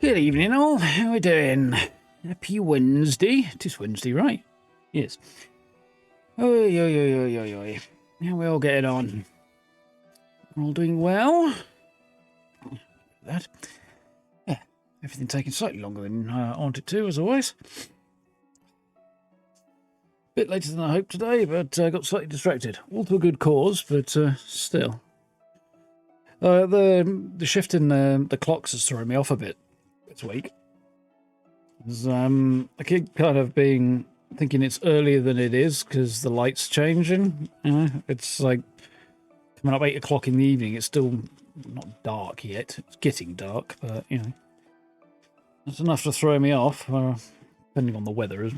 Good evening, all. How we doing? Happy Wednesday. It is Wednesday, right? Yes. Oi, oi, oi, oi, oi, oi. How we all getting on? All doing well? That. Yeah, everything taking slightly longer than I wanted to, as always. Bit later than I hoped today, but I got slightly distracted. All to a good cause, but still. The shift in the clocks has thrown me off a bit this week. I keep kind of thinking it's earlier than it is because the light's changing. You know, it's like coming up 8 o'clock in the evening. It's still not dark yet. It's getting dark, but you know, that's enough to throw me off. Depending on the weather as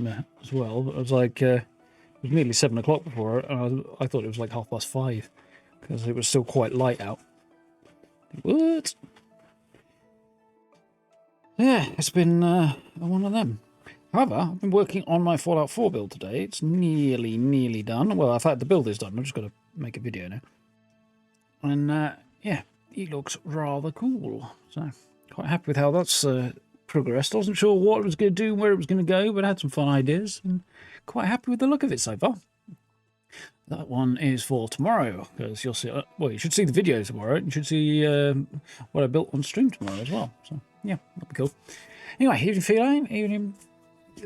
well. But it was like it was nearly 7 o'clock before, and I thought it was like 5:30 because it was still quite light out. What? Yeah, it's been one of them. However, I've been working on my Fallout 4 build today. It's nearly done. Well, in fact, the build is done. I've just got to make a video now. And, yeah, it looks rather cool. So, quite happy with how that's progressed. I wasn't sure what it was going to do, where it was going to go, but I had some fun ideas. And quite happy with the look of it so far. That one is for tomorrow, because you'll see... well, you should see the video tomorrow. You should see what I built on stream tomorrow as well. So, yeah, that'll be cool. Anyway, evening Feline, evening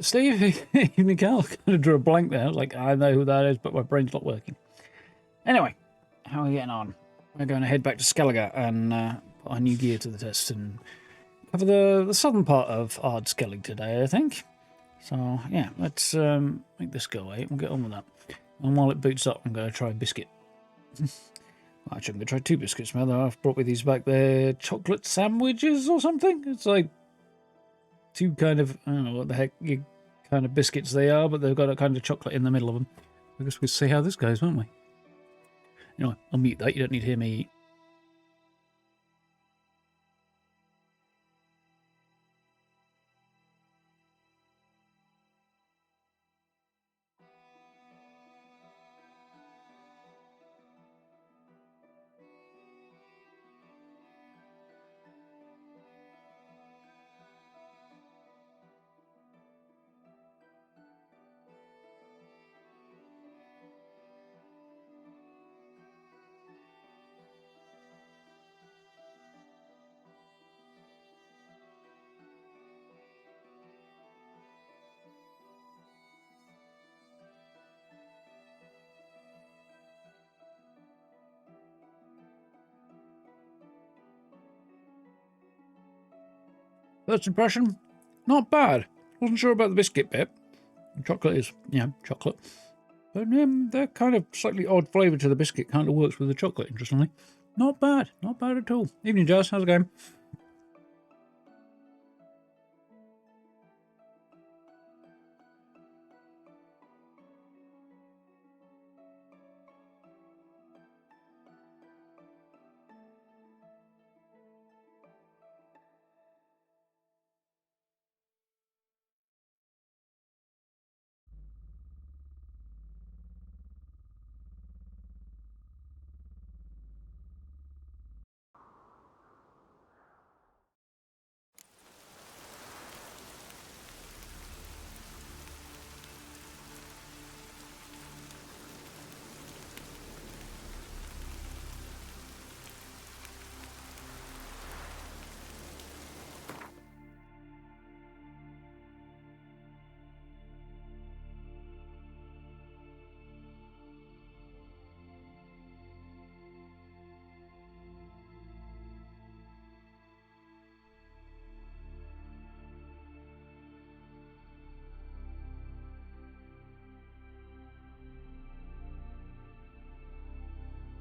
Steve, evening Cal. Kind of drew a blank there. I was like, I know who that is, but my brain's not working. Anyway, how are we getting on? We're going to head back to Skellige and put our new gear to the test and cover the southern part of Ard-Skellige today, I think. So, yeah, let's make this go away. We'll get on with that. And while it boots up, I'm going to try a biscuit. Actually, I'm going to try 2 biscuits now. I've brought with these back. They're chocolate sandwiches or something. It's like 2 kind of, I don't know what the heck kind of biscuits they are, but they've got a kind of chocolate in the middle of them. I guess we'll see how this goes, won't we? Anyway, I'll mute that. You don't need to hear me eat. First impression, not bad. Wasn't sure about the biscuit bit. Chocolate is, yeah, chocolate. But that kind of slightly odd flavour to the biscuit kind of works with the chocolate, interestingly. Not bad at all. Evening, Jazz, how's it going?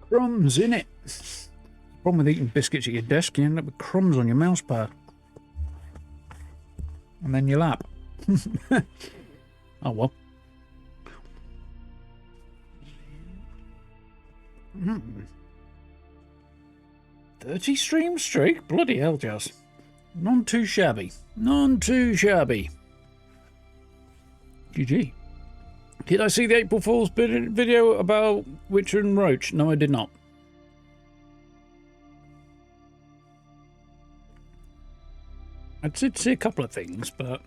Crumbs in it. Problem with eating biscuits at your desk, you end up with crumbs on your mouse pad. And then your lap. Oh well. 30 stream streak? Bloody hell, Jazz. None too shabby. None too shabby. GG. Did I see the April Fool's video about Witcher and Roach? No, I did not. I did see a couple of things, but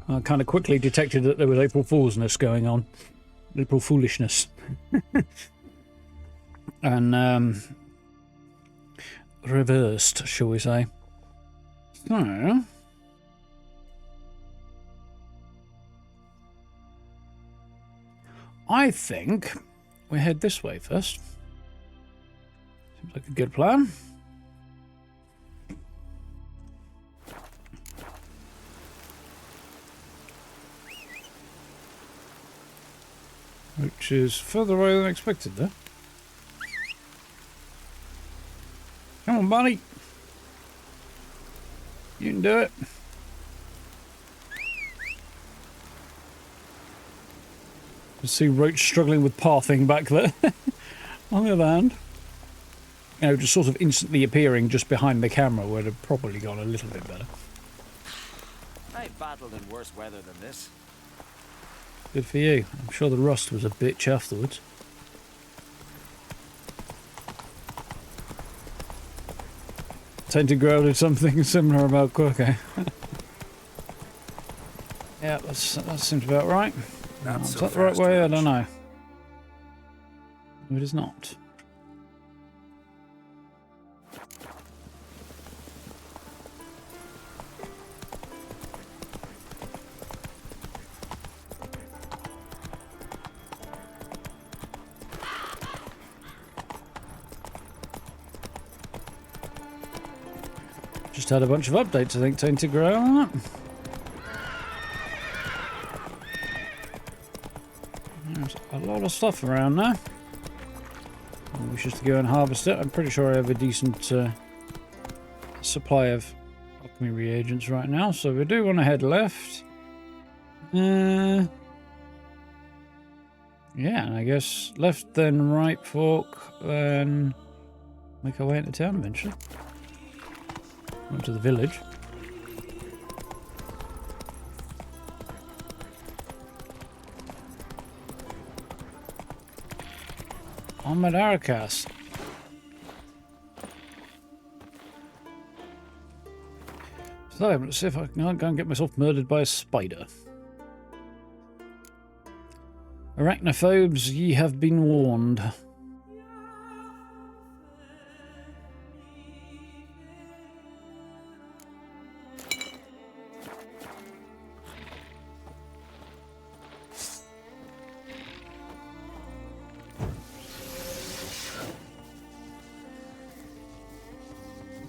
I kind of quickly detected that there was April Foolsness going on. April Foolishness. And reversed, shall we say. So... I think we head this way first. Seems like a good plan. Which is further away than expected, though. Come on, buddy. You can do it. You see Roach struggling with pathing back there. On the other hand, you know, just sort of instantly appearing just behind the camera would have probably gone a little bit better. I battled in worse weather than this. Good for you. I'm sure the rust was a bitch afterwards. Tainted Grail did something similar about Quirko. Yeah, that seems about right. Is that the right way? I don't know. No, it is not. Just had a bunch of updates, I think, Tainted Grail on that. There's a lot of stuff around now. I wish us to go and harvest it. I'm pretty sure I have a decent supply of alchemy reagents right now, so we do want to head left. Yeah, and I guess left, then right fork, then make our way into town eventually. Onto the village. On Madarakas. So, let's see if I can go and get myself murdered by a spider. Arachnophobes, ye have been warned.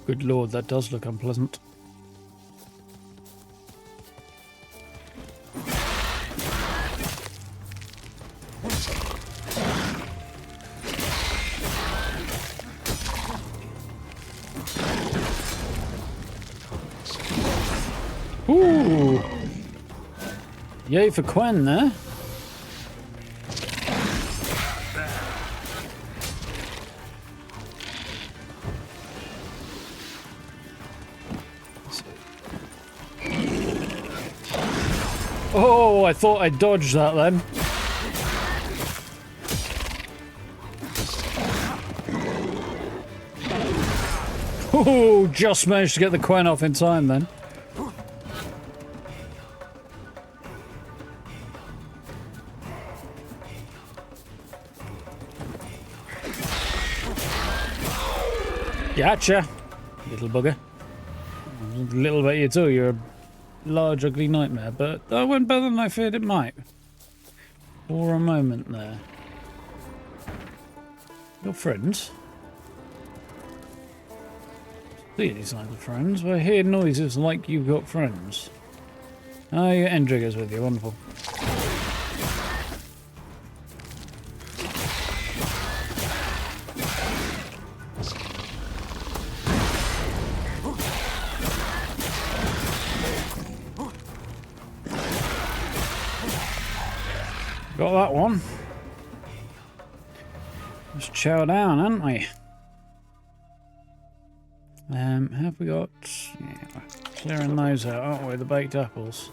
Good lord, that does look unpleasant. Ooh! Yay for Quen there. Oh, I thought I dodged that then. Oh, just managed to get the Quen off in time then. Gotcha, little bugger. A little bit you too, you're a large ugly nightmare, but that went better than I feared it might. For a moment there. Your friends? See any signs of friends? I hear noises like you've got friends. Ah, your Endrigger's with you, wonderful. Got that one. Let's chow down, haven't we? Have we got... Yeah, clearing those out, aren't we? The baked apples.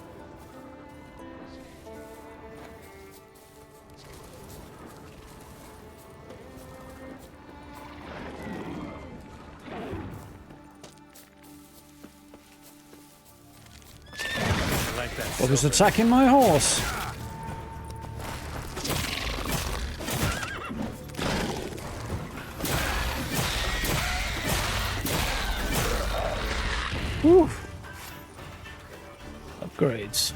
What was attacking my horse? Whew. Upgrades.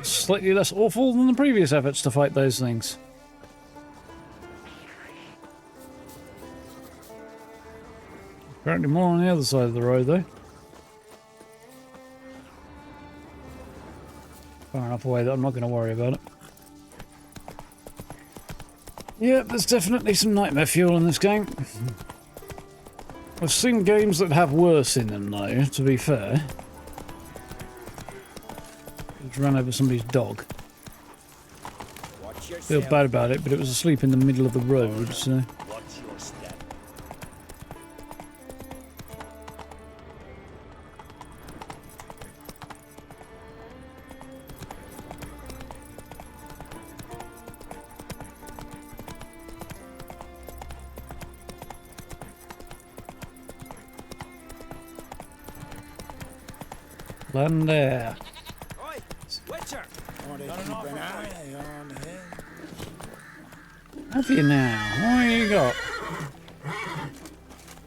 Slightly less awful than the previous efforts to fight those things. Apparently more on the other side of the road, though. Far enough away that I'm not going to worry about it. Yep, there's definitely some nightmare fuel in this game. I've seen games that have worse in them, though, to be fair. Just ran over somebody's dog. Feel bad about it, but it was asleep in the middle of the road, so... Land there. Oi, Witcher! Have you now? What have you got? I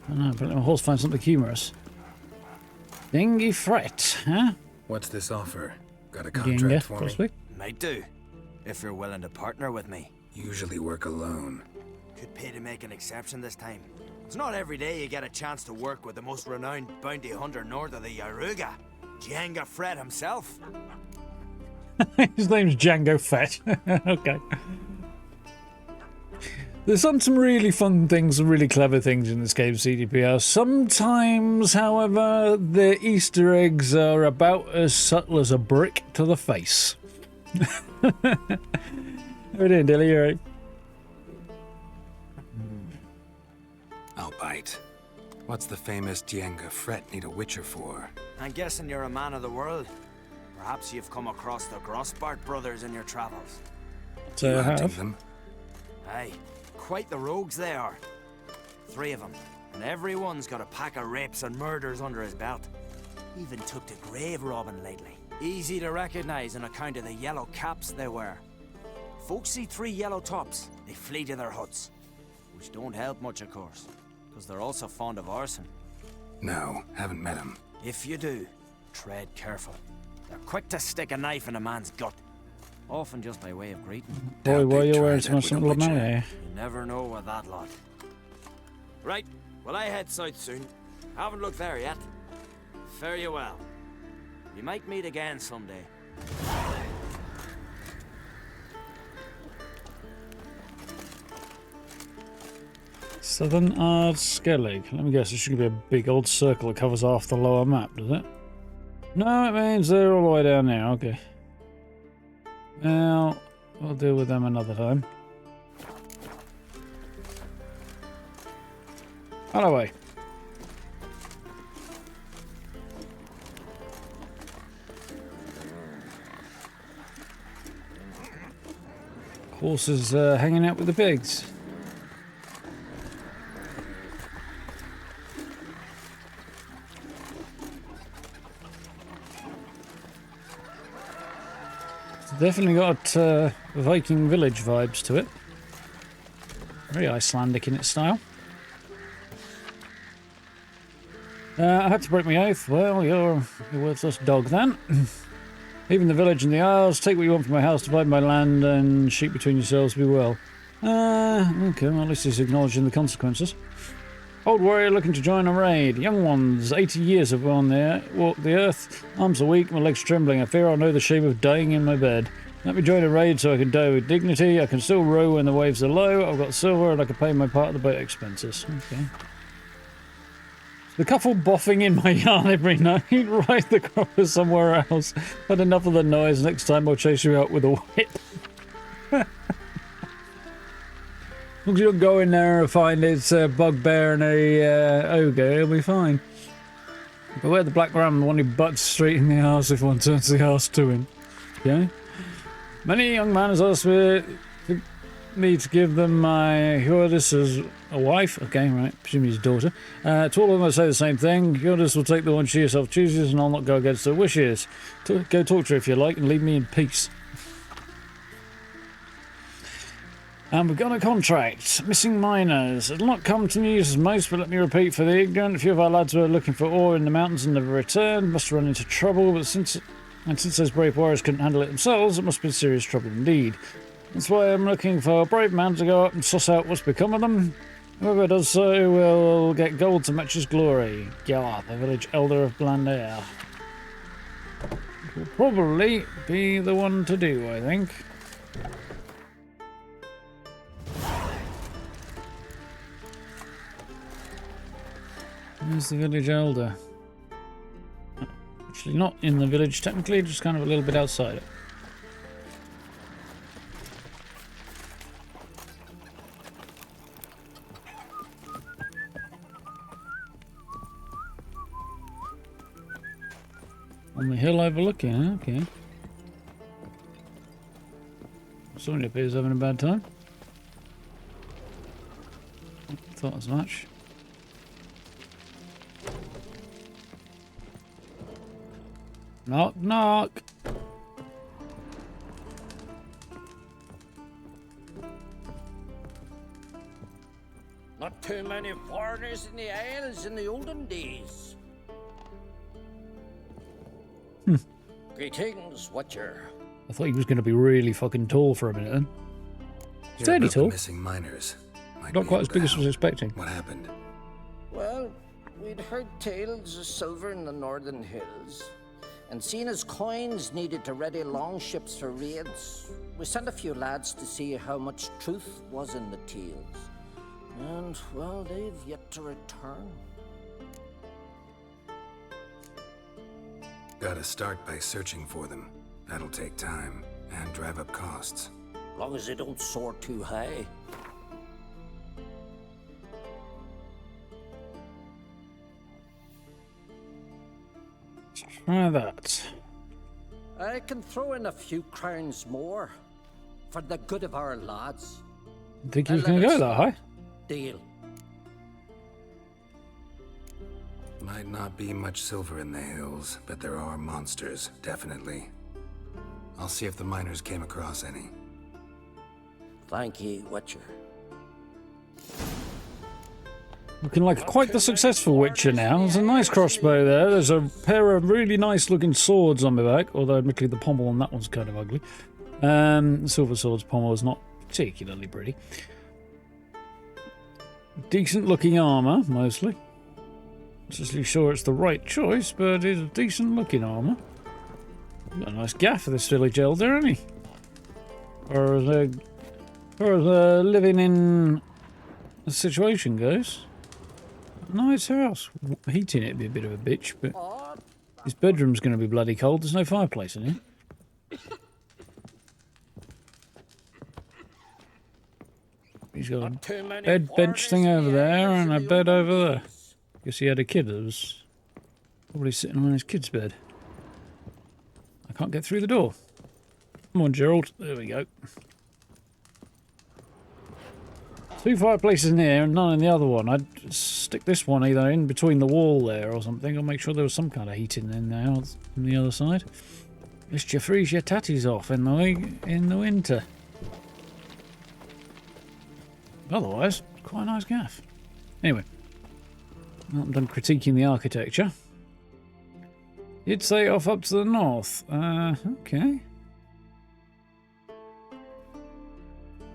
don't know, but my horse finds something humorous. Dingy fret, huh? What's this offer? Got a Ginga, contract for me? possibly. Might do, if you're willing to partner with me. Usually work alone. Could pay to make an exception this time. It's not every day you get a chance to work with the most renowned bounty hunter north of the Yaruga, Jenga Fred himself. His name's Django Fett. Okay. There's some really fun things and really clever things in this game, CDPR. Sometimes, however, the Easter eggs are about as subtle as a brick to the face. How are you doing, Dilly? You alright? I'll bite. What's the famous Jenga Fret need a witcher for? I'm guessing you're a man of the world. Perhaps you've come across the Grossbart brothers in your travels. So I Hunting have. them? Aye, quite the rogues they are. 3 of them, and everyone's got a pack of rapes and murders under his belt. Even took to grave robbing lately. Easy to recognize on account of the yellow caps they wear. Folks see 3 yellow tops, they flee to their huts. Which don't help much, of course, because they're also fond of arson. No, haven't met him. If you do, tread careful. They're quick to stick a knife in a man's gut. Often just by way of greeting. Boy, Doubt why they'd you're try wearing that so much with a witcher. lamella. You never know with that lot. Right, well I head south soon. Haven't looked there yet. Fare you well. We might meet again someday. Southern Ard-Skellig. Let me guess, it should be a big old circle that covers half the lower map, does it? No, it means they're all the way down there, okay. Well, we'll deal with them another time. On our way. Horses hanging out with the pigs. Definitely got Viking village vibes to it. Very Icelandic in its style. I had to break my oath. Well, you're a worthless dog then. Even the village and the isles, take what you want from my house, divide my land, and sheep between yourselves, be well. Okay, well, at least he's acknowledging the consequences. Old warrior looking to join a raid. Young ones, 80 years have walked the earth. Arms are weak, my legs trembling. I fear I'll know the shame of dying in my bed. Let me join a raid so I can die with dignity. I can still row when the waves are low. I've got silver and I can pay my part of the boat expenses. Okay. The couple boffing in my yarn every night. Ride the cropper somewhere else. Had enough of the noise. Next time I'll chase you out with a whip. As long as you don't go in there and find it's a bugbear and a ogre, it'll be fine. But where the black ram, the one who butts straight in the arse if one turns the arse to him. Okay? Many young man has asked me to me to give them my Hyordis as a wife. Okay, right. Presumably his daughter. To all of them I say the same thing. Hyordis will take the one she herself chooses and I'll not go against her wishes. Go talk to her if you like and leave me in peace. And we've got a contract. Missing miners. It'll not come to news as most, but let me repeat for the ignorant. A few of our lads were looking for ore in the mountains and never returned. Must run into trouble, but since those brave warriors couldn't handle it themselves, it must be serious trouble indeed. That's why I'm looking for a brave man to go up and suss out what's become of them. Whoever does so will get gold to match his glory. Geralt, the village elder of Blandair. Will probably be the one to do, I think. Where's the village elder? Actually not in the village technically, just kind of a little bit outside it. On the hill overlooking, okay. Somebody appears having a bad time. Thought as much. Knock, knock. Not too many foreigners in the Isles in the olden days. Greetings, Watcher. I thought he was going to be really fucking tall for a minute then. He's fairly tall. Missing miners. Not quite as big as I was expecting. What happened? Well, we'd heard tales of silver in the northern hills, and seeing as coins needed to ready longships for raids, we sent a few lads to see how much truth was in the tales. And, well, they've yet to return. Gotta start by searching for them. That'll take time and drive up costs. Long as they don't soar too high. Try that. I can throw in a few crowns more for the good of our lads. Think you can go that high? Deal. Might not be much silver in the hills, but there are monsters, definitely. I'll see if the miners came across any. Thank you, Witcher. Looking like quite the successful Witcher now. There's a nice crossbow there. There's a pair of really nice looking swords on my back, although admittedly the pommel on that one's kind of ugly. Silver Sword's pommel is not particularly pretty. Decent looking armour, mostly. Not really sure it's the right choice, but it's a decent looking armour. Got a nice gaff for this village elder, hasn't he? Or as living in the situation goes. Nice house. Heating it'd be a bit of a bitch, but his bedroom's going to be bloody cold. There's no fireplace in here. He's got a bed bench thing over there and a bed over there. Guess he had a kid that was probably sitting on his kid's bed. I can't get through the door. Come on, Geralt. There we go. 2 fireplaces in here and none in the other one. I'd stick this one either in between the wall there or something, or make sure there was some kind of heating in there on the other side. At least you freeze your tatties off in the winter. Otherwise, quite a nice gaff. Anyway, well, I'm done critiquing the architecture. You'd say off up to the north. Okay.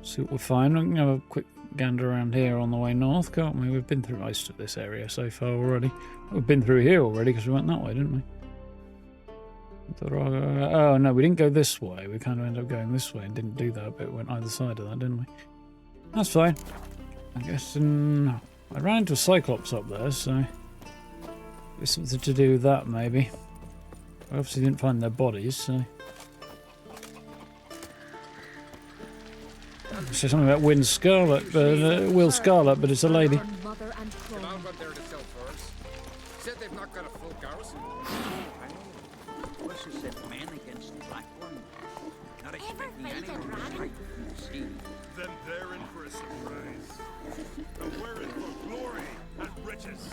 See what we find. We can have a quick gander around here on the way north, can't we? We've been through most of this area so far already. We've been through here already because we went that way, didn't we? Oh no, we didn't go this way. We kind of ended up going this way and didn't do that, but went either side of that, didn't we? That's fine. I guess I ran into a Cyclops up there, so there's something to do with that maybe. I obviously didn't find their bodies, so. Say something about Will Scarlet, but it's a lady. Ever fight a dragon? Then they're in for a surprise. And we're in for glory and riches.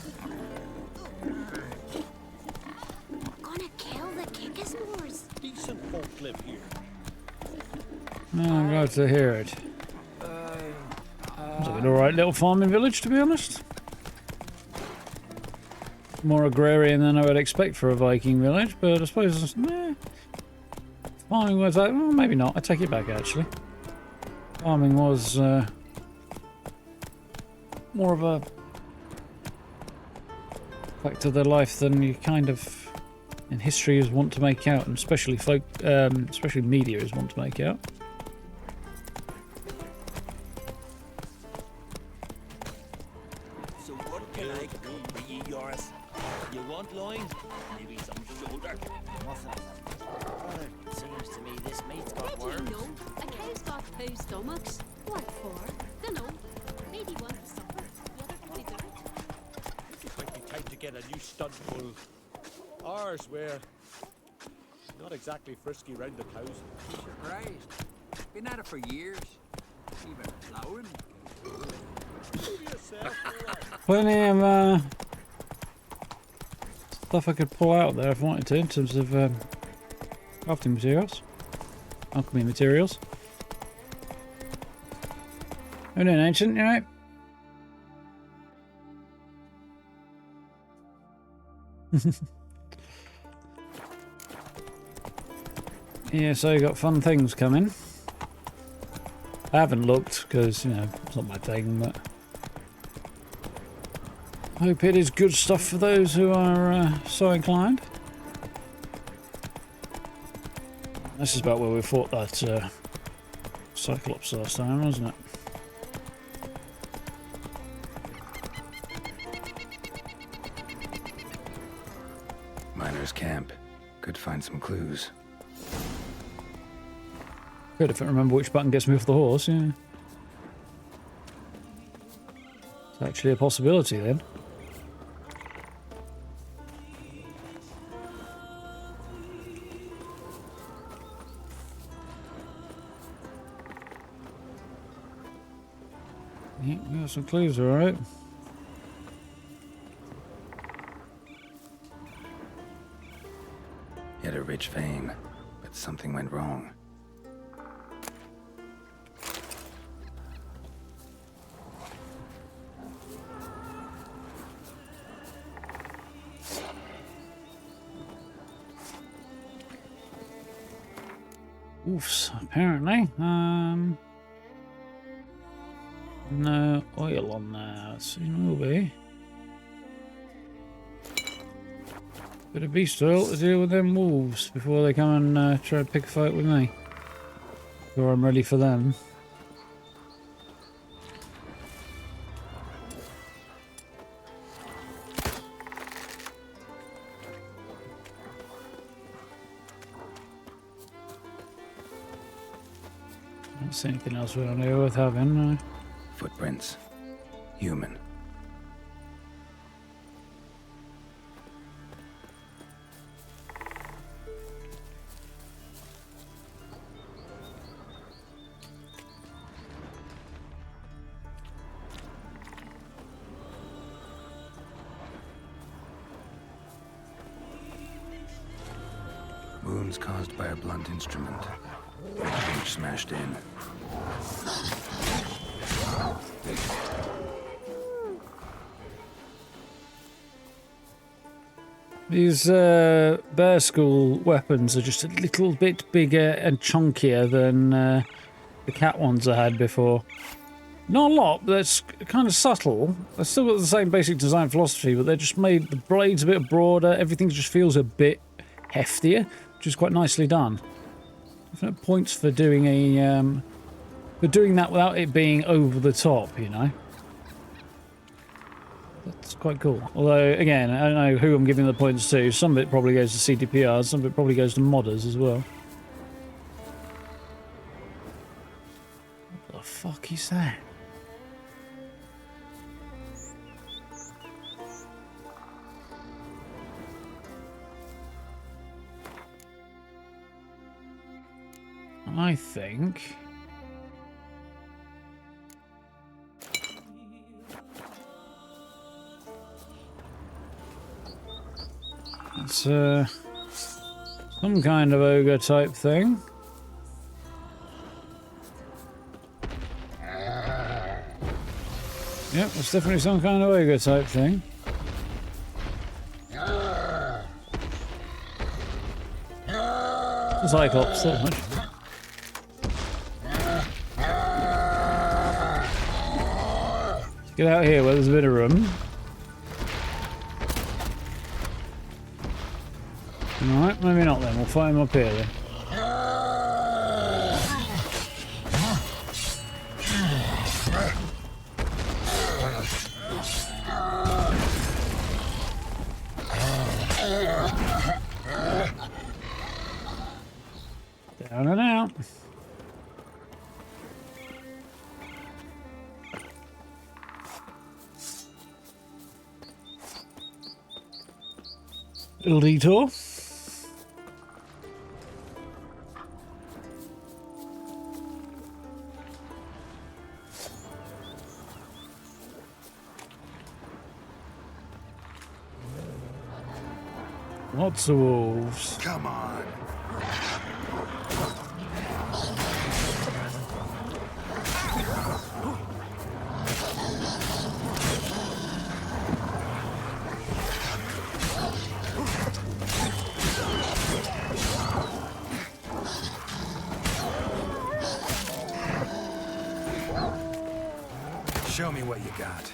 Gonna kill the Kickasmores. Decent folk live here. I'm glad to hear it. It's like an alright little farming village, to be honest. More agrarian than I would expect for a Viking village, but I suppose farming was like, well, maybe not. I take it back, actually. Farming was more of a fact of their life than you kind of in history is want to make out, and especially especially media is want to make out. So what can I do for ye, Yoris? You want loin? Maybe some shoulder. Nothing. Brother, it seems to me this meat's got How do you worms. know? A cow's got two stomachs. What for? Dunno. Maybe one for supper. The other for dessert. It might be time to get a new stud bull. Ours were not exactly frisky round the cows. Surprised. Been at it for years. Even plowing. Plenty of stuff I could pull out there if I wanted to in terms of crafting materials, alchemy materials. How you doing, Ancient? You right? Yeah, so you got fun things coming. I haven't looked because, you know, it's not my thing, but I hope it is good stuff for those who are so inclined. This is about where we fought that Cyclops last time, wasn't it? Miner's camp. Could find some clues. Good if I remember which button gets me off the horse, yeah. It's actually a possibility then. Yeah, we got some clues, alright. He had a rich vein, but something went wrong. Oofs, apparently. No oil on there. Soon will be. Bit of beast oil to deal with them wolves before they come and try to pick a fight with me. Before I'm ready for them. I don't see anything else around here worth having, no. Footprints. Human. Wounds caused by a blunt instrument. Breach smashed in. These bear school weapons are just a little bit bigger and chunkier than the cat ones I had before. Not a lot, but that's kind of subtle. They've still got the same basic design philosophy, but they're just made the blades a bit broader. Everything just feels a bit heftier, which is quite nicely done. Definite points for doing a for doing that without it being over the top, you know. That's quite cool. Although, again, I don't know who I'm giving the points to. Some of it probably goes to CDPR, some of it probably goes to modders as well. What the fuck is that? I think. It's some kind of ogre type thing. Yep, it's definitely some kind of ogre type thing. It's a Cyclops, so much. Get out here where there's a bit of room. Alright, maybe not then. We'll fight him up here then. Down and out. Little detour. Lots of wolves. Come on. Show me what you got.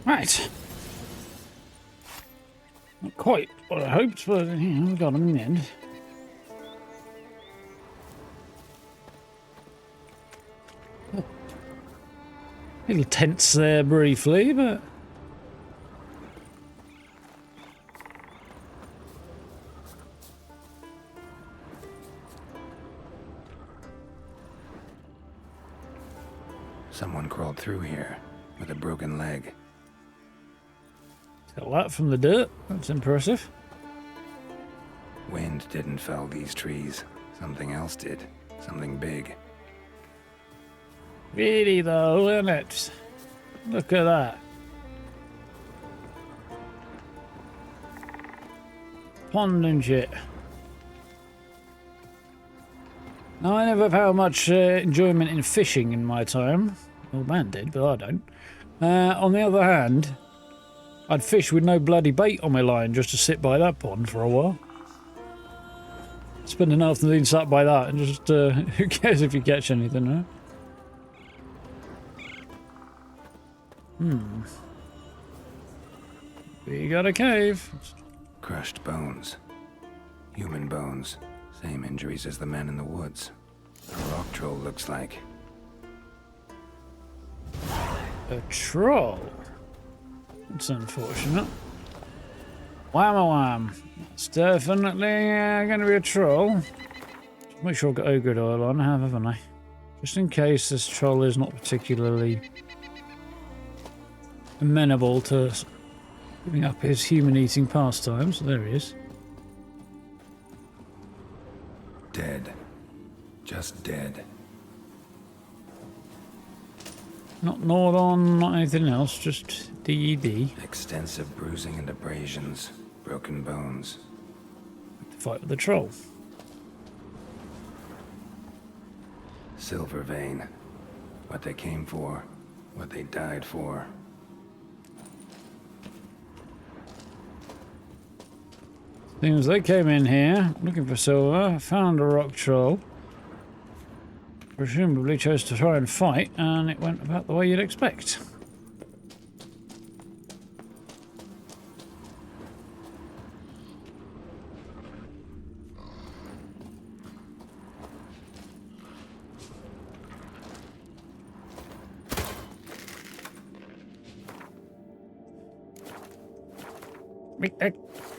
Right. Not quite what I hoped, but we got him in the end. Little tense there briefly, but Someone crawled through here with a broken leg. got that from the dirt. That's impressive. Wind didn't fell these trees. Something else did. Something big. Really though, isn't it? Look at that. Pond and shit. Now, I never found much enjoyment in fishing in my time. Old man did, but I don't. On the other hand, I'd fish with no bloody bait on my line just to sit by that pond for a while. Spend an afternoon sat by that and just, who cares if you catch anything, huh? We got a cave. Crushed bones. Human bones. Same injuries as the men in the woods. The rock troll looks like. A troll. That's unfortunate. Wham-a-wham. It's definitely going to be a troll. Just make sure I've got ogre oil on. I have, haven't I? Just in case this troll is not particularly amenable to giving up his human-eating pastimes. There he is. Dead. Just dead. Not gnawed on, not anything else, just DED. Extensive bruising and abrasions. Broken bones. Fight with the troll. Silver vein. What they came for. What they died for. Seems they came in here looking for silver, found a rock troll, presumably chose to try and fight, and it went about the way you'd expect.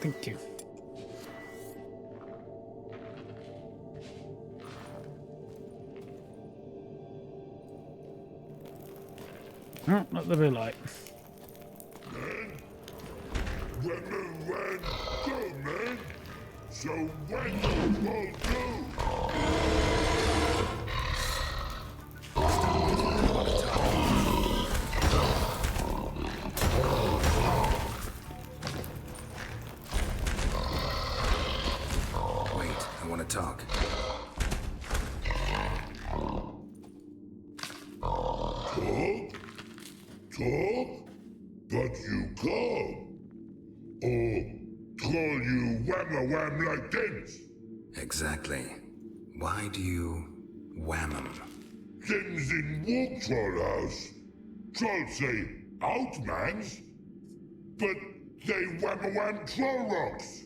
Thank you. Oh, not the bit like. When the land go, man. So when you will do. Wait, I want to talk. Talk? But you can't. Or call you wham-a-wham like this. Exactly. Why do you wham 'em? Things in Walk Troll House. Trolls say outmans, but they wham-a-wham troll rocks.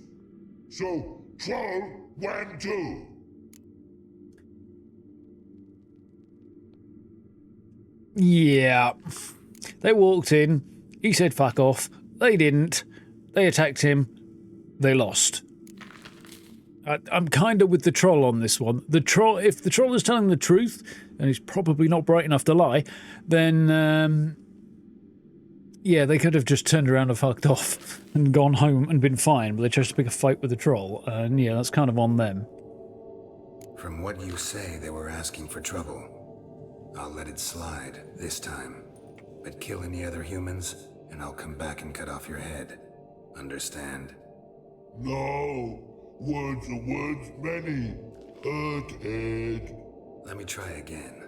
So troll wham too. Yeah. They walked in. He said fuck off. They didn't. They attacked him. They lost. I'm kind of with the troll on this one. The troll, if the troll is telling the truth, and he's probably not bright enough to lie, then yeah, they could have just turned around and fucked off and gone home and been fine, but they chose to pick a fight with the troll, and yeah, that's kind of on them. From what you say, they were asking for trouble. I'll let it slide this time. But kill any other humans, and I'll come back and cut off your head. Understand? No. Words are words many. Earthhead. Let me try again.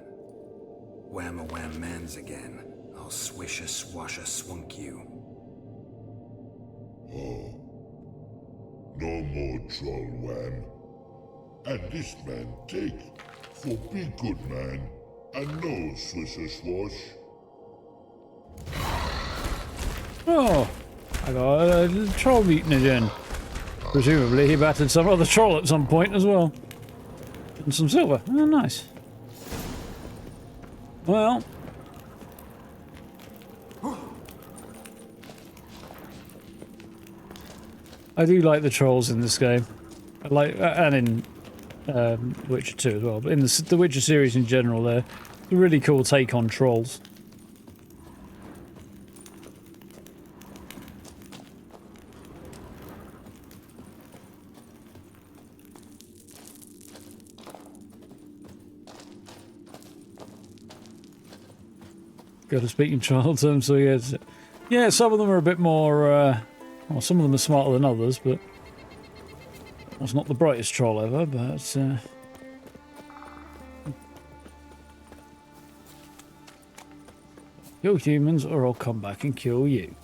Wham-a-wham mans again. I'll swish-a-swash-a-swunk you. Oh. No more troll wham. And this man take for be good man and no swish-a-swash. Oh, I got a troll meeting again. Presumably he battered some other troll at some point as well. And some silver. Oh, nice. Well. I do like the trolls in this game. I like, and in Witcher 2 as well. But in the Witcher series in general, they're a really cool take on trolls. Got to speak in child terms, so yeah, some of them are a bit more, well, some of them are smarter than others, but it's not the brightest troll ever, but kill humans or I'll come back and kill you.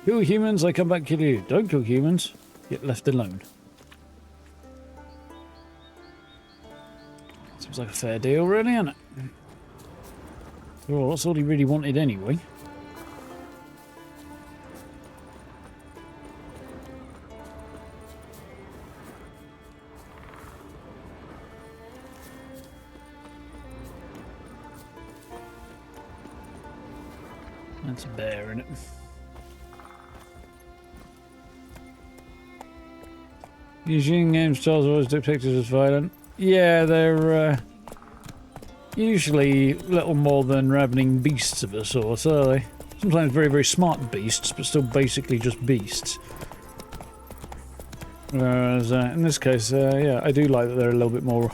Kill humans, I come back and kill you. Don't kill humans, get left alone. Seems like a fair deal, really, isn't it? Well, that's all he really wanted anyway. That's a bear, isn't it? Using game styles always depicted as violent. Yeah, they're usually little more than ravening beasts of a sort, are they? Sometimes very, very smart beasts, but still basically just beasts. Whereas in this case, yeah, I do like that they're a little bit more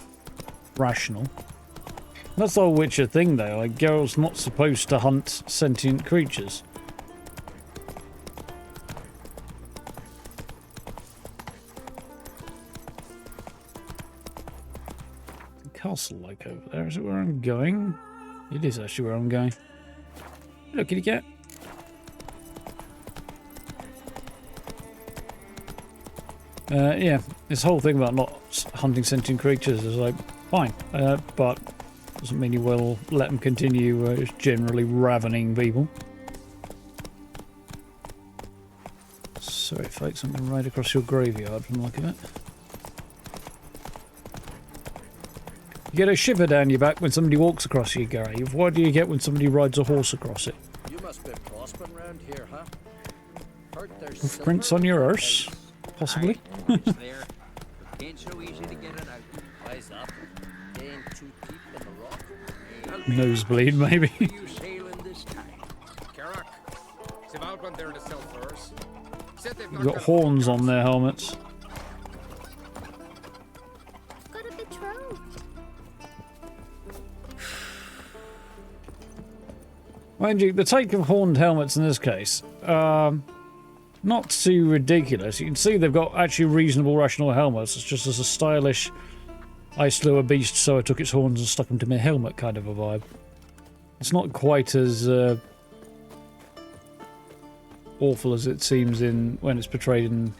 rational. That's the whole Witcher thing, though. Like, Geralt's not supposed to hunt sentient creatures. Castle-like over there. Is it where I'm going? It is actually where I'm going. Hello, kitty cat. Yeah, this whole thing about not hunting sentient creatures is like, fine, but doesn't mean you will let them continue just generally ravening people. Sorry folks, I'm going to ride across your graveyard from the look of it. You get a shiver down your back when somebody walks across your grave. What do you get when somebody rides a horse across it? You must be prospering round here, huh? Heard there's Hoofprints on your arse, possibly. It's there. It ain't so easy to get it out. Why's up? They ain't too deep in the rock. nosebleed, maybe. Are you sailing this time? Geralt, they've out went there to sell furs. Said they've They've got horns on their helmets. Got a betrothed. Mind you, the take of horned helmets in this case, not too ridiculous. You can see they've got actually reasonable rational helmets. It's just as a stylish, I slew a beast so I took its horns and stuck them to my helmet kind of a vibe. It's not quite as awful as it seems in when it's portrayed in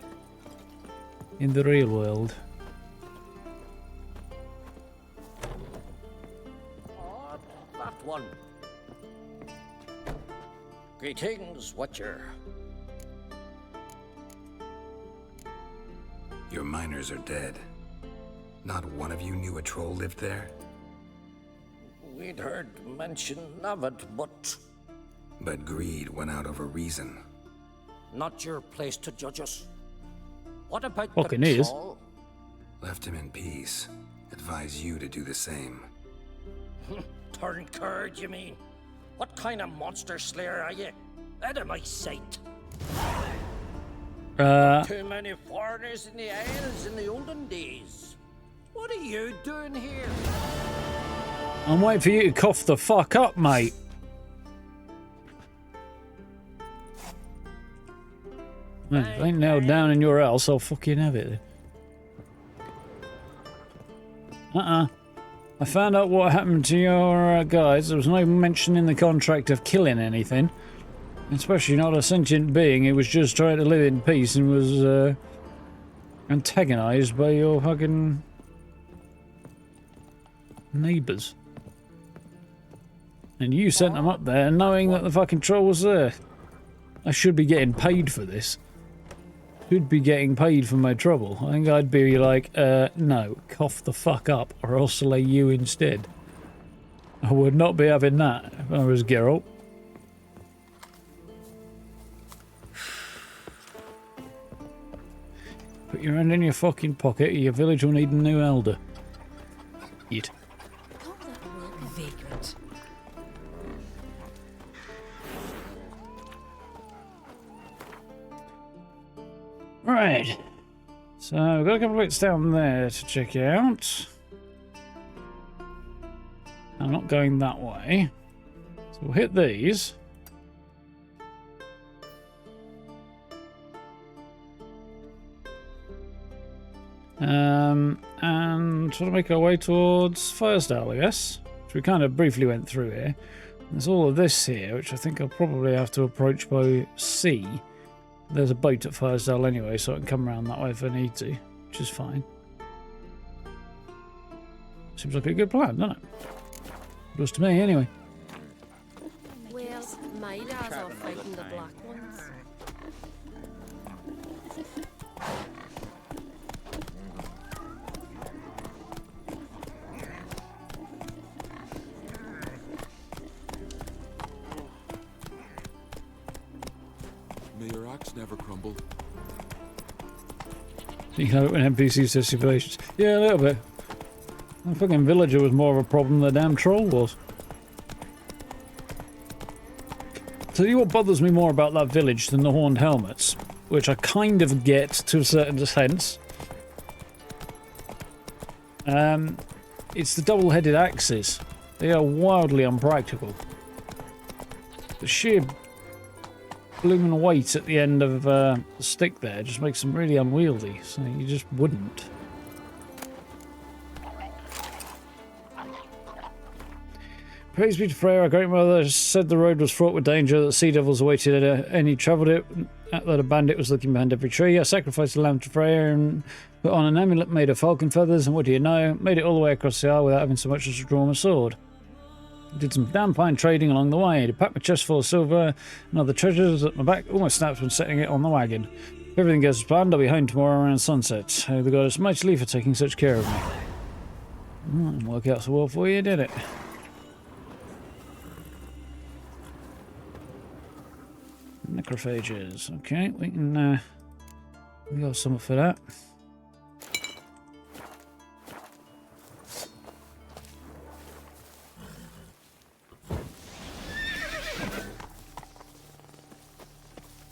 the real world. Oh, that one. Greetings, Watcher. Your miners are dead. Not one of you knew a troll lived there? We'd heard mention of it, but But greed went out over reason. not your place to judge us. What about Fucking the is. troll? Left him in peace. Advise you to do the same. Turn curd, you mean? What kind of monster slayer are you? Out of my sight. Too many foreigners in the Isles in the olden days. What are you doing here? I'm waiting for you to cough the fuck up, mate. Well, if it ain't nailed down in your house, I'll fucking have it. I found out what happened to your guys. There was no mention in the contract of killing anything. Especially not a sentient being who was just trying to live in peace and was antagonized by your fucking neighbours. And you sent them up there knowing that the fucking troll was there. I should be getting paid for this. Should be getting paid for my trouble. I think I'd be like, no, cough the fuck up or I'll slay you instead. I would not be having that if I was Geralt. Put your hand in your fucking pocket or your village will need a new elder. Eat. Vagrant. Right. So we've got a couple of bits down there to check out. I'm not going that way. So we'll hit these. And sort of make our way towards Firesdale, I guess. Which we kind of briefly went through here. There's all of this here, which I think I'll probably have to approach by sea. There's a boat at Firesdale anyway, so I can come around that way if I need to, which is fine. Seems like a good plan, doesn't it? Just to me, anyway. Well, my dads are fighting the black ones. May your axe never crumble. You know it when NPCs test your patience. Yeah, a little bit. The fucking villager was more of a problem than the damn troll was. Tell you what bothers me more about that village than the horned helmets, which I kind of get to a certain sense. It's the double-headed axes. They are wildly unpractical. The sheer blooming weight at the end of the stick there just makes them really unwieldy, so you just wouldn't. Praise be to Freya, our great mother, said the road was fraught with danger, that sea devils awaited any travelled it, that a bandit was looking behind every tree. I sacrificed a lamb to Freya and put on an amulet made of falcon feathers, and what do you know, made it all the way across the isle without having so much as to draw my sword. Did some damn fine trading along the way. I packed my chest full of silver and other treasures at my back, all my snaps when setting it on the wagon. If everything goes as planned, I'll be home tomorrow around sunset. Oh, the goddess mightily for taking such care of me. Didn't work out so well for you, did it? Necrophages. Okay, we can we got something for that.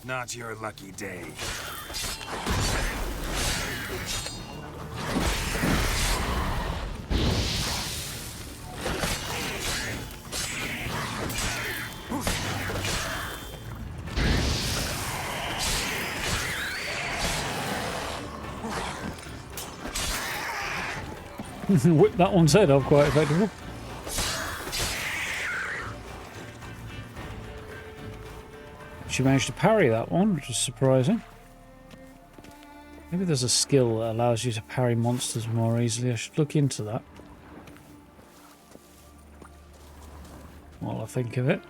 not your lucky day. Whip that one's head off quite effectively. She managed to parry that one, which was surprising. Maybe there's a skill that allows you to parry monsters more easily. I should look into that while I think of it.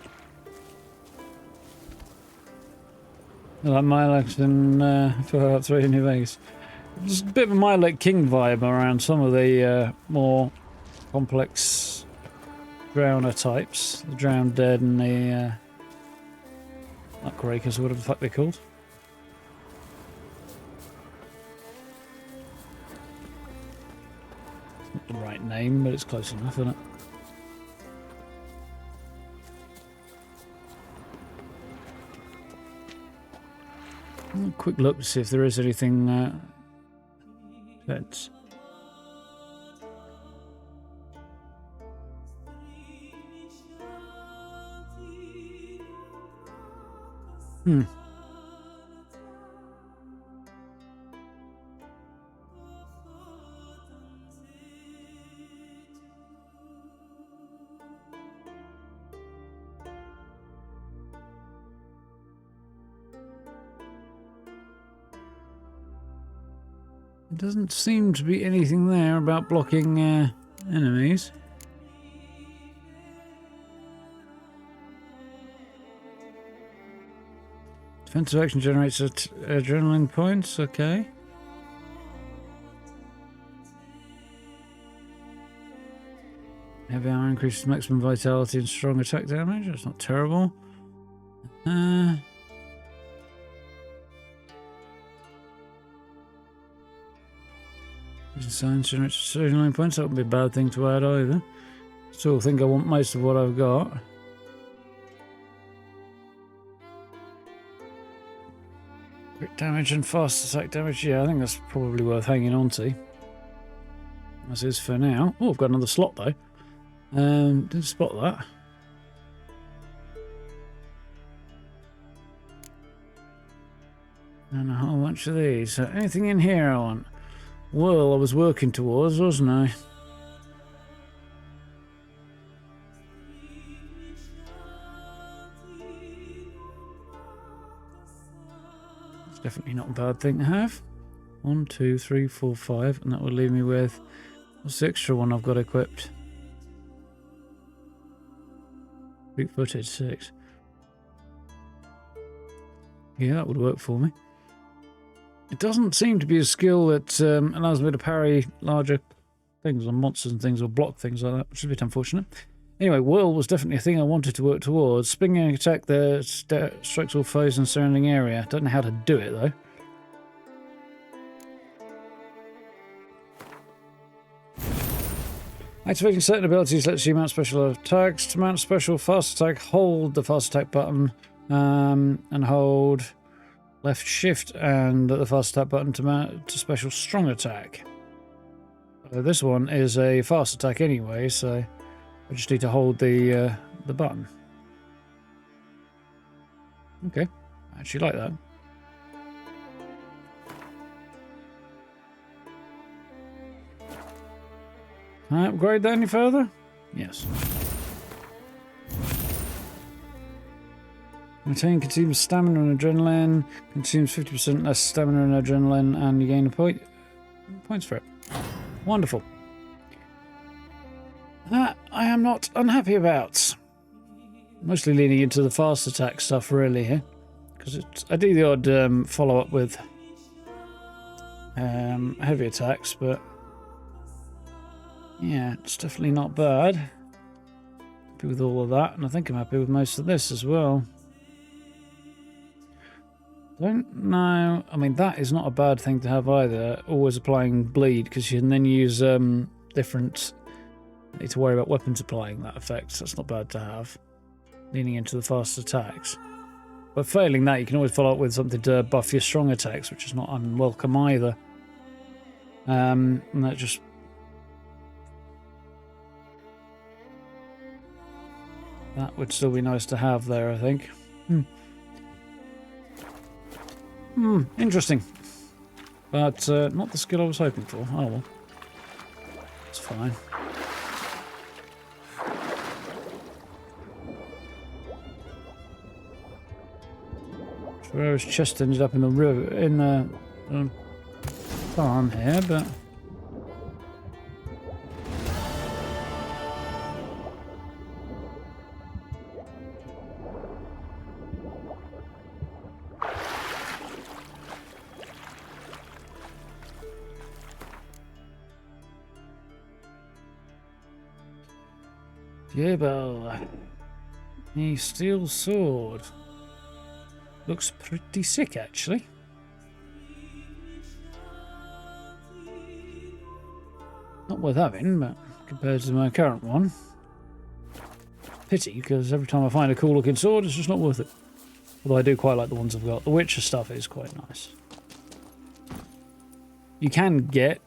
Like Milex in Fallout 3 New Vegas. There's a bit of a Milex King vibe around some of the more complex drowner types. The Drowned Dead and the Muckrakers, or whatever the fuck they're called. Not the right name, but it's close enough, isn't it? A quick look to see if there is anything that's... There doesn't seem to be anything there about blocking enemies. Defensive action generates adrenaline points, okay. Heavy armor increases maximum vitality and strong attack damage. That's not terrible. Science generates adrenaline points. That wouldn't be a bad thing to add either. Still think I want most of what I've got. Crit damage and fast attack damage. Yeah, I think that's probably worth hanging on to. As is for now. Oh, I've got another slot though. Didn't spot that. And a whole bunch of these. So anything in here I want? Well, I was working towards, wasn't I? It's definitely not a bad thing to have. 1, 2, 3, 4, 5, and that will leave me with... What's the extra one I've got equipped? Big-footed 6. Yeah, that would work for me. It doesn't seem to be a skill that allows me to parry larger things or monsters and things or block things like that, which is a bit unfortunate. Anyway, whirl was definitely a thing I wanted to work towards. Springing attack that strikes all foes in the surrounding area. Don't know how to do it though. Activating certain abilities lets you mount special attacks. To mount special fast attack, hold the fast attack button and hold left shift and the fast attack button to mount to special strong attack. This one is a fast attack anyway, so I just need to hold the button. Okay, I actually like that. Can I upgrade that any further? Yes. Retain consumes stamina and adrenaline. Consumes 50% less stamina and adrenaline, and you gain a points for it. Wonderful. That I am not unhappy about. Mostly leaning into the fast attack stuff really here, because I do the odd follow up with heavy attacks, but yeah, it's definitely not bad. Happy with all of that, and I think I'm happy with most of this as well. Don't know. I mean, that is not a bad thing to have either. Always applying bleed, because you can then use different. Need to worry about weapons applying that effect. So that's not bad to have. Leaning into the fast attacks. But failing that, you can always follow up with something to buff your strong attacks, which is not unwelcome either. And that just... That would still be nice to have there, I think. Interesting. But not the skill I was hoping for. Oh well. It's fine. Sure, his chest ended up in the river, in the farm here, but... Geralt. A steel sword. Looks pretty sick, actually. Not worth having, but compared to my current one. Pity, because every time I find a cool looking sword, it's just not worth it. Although I do quite like the ones I've got. The Witcher stuff is quite nice. You can get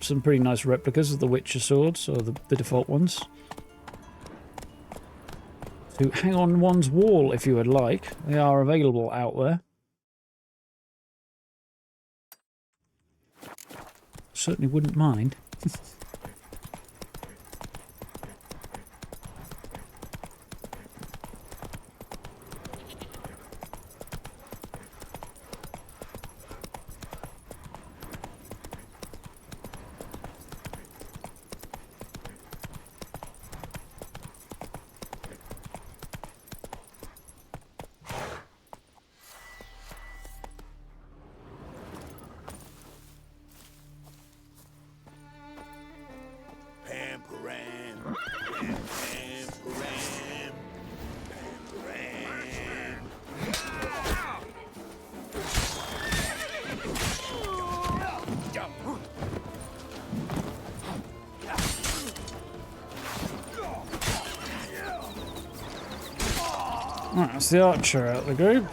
some pretty nice replicas of the Witcher swords, or the default ones, to hang on one's wall if you would like. They are available out there. Certainly wouldn't mind. Right, that's the archer out of the group.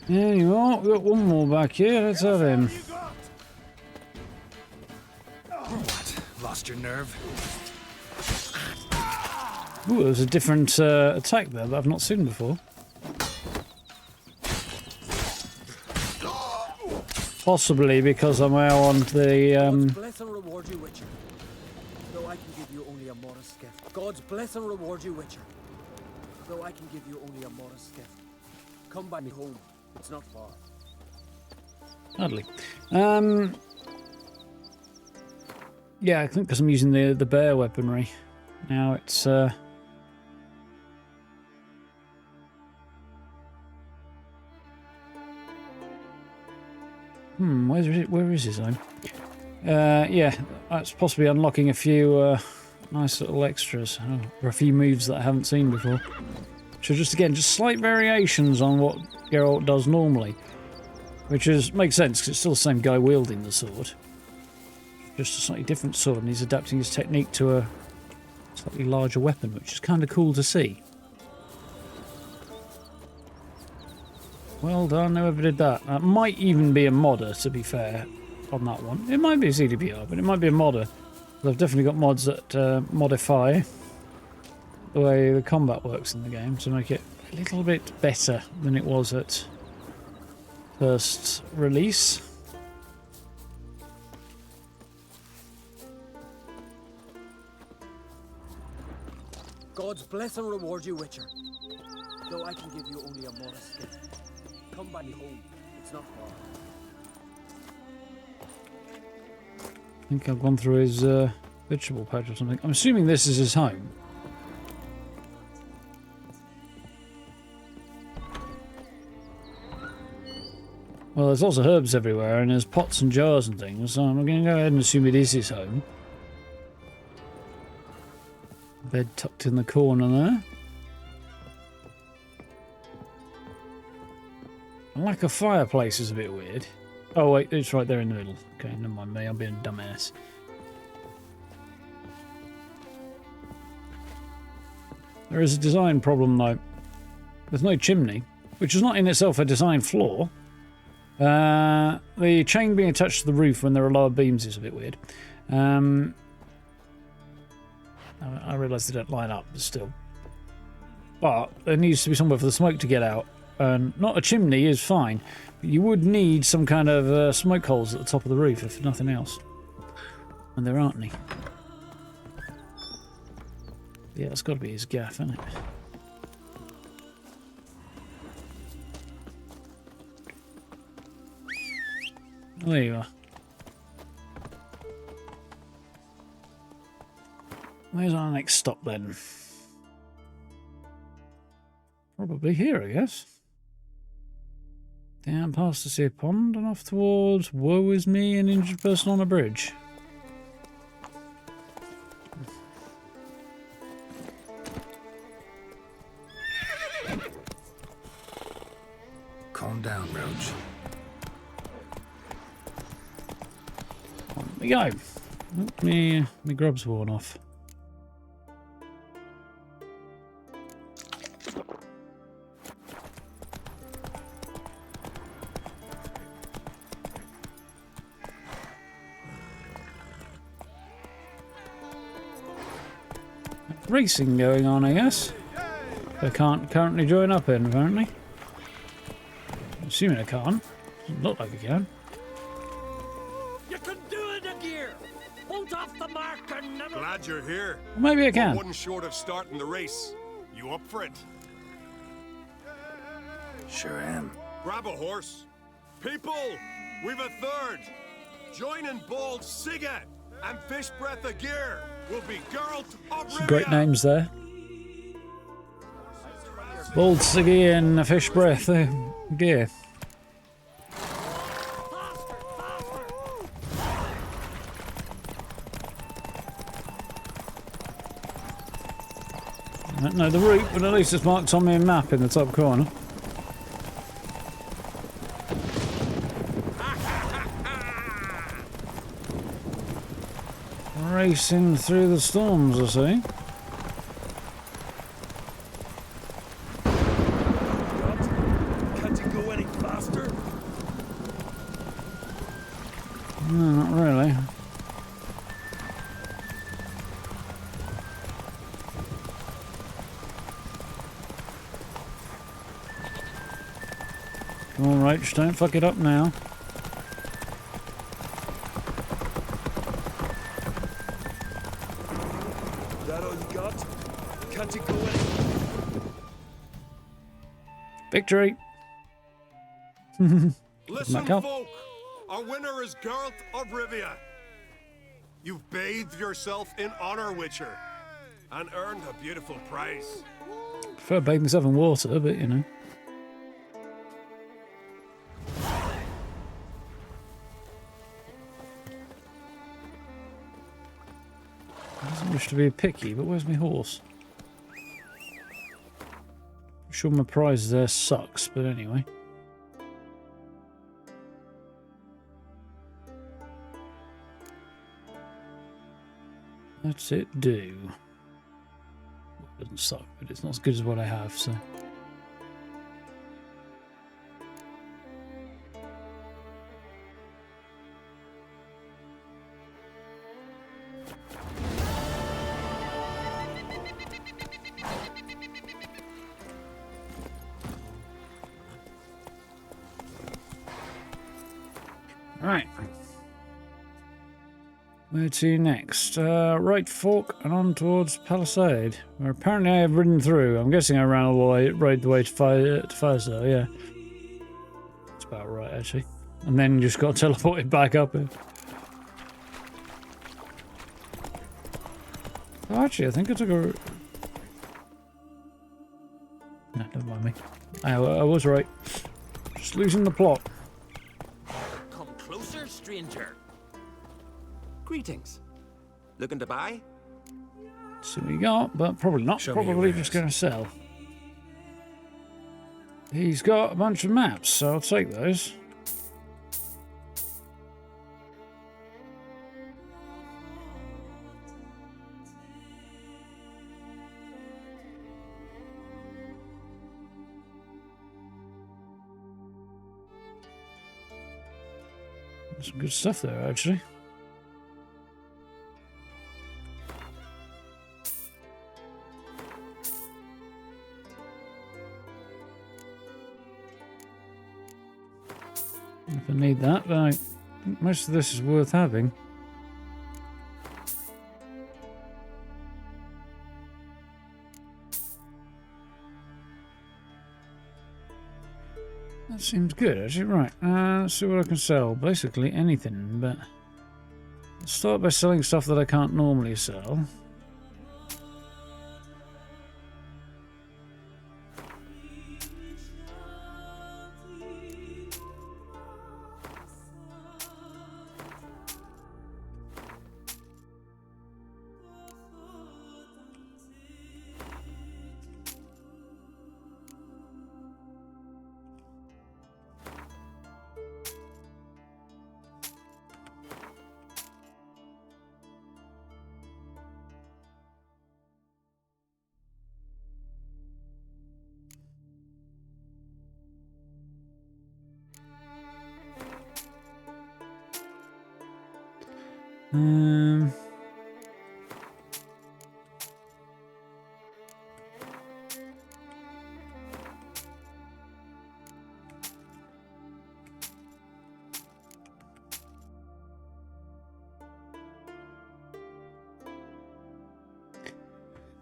There you are, we've got one more back here, let's have him. What? Lost your nerve? Ooh, there's a different attack there that I've not seen before. Possibly because I'm now on the... God's bless and reward you, Witcher. Though I can give you only a modest gift. God's bless and reward you, Witcher. Though I can give you only a modest gift. Come by me home. It's not far. Hardly. Yeah, I think because I'm using the bear weaponry. Now it's... where is his home? Yeah, that's possibly unlocking a few nice little extras, or a few moves that I haven't seen before. So just again, just slight variations on what Geralt does normally, which makes sense because it's still the same guy wielding the sword, just a slightly different sword, and he's adapting his technique to a slightly larger weapon, which is kind of cool to see. Well done, whoever did that. That might even be a modder, to be fair, on that one. It might be a CDPR, but it might be a modder. I've definitely got mods that modify the way the combat works in the game to make it a little bit better than it was at first release. God's bless and reward you, Witcher. Though I can give you only a modest gift. Come by me home. It's not far. I think I've gone through his vegetable patch or something. I'm assuming this is his home. Well, there's lots of herbs everywhere, and there's pots and jars and things, so I'm going to go ahead and assume it is his home. Bed tucked in the corner there. A lack of fireplace is a bit weird. Oh wait, it's right there in the middle. Okay, never mind me, I'm being a dumbass. There is a design problem though. There's no chimney, which is not in itself a design flaw. The chain being attached to the roof when there are lower beams is a bit weird. I realise they don't line up, but still. But there needs to be somewhere for the smoke to get out. Not a chimney is fine, but you would need some kind of smoke holes at the top of the roof, if nothing else. And there aren't any. Yeah, it's got to be his gaff, isn't it? There you are. Where's our next stop then? Probably here, I guess. Down past the sea pond and off towards Woe Is Me, an injured person on a bridge. Calm down, Roach. On we go. Oh, my grub's worn off. Racing going on, I guess. I can't currently join up in, apparently. I'm assuming I can't. Doesn't look like I can. You can do it, Agir! Hold off the mark and never... Glad you're here. Well, maybe I can. One short of starting the race. You up for it? Sure am. Grab a horse. People, we've a third. Joining Bold Sigga and Fish Breath Agir will be Geralt of Some great names there. Bold Siggy and Fish Breath. Dear. I don't know the route, but at least it's marked on my map in the top corner. Racing through the storms, I see. Can't you go any faster? No, not really. Come on, Roach, don't fuck it up now. Victory! Listen, folk! Our winner is Geralt of Rivia. You've bathed yourself in honor, Witcher, and earned a beautiful prize. I prefer bathing myself in water, but you know. I doesn't wish to be picky, but where's my horse? I'm sure my prize there sucks, but anyway. That's it do. It doesn't suck, but it's not as good as what I have, so. Right. Where to next? Right fork and on towards Palisade, where apparently I have ridden through. I'm guessing I ran all the way, rode the way to Firestar, yeah. That's about right, actually. And then just got teleported back up here. Oh, actually, I think I took a... No, never mind me. I was right. Just losing the plot. Come closer, stranger. Greetings. Looking to buy? See what you got, but probably not. Show me your Probably just wares. going to sell. He's got a bunch of maps, so I'll take those. Some good stuff there, actually. If I need that, but I think most of this is worth having. That seems good, actually. Right, let's see what I can sell. Basically anything, but let's start by selling stuff that I can't normally sell.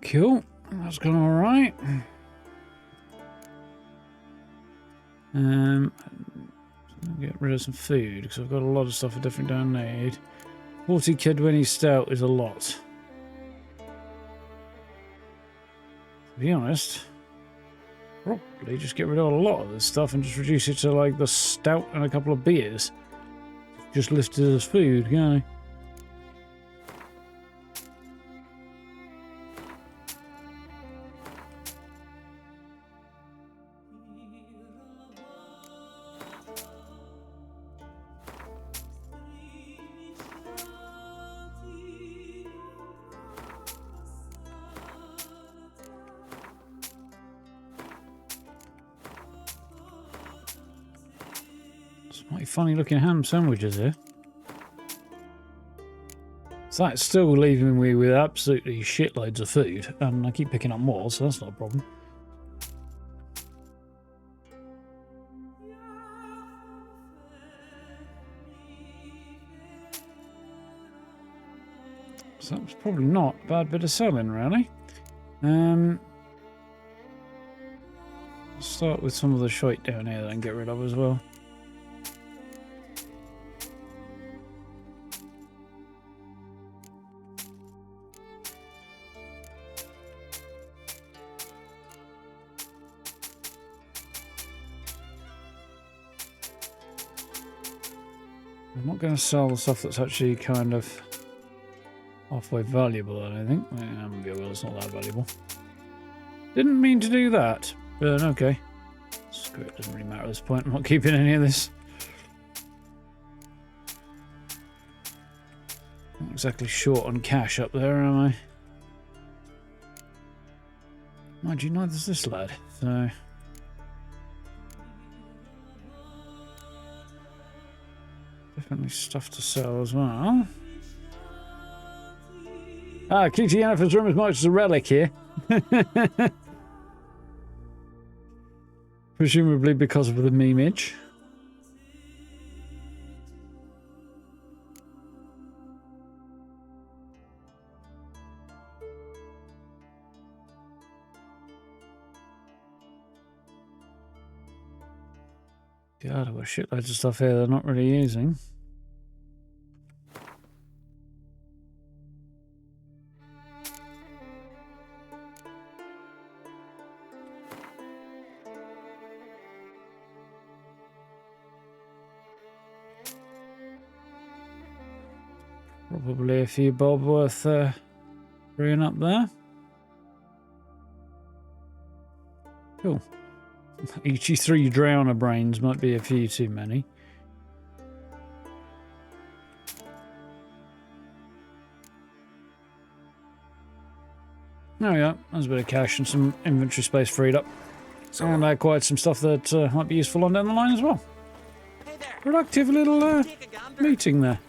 Cool. That's gone all right. Get rid of some food because I've got a lot of stuff I definitely don't need. 40 Kidwinny Stout is a lot. To be honest, probably just get rid of a lot of this stuff and just reduce it to like the stout and a couple of beers. Just listed as food, can't I? Funny looking ham sandwiches here. So that's still leaving me with absolutely shitloads of food, and I keep picking up more, so that's not a problem. So that was probably not a bad bit of selling, really. Let's start with some of the shite down here that I can get rid of as well. I'm not going to sell the stuff that's actually kind of halfway valuable, I don't think. Well, it's not that valuable. Didn't mean to do that, but okay. Screw it, doesn't really matter at this point. I'm not keeping any of this. Not exactly short on cash up there, am I? Mind you, neither's this lad, so... Definitely stuff to sell as well. Ah, Kitty Yennefer's room as much as a relic here. Presumably because of the memeage. God, I've got shitloads of stuff here they're not really using. Probably a few bob worth freeing up there. Cool. 83 drowner brains might be a few too many. There we go. There's a bit of cash and some inventory space freed up. So, And I acquired some stuff that might be useful on down the line as well. Hey there. Productive little Take a gander. meeting there.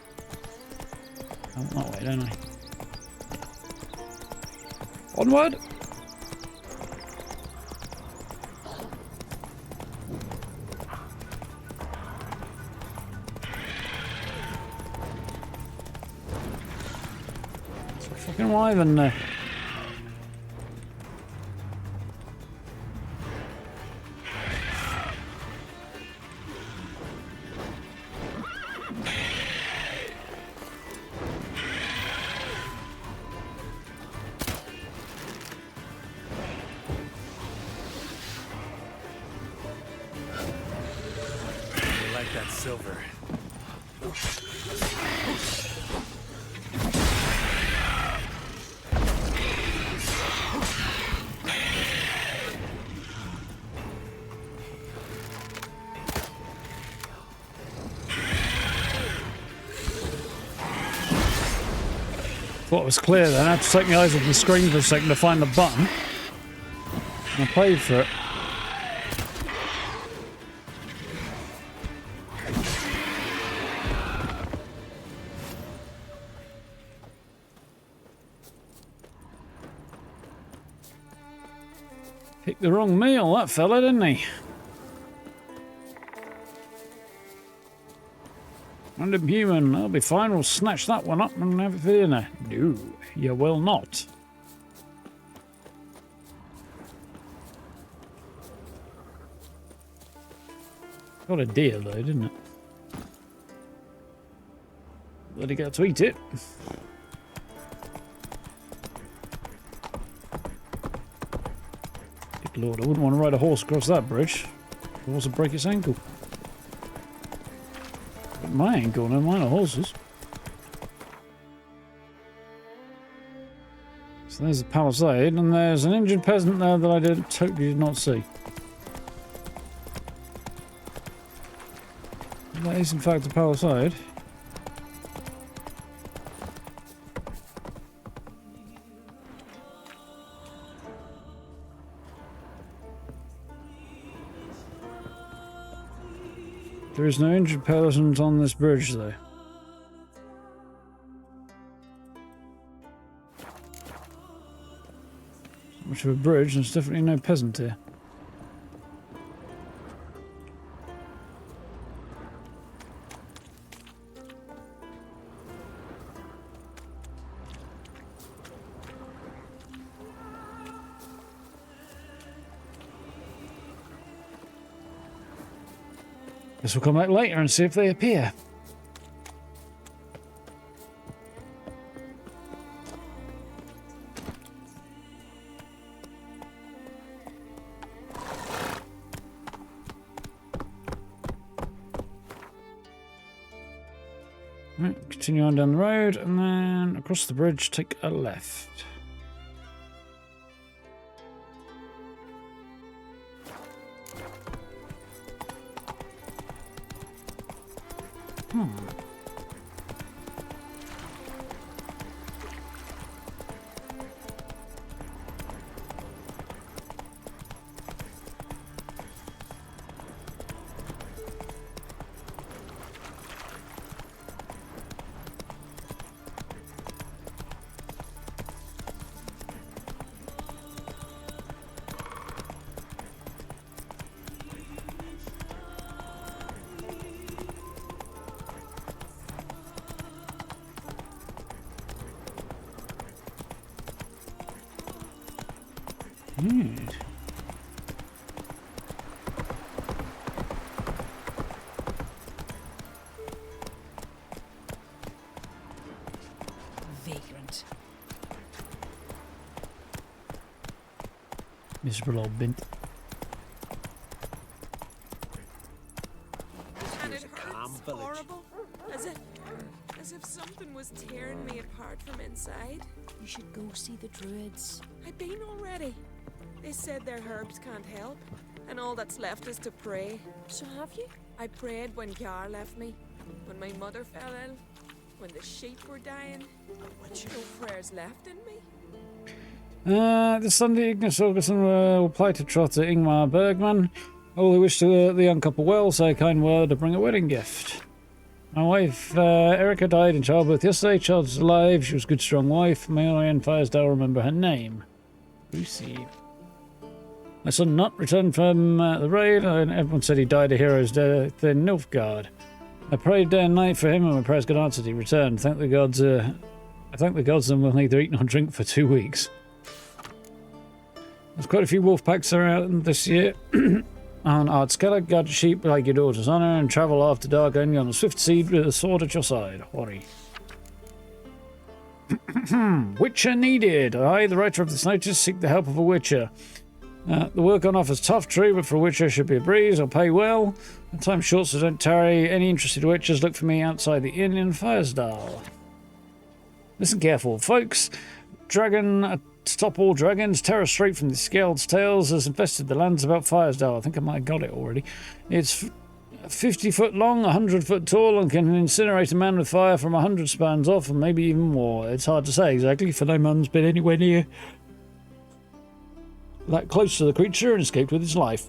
Oh, that way, don't I? Onward! It's a fucking wyvern there. I like that silver. Thought it was clear then. I had to take my eyes off the screen for a second to find the button. And I paid for it. Picked the wrong meal, that fella, didn't he? Random human, I'll be fine. We'll snatch that one up and have it for dinner. No, you will not. Got a deer though, didn't it? Let it get to eat it. Good lord, I wouldn't want to ride a horse across that bridge. It was to break its ankle. But my ankle, never mind the horses. So there's the palisade, and there's an injured peasant there that I totally did not see. That is in fact a palisade. There is no injured peasant on this bridge, though. Not much of a bridge, there's definitely no peasant here. Guess we'll come back later and see if they appear. Right, continue on down the road and then across the bridge, take a left. Vagrant. Miserable old bint. And it hurts horrible, as if if something was tearing me apart from inside. You should go see the druids. I've been already. They said their herbs can't help, and all that's left is to pray. So have you? I prayed when Gar left me, when my mother fell ill, when the sheep were dying. No prayers left in me. This Sunday, Ignis Augustin will apply to Trotter Ingmar Bergman. I only wish to the young couple well, say a kind word to bring a wedding gift. My wife, Erica, died in childbirth yesterday. Child's alive. She was a good, strong wife. Marianne Firesdale, remember her name. Lucy. My son Nut returned from the raid, and everyone said he died a hero's death in Nilfgaard. I prayed day and night for him, and my prayers got answered. He returned. Thank the gods. I thank the gods, and we'll neither eat nor drink for 2 weeks. There's quite a few wolf packs around this year. On Ardskeller, guard your sheep like your daughter's honour, and travel after dark only on a swift steed with a sword at your side. Hori. Witcher needed. I, the writer of this notice, seek the help of a witcher. The work on offer is tough, true, but for a witcher should be a breeze. I'll pay well. The time's short, so don't tarry. Any interested witchers, look for me outside the inn in Firesdale. Listen careful, folks. Dragon to stop all dragons. Terror straight from the Scald's Tales has infested the lands about Firesdale. I think I might have got it already. It's 50 foot long, 100 foot tall, and can incinerate a man with fire from 100 spans off, and maybe even more. It's hard to say exactly, for no man's been anywhere near that close to the creature and escaped with his life.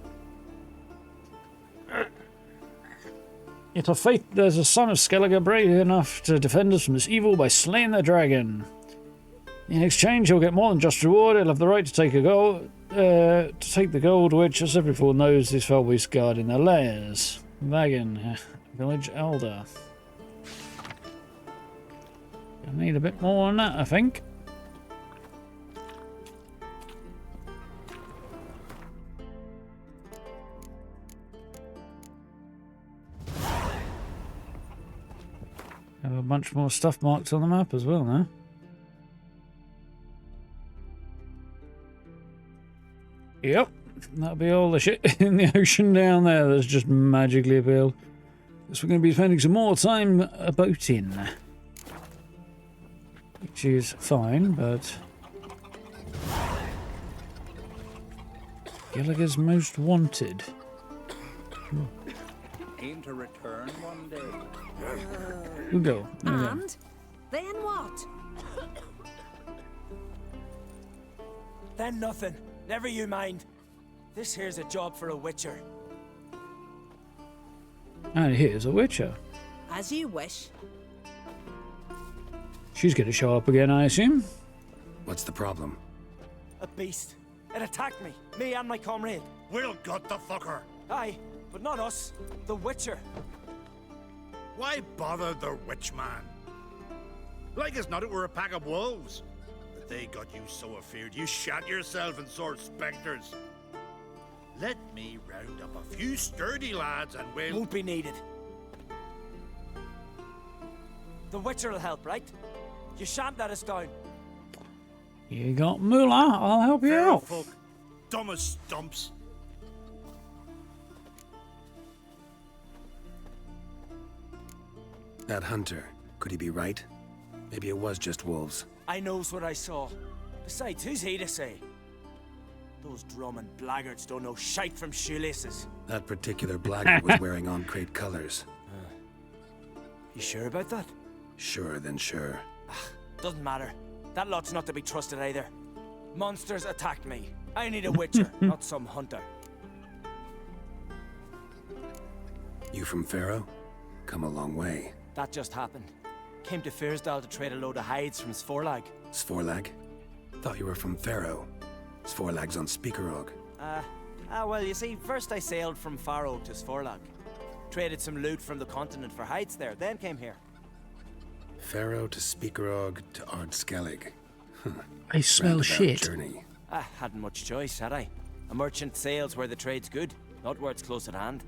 Yet of fate, there's a son of Skellige brave enough to defend us from this evil by slaying the dragon. In exchange, he'll get more than just reward. He'll have the right to take the gold, which, as every fool knows, these Felbeasts guard in their lairs. Wagon, village elder. I need a bit more on that, I think. Have a bunch more stuff marked on the map as well now. Yep, that'll be all the shit in the ocean down there that's just magically appeared. Guess we're going to be spending some more time boating. Which is fine, but... Gallagher's Most Wanted. Aim to return one day. We'll go. And? Then what? Then nothing. Never you mind. This here's a job for a witcher. And here's a witcher. As you wish. She's going to show up again, I assume. What's the problem? A beast. It attacked me. Me and my comrade. We'll gut the fucker. Aye, but not us. The witcher. Why bother the witch man? Like as not it were a pack of wolves. But they got you so afeard you shat yourself and sore spectres. Let me round up a few sturdy lads and we'll... Won't be needed. The witcher will help, right? You shan't let us down. You got moolah, I'll help you Fair out. folk, dumb as stumps. That hunter, could he be right? Maybe it was just wolves. I knows what I saw. Besides, who's he to say? Those drumming blackguards don't know shite from shoelaces. That particular blackguard was wearing on-crate colors. You sure about that? Sure, then sure. Doesn't matter. That lot's not to be trusted either. Monsters attacked me. I need a witcher, not some hunter. You from Pharaoh? Come a long way. That just happened. Came to Fyrsdal to trade a load of hides from Svorlag. Svorlag? Thought you were from Pharaoh. Svorlag's on Speakerog. Well, you see, first I sailed from Faro to Svorlag. Traded some loot from the continent for hides there, then came here. Pharaoh to Speakerog to Ardskellig. I smell shit. Journey. I hadn't much choice, had I? A merchant sails where the trade's good, not where it's close at hand.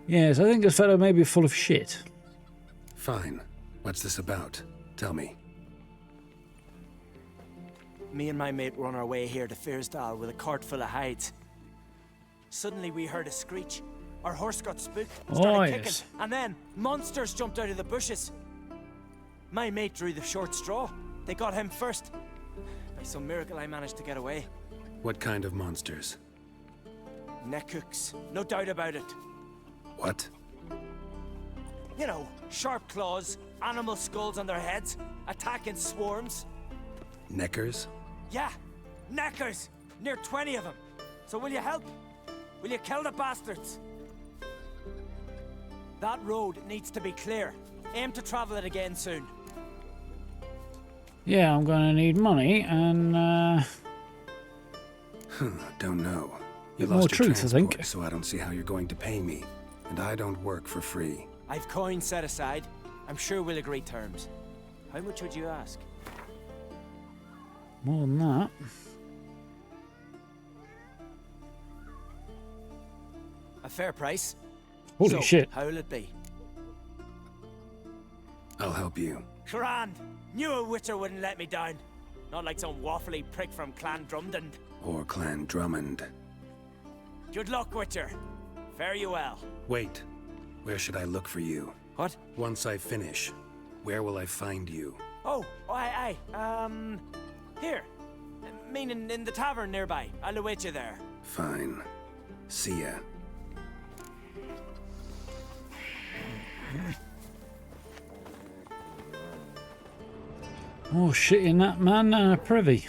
Yes, I think this fellow may be full of shit. Fine. What's this about? Tell me. Me and my mate were on our way here to Fyrsdal with a cart full of hides. Suddenly we heard a screech. Our horse got spooked, Oh, started kicking, yes. and then monsters jumped out of the bushes. My mate drew the short straw. They got him first. By some miracle, I managed to get away. What kind of monsters? Neckhooks, no doubt about it. What? You know, sharp claws, animal skulls on their heads, attack in swarms. Neckers? Yeah, neckers! Near 20 of them. So will you help? Will you kill the bastards? That road needs to be clear. Aim to travel it again soon. Yeah, I'm gonna need money and Don't know. You more lost your truth, I think. transport, so I don't see how you're going to pay me. And I don't work for free. I've coins set aside. I'm sure we'll agree terms. How much would you ask? more than that. A fair price. Holy So, shit. how will it be? I'll help you. Grand! Knew a witcher wouldn't let me down. Not like some waffly prick from Clan Drumdon. Or Clan Drummond. Good luck, witcher. Fare you well. Wait. Where should I look for you? What? Once I finish, where will I find you? Oh, aye. Here. Meaning in the tavern nearby. I'll await you there. Fine. See ya. Oh shit in that man, privy.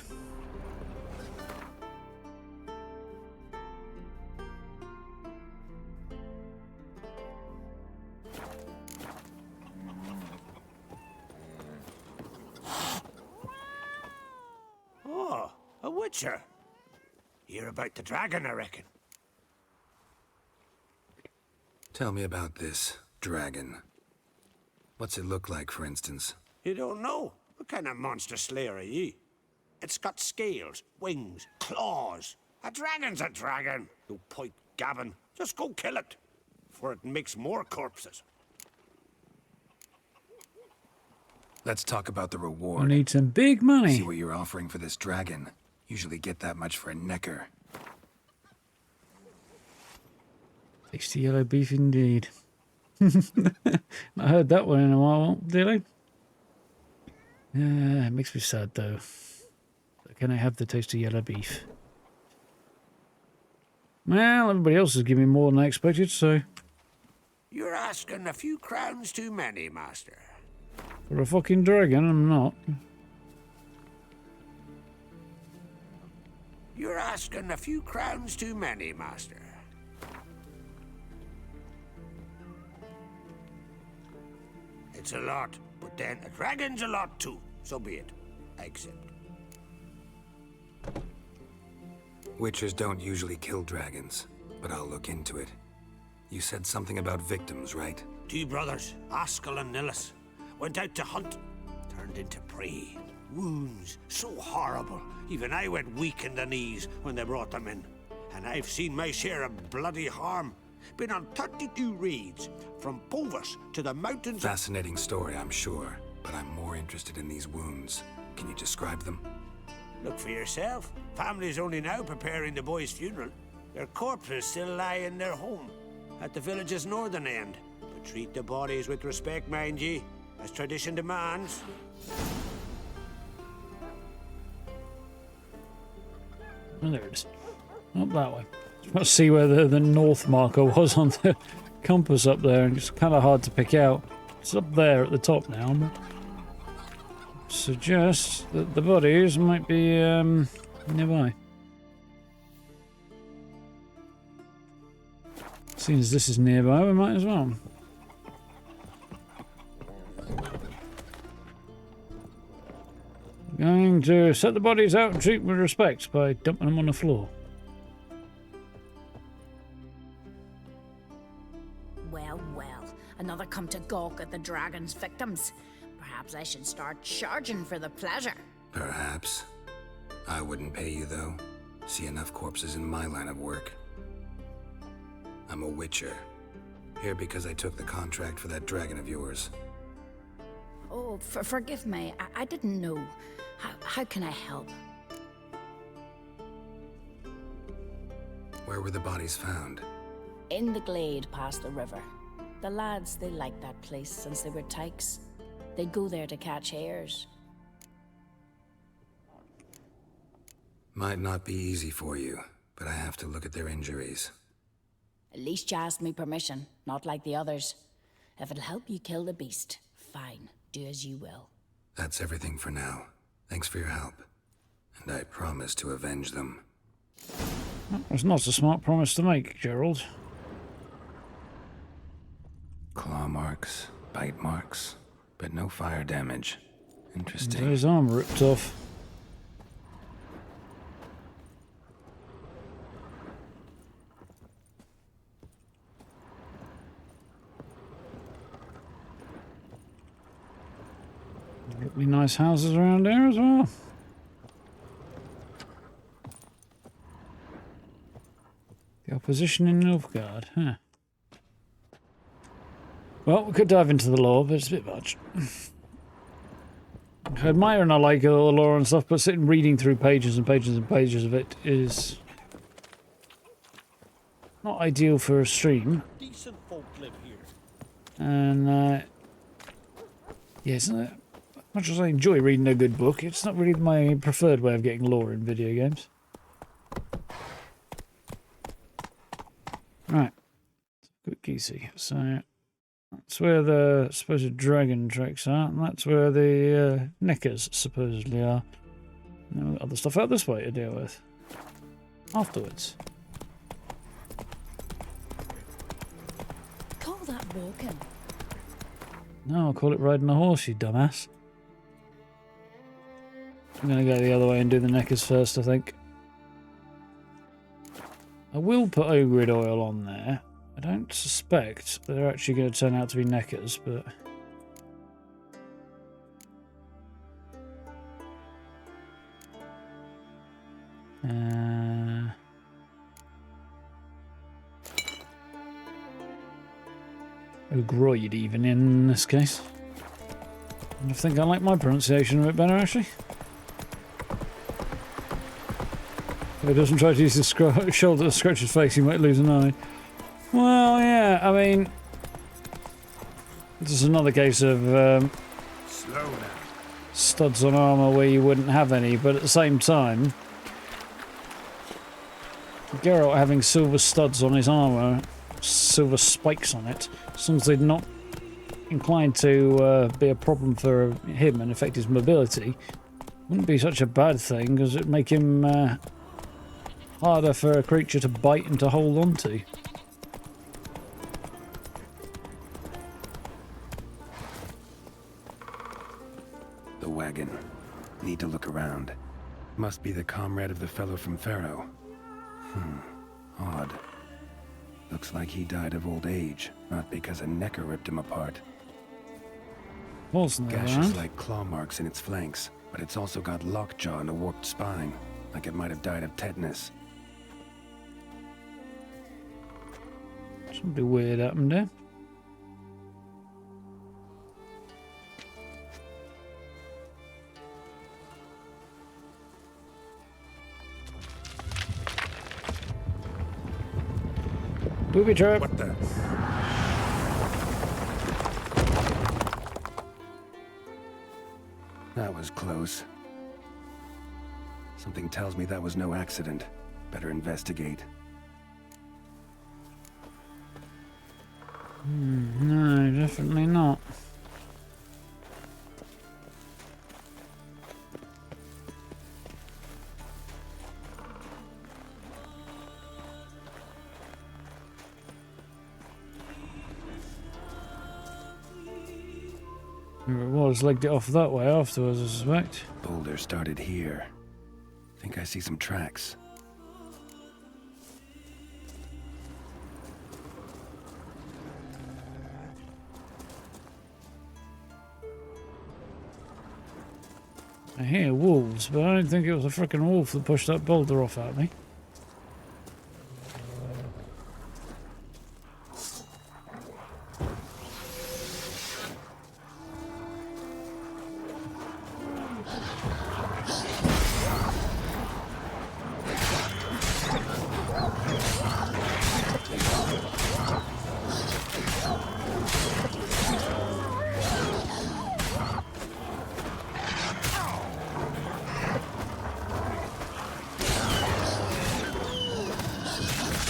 Oh, a witcher. You're about the dragon, I reckon. Tell me about this dragon. What's it look like, for instance? You don't know? What kind of monster slayer are ye? It's got scales, wings, claws. A dragon's a dragon. No point gabbing. Just go kill it, for it makes more corpses. Let's talk about the I reward. need some big money. See what you're offering for this dragon. Usually get that much for a necker. Tasty yellow beef indeed. Not heard that one in a while, did I? It makes me sad though. Can I have the tasty yellow beef? Well, everybody else is giving me more than I expected, so You're asking a few crowns too many, master. for a fucking dragon, I'm not. You're asking a few crowns too many, master. It's a lot, but then a dragon's a lot too. So be it. I accept. Witchers don't usually kill dragons, but I'll look into it. You said something about victims, right? Two brothers, Askell and Nillis, went out to hunt, turned into prey. Wounds so horrible, even I went weak in the knees when they brought them in. And I've seen my share of bloody harm. Been on 32 raids, from Povus to the mountains. Fascinating story, I'm sure, but I'm more interested in these wounds. Can you describe them? Look for yourself. Family's only now preparing the boy's funeral. Their corpses still lie in their home, at the village's northern end. But treat the bodies with respect, mind ye, as tradition demands. Oh, there it is. Up that way. Let's see where the north marker was on the compass up there, and it's kind of hard to pick out. It's up there at the top now, but suggests that the bodies might be nearby. Seeing as this is nearby, we might as well. Going to set the bodies out and treat with respect by dumping them on the floor. Well, another come to gawk at the dragon's victims. Perhaps I should start charging for the pleasure. Perhaps. I wouldn't pay you, though. See enough corpses in my line of work. I'm a witcher. Here because I took the contract for that dragon of yours. Oh, forgive me. I didn't know. How can I help? Where were the bodies found? In the glade past the river. The lads, they liked that place since they were tykes. They'd go there to catch hares. Might not be easy for you, but I have to look at their injuries. At least you asked me permission, not like the others. If it'll help you kill the beast, fine. Do as you will. That's everything for now. Thanks for your help. And I promise to avenge them. That was not a smart promise to make, Geralt. Claw marks, bite marks, but no fire damage. Interesting. And his arm ripped off. Really nice houses around here as well. The opposition in Nilfgaard, huh? Well, we could dive into the lore, but it's a bit much. I admire and I like all the lore and stuff, but sitting reading through pages and pages and pages of it is not ideal for a stream. Decent folk live here. And yeah, it's not, as much as I enjoy reading a good book, it's not really my preferred way of getting lore in video games. Right, quick easy. So that's where the supposed dragon tracks are, and that's where the knickers supposedly are. And we've got other stuff out this way to deal with afterwards. Call that walking. No, I'll call it riding a horse, you dumbass. I'm going to go the other way and do the knickers first, I think. I will put ogrid oil on there. I don't suspect they're actually going to turn out to be knickers, but... Ogroid even in this case. I think I like my pronunciation a bit better, actually. If he doesn't try to use his shoulder to scratch his face, he might lose an eye. Well, yeah, I mean... This is another case of Slow now. studs on armour where you wouldn't have any, but at the same time... Geralt having silver studs on his armour, silver spikes on it, as long as they're not inclined to be a problem for him and affect his mobility, wouldn't be such a bad thing, because it'd make him harder for a creature to bite and to hold on to. The wagon. Need to look around. Must be the comrade of the fellow from Pharaoh. Odd. Looks like he died of old age, not because a necker ripped him apart. Gashes like claw marks in its flanks, but it's also got lockjaw and a warped spine, like it might have died of tetanus. Something weird happened there. Booby trap. What the? That was close. Something tells me that was no accident. Better investigate. No, definitely not. Whoever it was legged it off that way afterwards, I suspect. Boulder started here. Think I see some tracks. I hear wolves, but I don't think it was a frickin' wolf that pushed that boulder off at me.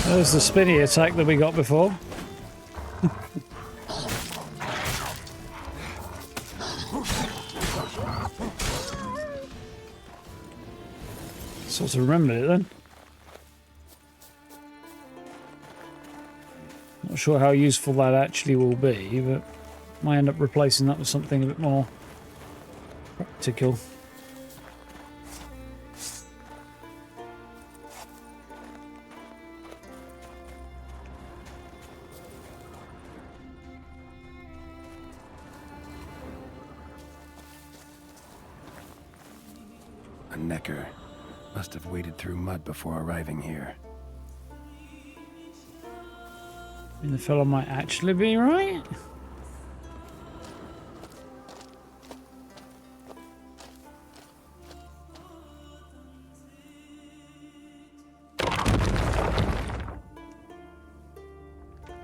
There's the spinny attack that we got before. Sort of remembered it then. Not sure how useful that actually will be, but might end up replacing that with something a bit more practical. A necker. Must have waded through mud before arriving here. I mean, the fellow might actually be right.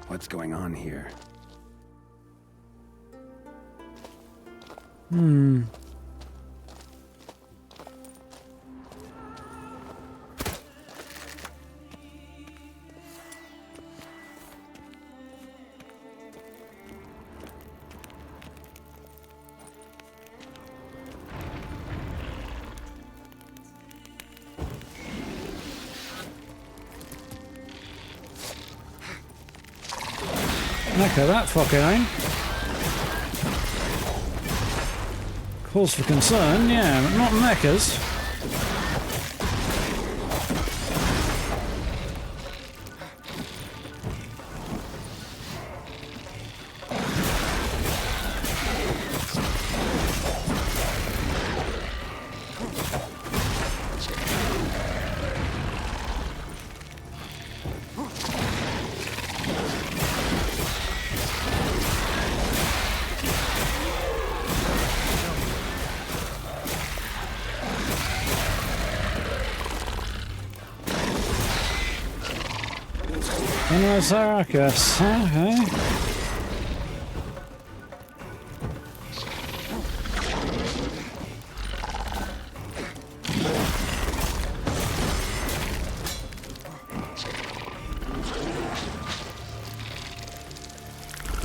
What's going on here? Look at that fucking aim. Cause for concern, yeah, but not mechas. Saracus, okay.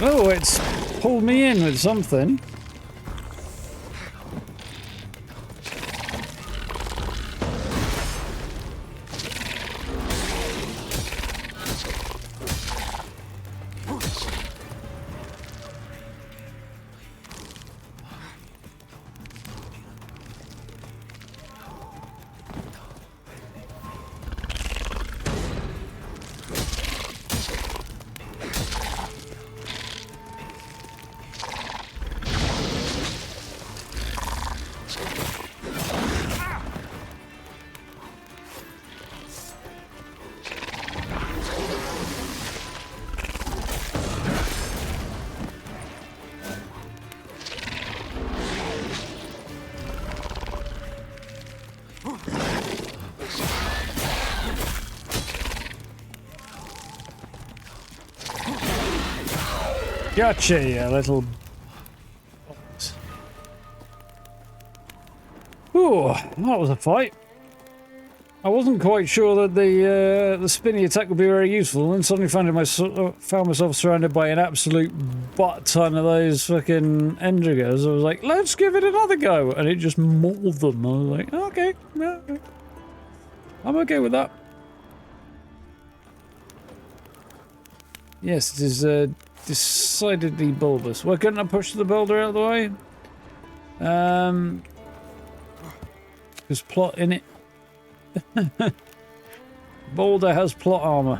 Oh, it's pulled me in with something. Gotcha, you little... Ooh, that was a fight. I wasn't quite sure that the spinny attack would be very useful, and suddenly found myself surrounded by an absolute butt ton of those fucking Endriggers. I was like, let's give it another go, and it just mauled them. I was like, okay, yeah, okay. I'm okay with that. Yes, it is decidedly bulbous. Why couldn't I push the boulder out of the way? There's plot in it. Boulder has plot armor.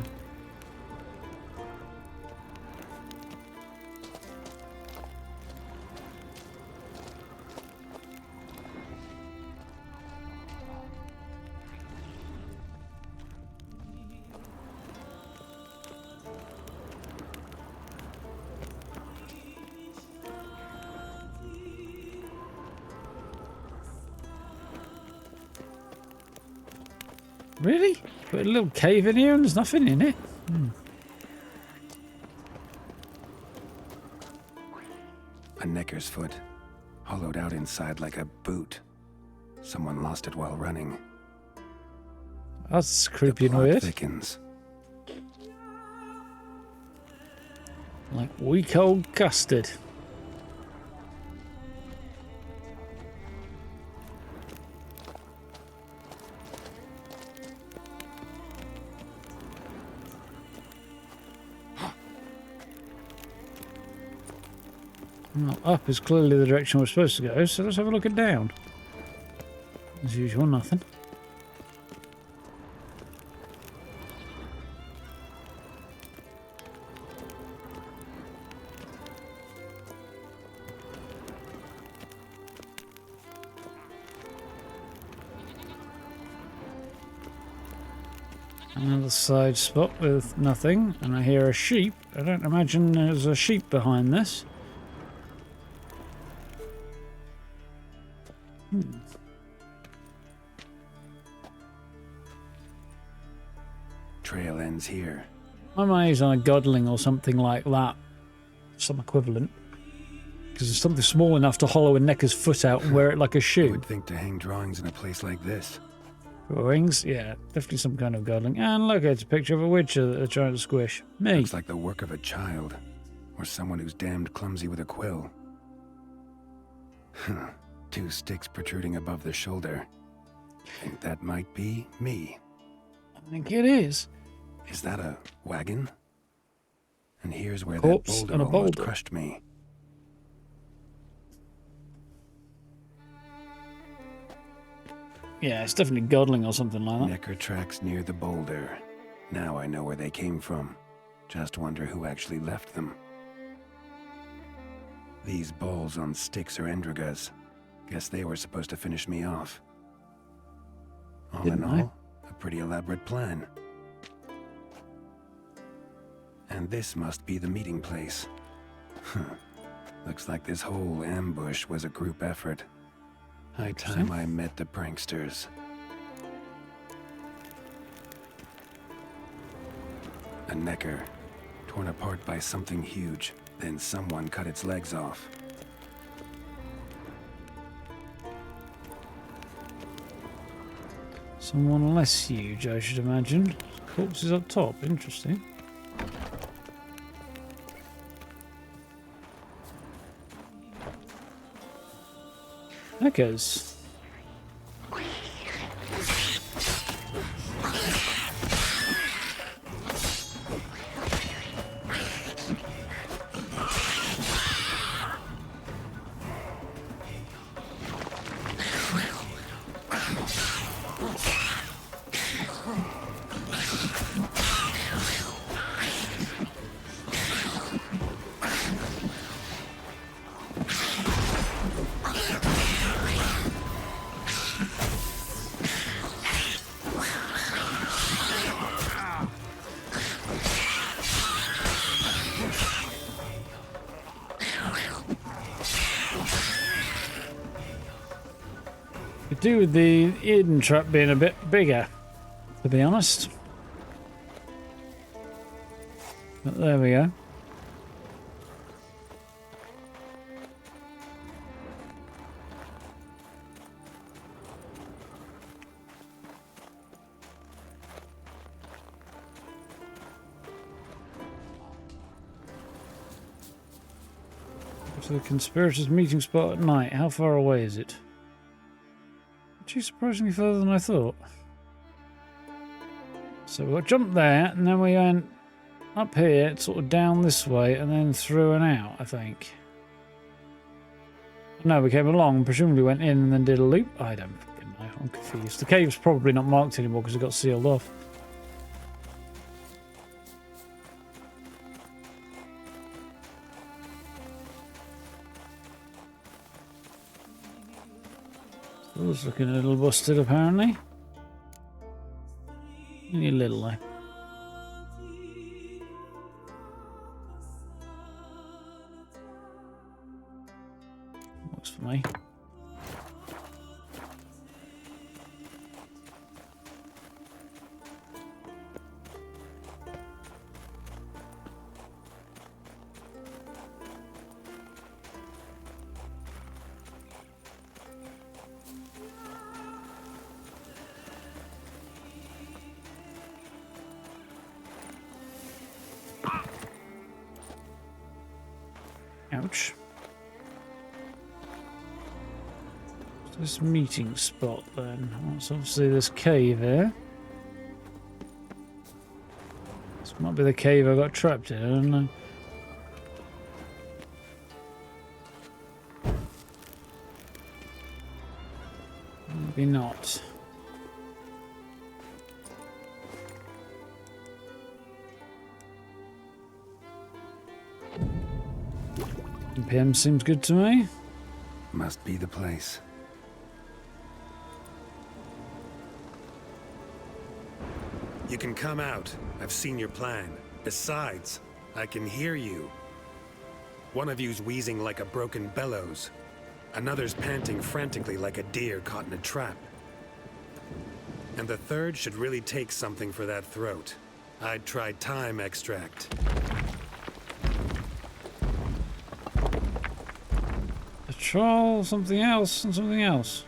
Really? Put a little cave in here and there's nothing in it? A necker's foot, hollowed out inside like a boot. Someone lost it while running. That's creepy and weird. Thickens. Like weak old custard. Well, up is clearly the direction we're supposed to go, so let's have a look at down. As usual, nothing. Another side spot with nothing, and I hear a sheep. I don't imagine there's a sheep behind this. Trail ends here. My money's on a godling or something like that. Some equivalent. Because there's something small enough to hollow a necker's foot out and wear it like a I shoe. would think to hang drawings in a place like this. Drawings? Yeah, definitely some kind of godling. And look, it's a picture of a witcher that they're trying to squish. Me. Looks like the work of a child. Or someone who's damned clumsy with a quill. Huh. 2 sticks protruding above the shoulder. Think that might be me. I think it is. Is that a wagon? And here's where Corpse that boulder and a almost boulder. crushed me. Yeah, it's definitely godling or something like that. Necker tracks near the boulder. Now I know where they came from. Just wonder who actually left them. These balls on sticks are Endrigas. Guess they were supposed to finish me off. All in all, a pretty elaborate plan. And this must be the meeting place. Huh. Looks like this whole ambush was a group effort. High time I met the pranksters. A necker, torn apart by something huge. Then someone cut its legs off. Someone less huge, I should imagine. Corpses up top. Interesting. Neckers. Could do with the hidden trap being a bit bigger, to be honest. But there we go. To the conspirators' meeting spot at night. How far away is it? Actually, surprisingly further than I thought. So we got jumped there, and then we went up here, sort of down this way, and then through and out, I think. No, we came along, presumably went in and then did a loop. I don't fucking know. I'm confused. The cave's probably not marked anymore because it got sealed off. It's looking a little busted, apparently. Only a little, though. Works for me. This meeting spot then. That's obviously this cave here. This might be the cave I got trapped in, I don't know. Maybe not. PM seems good to me. Must be the place. You can come out. I've seen your plan. Besides, I can hear you. One of you's wheezing like a broken bellows. Another's panting frantically like a deer caught in a trap. And the third should really take something for that throat. I'd try thyme extract. A troll, something else, and something else.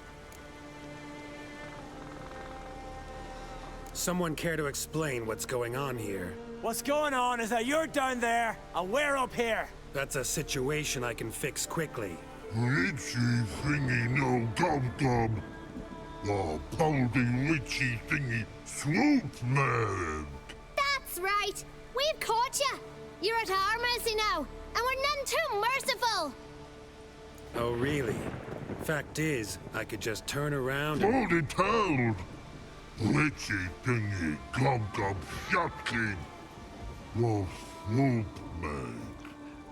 Someone care to explain what's going on here? What's going on is that you're down there and we're up here. That's a situation I can fix quickly. Witchy thingy no gob. Oh, pounding witchy thingy swoop man. That's right. We've caught you. You're at our mercy now, and we're none too merciful. Oh, really? Fact is, I could just turn around and... Hold it held. Witchy thingy gob shotkin. Oh, swoop man.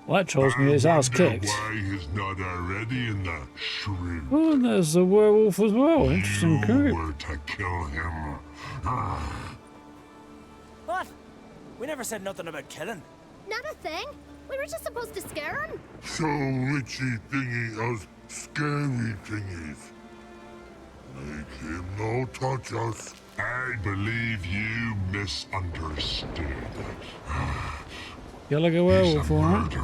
Well, that troll's gonna get his ass kicked. Why he's not already in that shrimp? Oh, and there's the werewolf as well. Interesting You were to kill him. What? We never said nothing about killing. Not a thing. We were just supposed to scare him. So witchy thingy us scary thingies. Make him no touch us. I believe you misunderstood. You're like a werewolf, alright?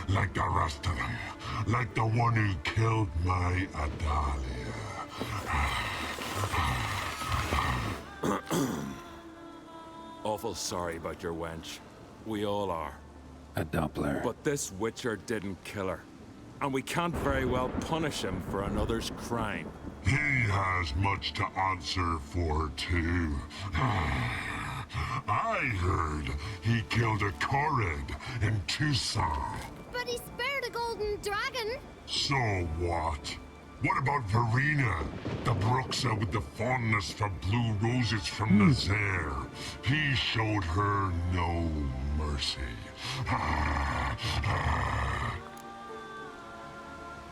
Like the rest of them. Like the one who killed my Adalia. Awful sorry about your wench. We all are. A Doppler. But this Witcher didn't kill her. And we can't very well punish him for another's crime. He has much to answer for, too. I heard he killed a Korid in Tucson. But he spared a golden dragon. So what? What about Verena, the Bruxa with the fondness for blue roses from the Zaire? He showed her no mercy.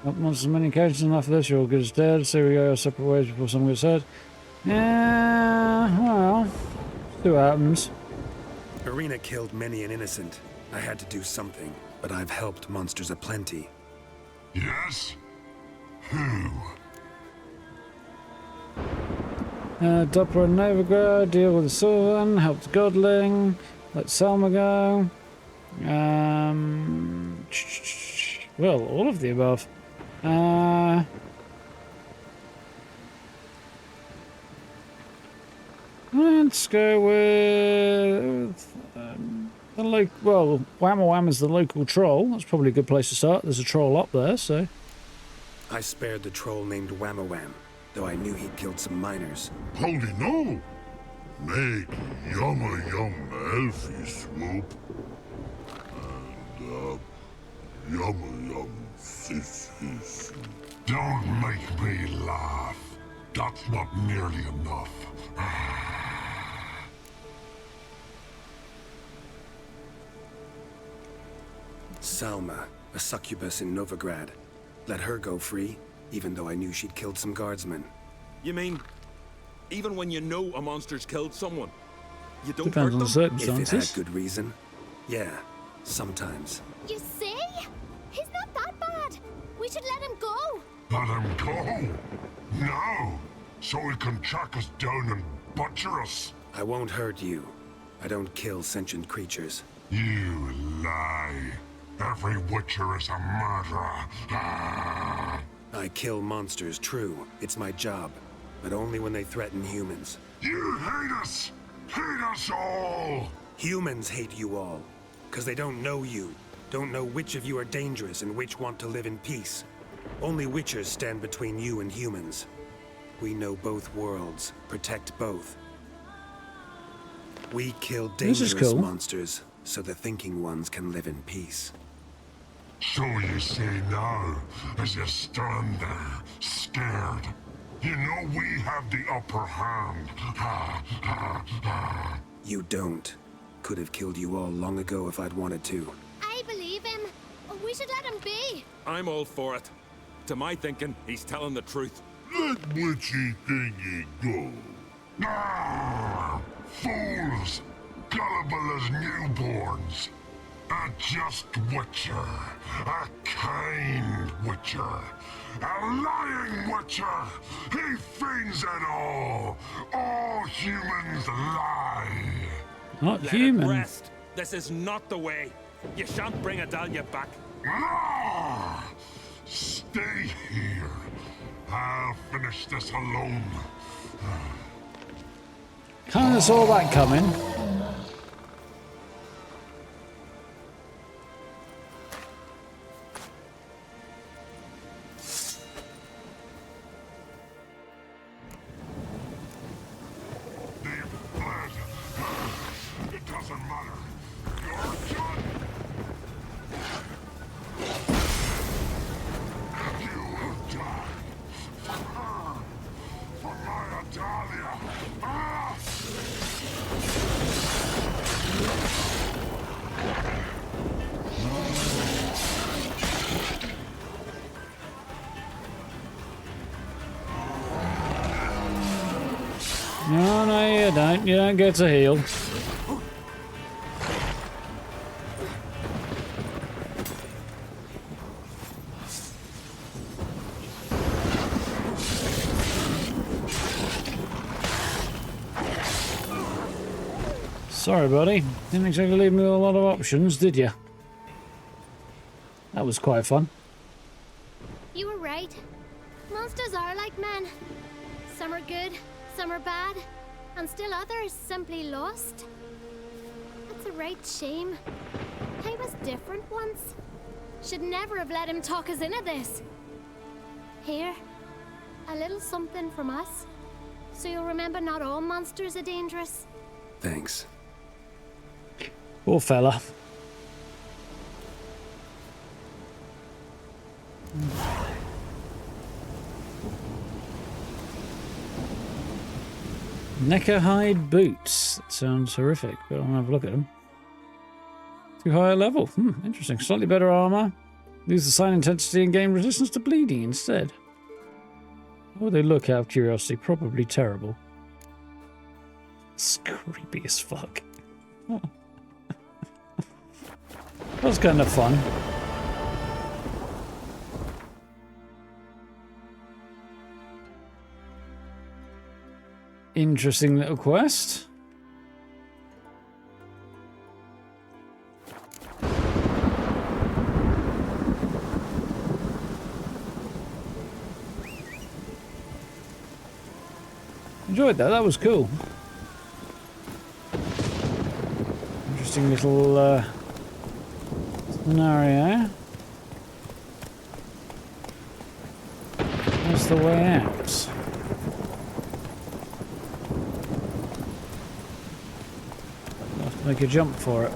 Not monsters, many occasions enough for this. You're all good as dead. So we go our separate ways before someone gets hurt. Yeah, well, see what happens. Verena killed many an innocent. I had to do something, but I've helped monsters aplenty. Yes? Who? Doppler and Novigrad, deal with the Sylvan, help the Godling, let Selma go. Well, all of the above. Let's go with the well, Whamma Wham is the local troll. That's probably a good place to start. There's a troll up there, so. I spared the troll named Whamma Wham, though I knew he'd killed some miners. Holy no! Make yumma yum elfie swoop. And, yumma yum sissy. Don't make me laugh. That's not nearly enough. Salma, a succubus in Novigrad. Let her go free, even though I knew she'd killed some guardsmen. You mean, even when you know a monster's killed someone, you don't Depends on the hurt them? circumstances. If it had good reason. Yeah, sometimes. You see? He's not that bad. We should let him go. Let him go? No! So he can track us down and butcher us. I won't hurt you. I don't kill sentient creatures. You lie. Every Witcher is a murderer. I kill monsters, true. It's my job. But only when they threaten humans. You hate us! Hate us all! Humans hate you all. Because they don't know you. Don't know which of you are dangerous and which want to live in peace. Only Witchers stand between you and humans. We know both worlds, protect both. We kill dangerous monsters, so the thinking ones can live in peace. So you say now, as you stand there, scared. You know we have the upper hand. You don't. Could have killed you all long ago if I'd wanted to. I believe him. We should let him be. I'm all for it. To my thinking, he's telling the truth. Let witchy thingy go. Ah, fools! Gullible as newborns. A just witcher. A kind witcher. A lying witcher. He feigns it all. All humans lie. Not Let human. it rest. This is not the way. You shan't bring Adalia back. Ah! Stay here. I'll finish this alone. Kinda saw that coming. It doesn't matter. You're done. You will die. For my Adalia. Ah! No, no, you don't. You don't get to heal. Sorry, buddy. Didn't exactly leave me with a lot of options, did you? That was quite fun. You were right. Monsters are like men. Some are good, some are bad, and still others simply lost. That's a right shame. I was different once. Should never have let him talk us into this. Here, a little something from us, so you'll remember not all monsters are dangerous. Thanks. Poor fella. Neckerhide boots. That sounds horrific, but I'll have a look at them. Too high a level. Interesting. Slightly better armor. Lose the sign intensity and gain resistance to bleeding instead. How would they look out of curiosity? Probably terrible. It's creepy as fuck. That was kind of fun. Interesting little quest. Enjoyed that. That was cool. Interesting little scenario. Where's the way out? I'll have to make a jump for it.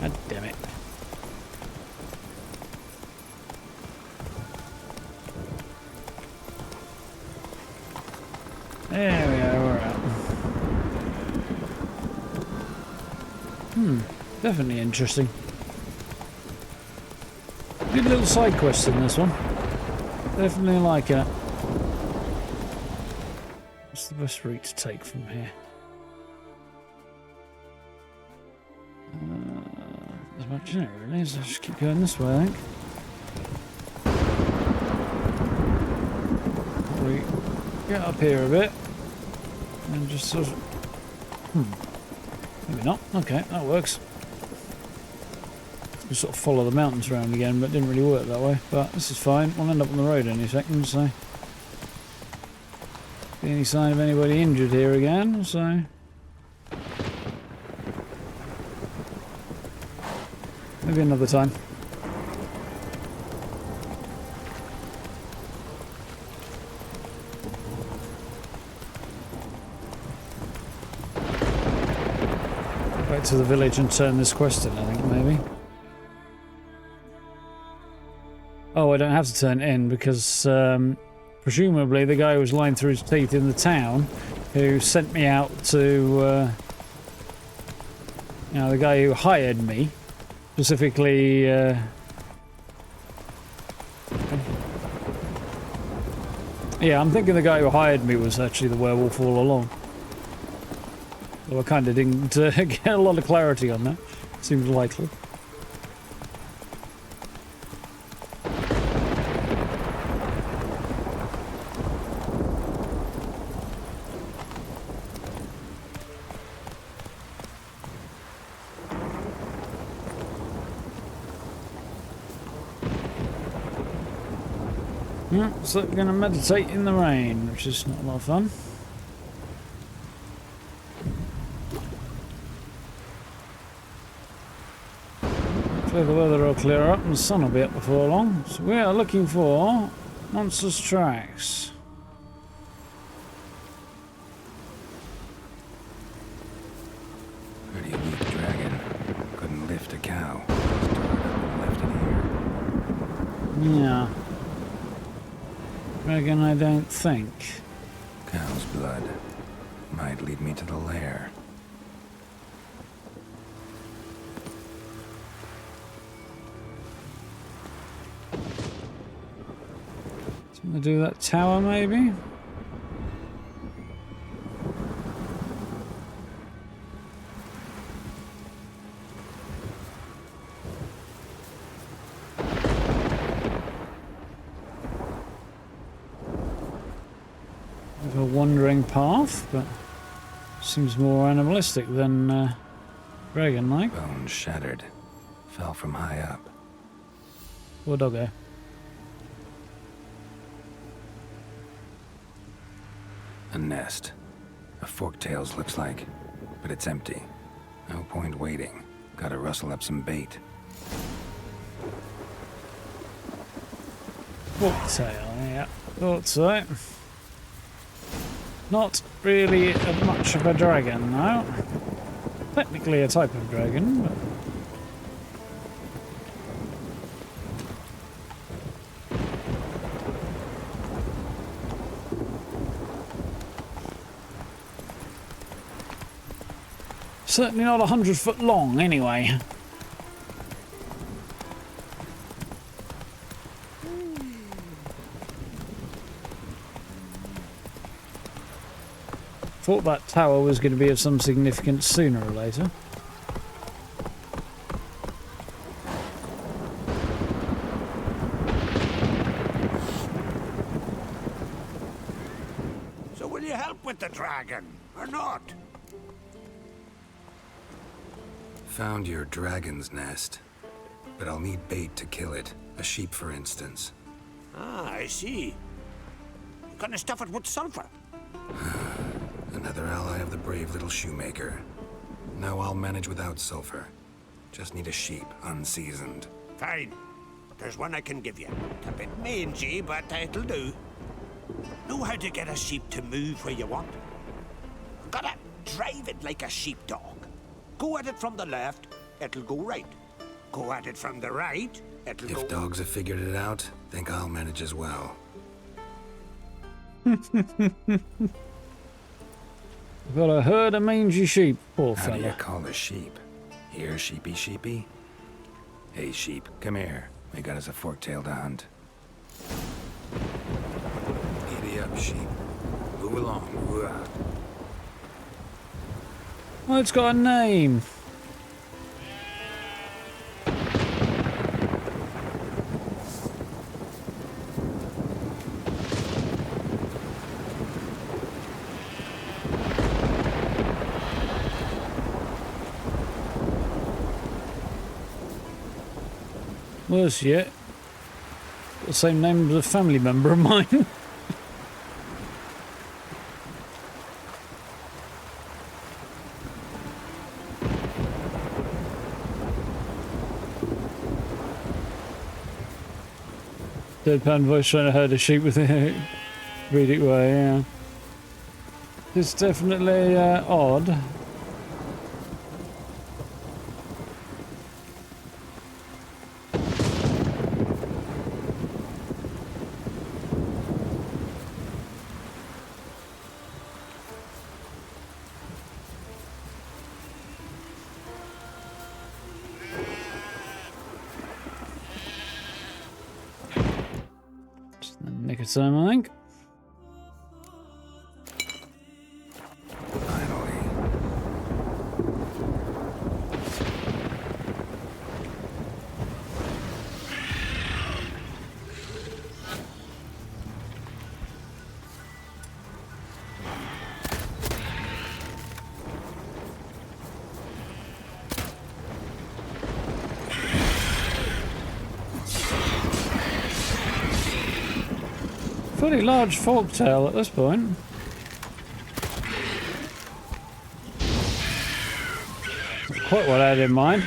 God damn it. There we are, we're out. Definitely interesting. Good little side quest in this one. Definitely like it. What's the best route to take from here? There's much in it really, so I'll just keep going this way, I think. Probably get up here a bit and just sort of maybe not. Okay, that works. We sort of follow the mountains around again, but it didn't really work that way. But this is fine. We'll end up on the road any second, so see any sign of anybody injured here again, so Maybe another time. Back to the village and turn this quest in, I think, maybe. Oh, I don't have to turn it in because presumably the guy who was lying through his teeth in the town who sent me out to, you know, the guy who hired me, specifically, yeah, I'm thinking the guy who hired me was actually the werewolf all along. Though I kind of didn't get a lot of clarity on that. Seems likely. Yeah, so we're going to meditate in the rain, which is not a lot of fun. Hopefully the weather will clear up and the sun will be up before long. So we are looking for monsters' tracks. Pretty weak dragon. Couldn't lift a cow. Just tore it up and left it here. Yeah. Dragon, I don't think. Cow's blood might lead me to the lair. Something to do with that tower, maybe? A wandering path, but seems more animalistic than dragon-like. Bones shattered. Fell from high up. Poor doggo. A nest. A forktails looks like, but it's empty. No point waiting. Gotta rustle up some bait. Forktail, yeah. Thought so. Not really much of a dragon, though. Technically a type of dragon, but... certainly not 100 foot long, anyway. Thought that tower was going to be of some significance sooner or later. So will you help with the dragon, or not? Found your dragon's nest, but I'll need bait to kill it. A sheep, for instance. Ah, I see. You're gonna stuff it with sulfur. Another ally of the brave little shoemaker. No, I'll manage without sulfur. Just need a sheep, unseasoned. Fine. There's one I can give you. A bit mangy, but it'll do. Know how to get a sheep to move where you want? Gotta drive it like a sheepdog. Go at it from the left, it'll go right. Go at it from the right, it'll go... If dogs have figured it out, think I'll manage as well. Got a herd of mangy sheep, poor How do you fella. call a sheep? Here, sheepy sheepy? Hey, sheep, come here. We got us a forktail to hunt. Giddy up, sheep. Move along. Ooh-ah. Oh, it's got a name. Worse yet, got the same name as a family member of mine. Deadpan voice trying to herd a sheep with a read it way, yeah. It's definitely odd. Nick of time, I think. Pretty large forktail at this point. Quite what I had in mind.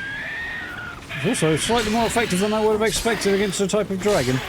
It's also slightly more effective than I would have expected against a type of dragon.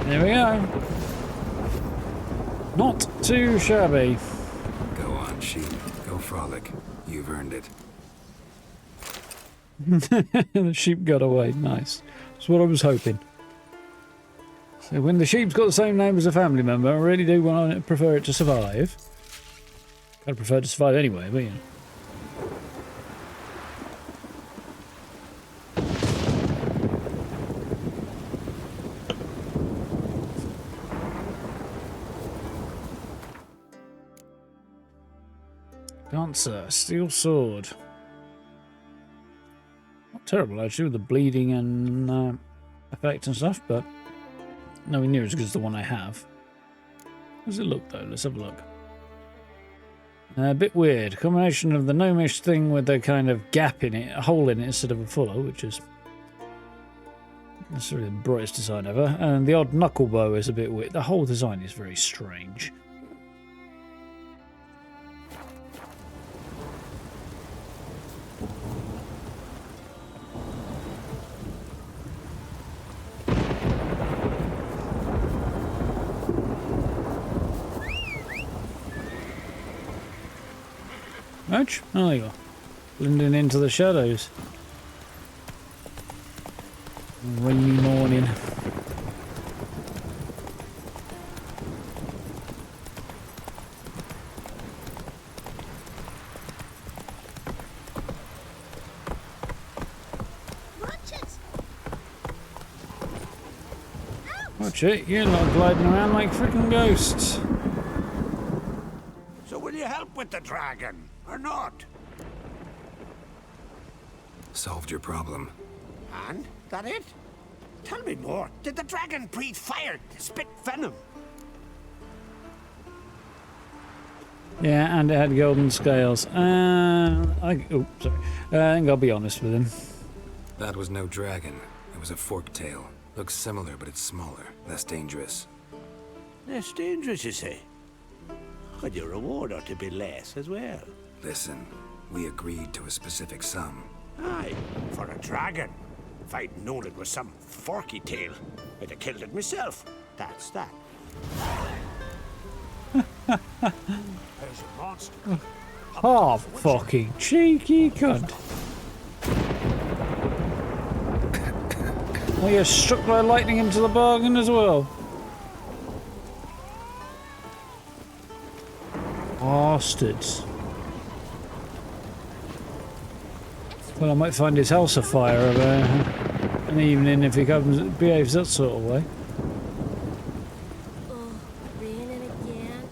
There we go. Not too shabby. Go on, sheep. Go frolic. You've earned it. The sheep got away. Nice. That's what I was hoping. So when the sheep's got the same name as a family member, I really do want to prefer it to survive. I'd prefer to survive anyway, but yeah. Dancer, steel sword. Not terrible actually with the bleeding and effect and stuff, but nowhere near as good as the one I have. How does it look though? Let's have a look. A bit weird. Combination of the gnomish thing with the kind of gap in it, a hole in it instead of a fuller, which is not necessarily the brightest design ever. And the odd knuckle bow is a bit weird. The whole design is very strange. Ouch. Oh, there you go. Blending into the shadows. Rainy morning. Watch it, you're not gliding around like freaking ghosts. So will you help with the dragon, or not? Solved your problem. And? That it? Tell me more. Did the dragon breathe fire to spit venom? Yeah, and it had golden scales. I think I'll be honest with him. That was no dragon. It was a forked tail. Looks similar, but it's smaller, less dangerous. Less dangerous, you say? But your reward ought to be less as well. Listen, we agreed to a specific sum. Aye, for a dragon. If I'd known it was some forky tail, I'd have killed it myself. That's that. There's a monster. Oh, fucking cheeky cunt. Oh, you're struck by lightning into the bargain as well. Bastards. Well, I might find his house afire of an evening if he behaves that sort of way. Oh, raining again.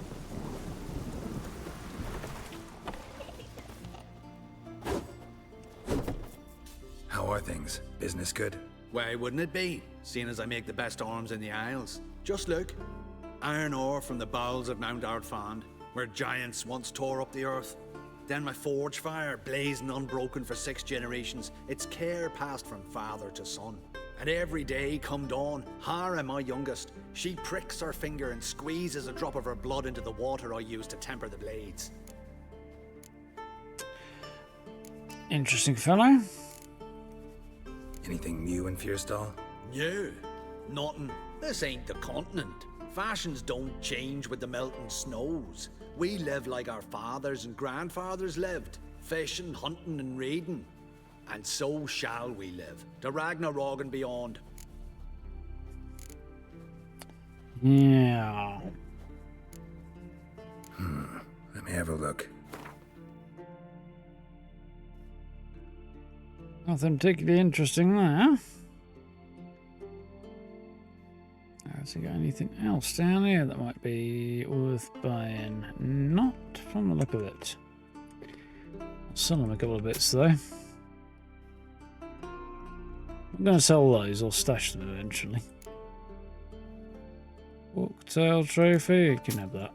How are things? Business good? Why wouldn't it be, seeing as I make the best arms in the Isles? Just look. Iron ore from the bowels of Mount Darth, where giants once tore up the earth. Then my forge fire, blazing unbroken for 6 generations, its care passed from father to son. And every day come dawn, Hara, my youngest, she pricks her finger and squeezes a drop of her blood into the water I use to temper the blades. Interesting fellow. Anything new in Fierstall? No, nothing. This ain't the continent. Fashions don't change with the melting snows. We live like our fathers and grandfathers lived, fishing, hunting and raiding. And so shall we live, to Ragnarok and beyond. Yeah. Let me have a look. Nothing particularly interesting there. Has he got anything else down here that might be worth buying? Not from the look of it. I'll sell him a couple of bits though. I'm going to sell those or stash them eventually. Walktail trophy, you can have that.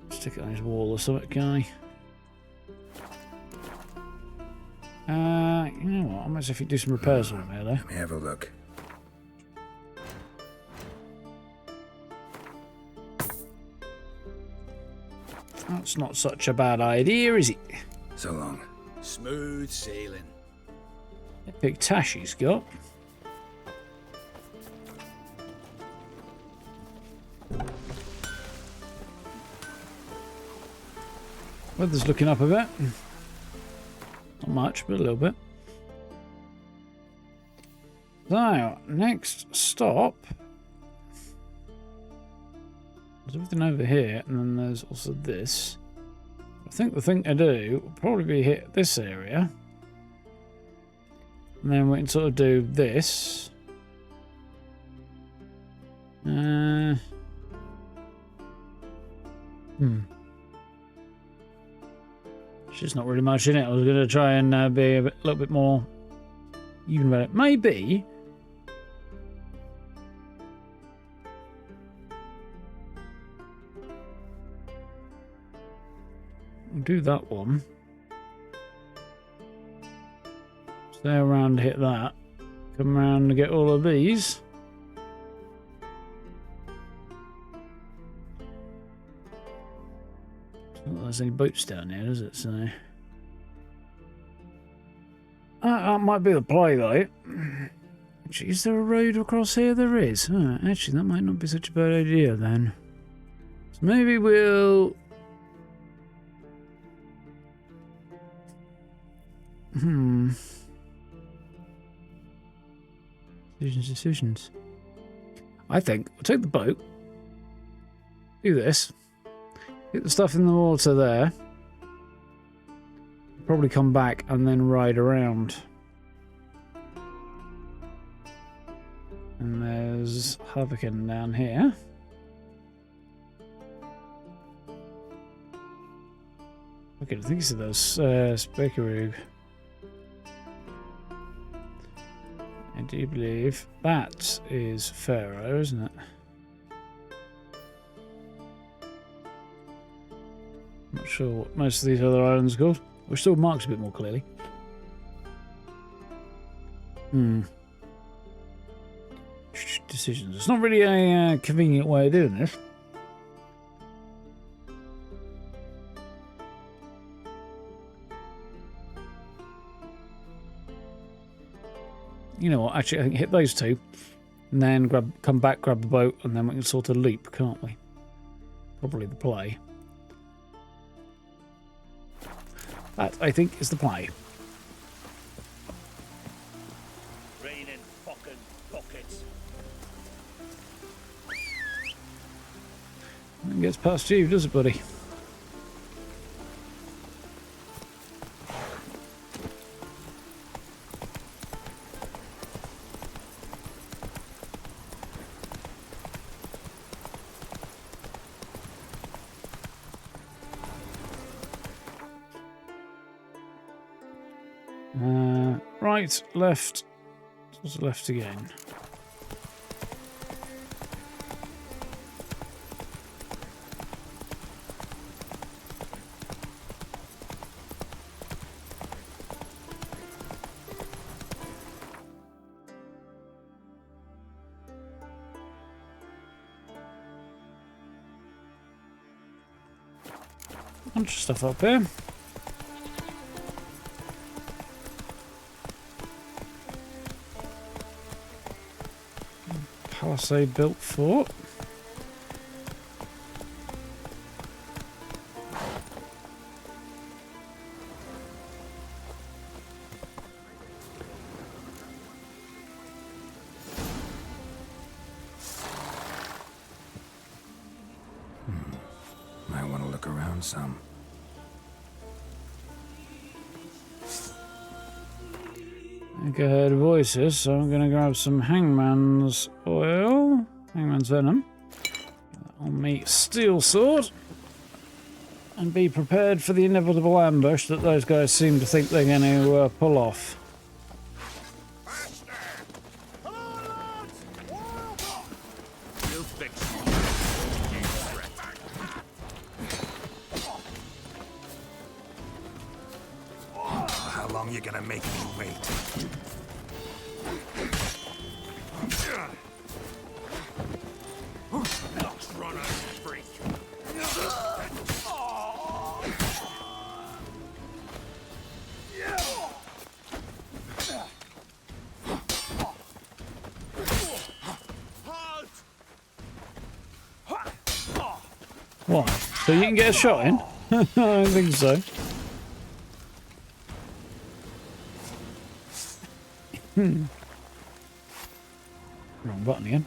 Stick it on his wall or something, can I? You know what? I might see if you do some repairs on there though. Let me have a look. That's not such a bad idea, is it? So long. Smooth sailing. Epic tash he's got. Weather's looking up a bit. Not much, but a little bit. So, next stop. There's everything over here, and then there's also this. I think the thing to do will probably be hit this area. And then we can sort of do this. There's just not really much in it. I was going to try and be a little bit more even about it. Maybe. I'll do that one. Stay around, hit that. Come around and get all of these. Not there's any boats down here, does it? So that might be the play, though. Actually, is there a road across here? There is. Actually, that might not be such a bad idea then. So maybe we'll. Decisions. I think we'll take the boat. Do this. Get the stuff in the water there. Probably come back and then ride around. And there's Harvican down here. Okay, I think he said those Spekaroo. I do believe that is Pharaoh, isn't it? Not sure what most of these other islands are called. We're still marked a bit more clearly. Decisions. It's not really a convenient way of doing this. You know what? Actually, I think hit those two, and then come back, grab the boat, and then we can sort of loop, can't we? Probably the play. That, I think, is the play. Raining fucking buckets. It gets past you, does it, buddy? right, left. What's left again? Bunch of stuff up here. Palisade built fort. Might want to look around some. I think I heard voices, so I'm going to grab some Hangman's oil, Hangman's venom, on me steel sword, and be prepared for the inevitable ambush that those guys seem to think they're going to pull off. How long you gonna make me wait? Why? So you can get a shot in? I don't think so. Wrong button again.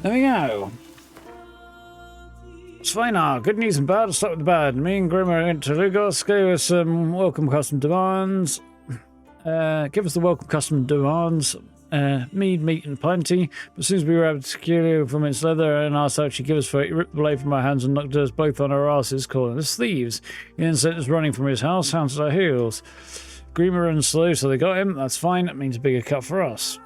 There we go. Sveinar, good news and bad. I'll start with the bad. Me and Grimmer went to Lugos, gave us some welcome custom demands. Give us the welcome custom demands. Mead, meat, and plenty. But as soon as we were able to secure from its leather and asked how she give us for it, he ripped the blade from our hands and knocked us both on our asses, calling us thieves. He then sent us running from his house, hounds at our heels. Grimmer and slow, so they got him. That's fine. That means a bigger cut for us.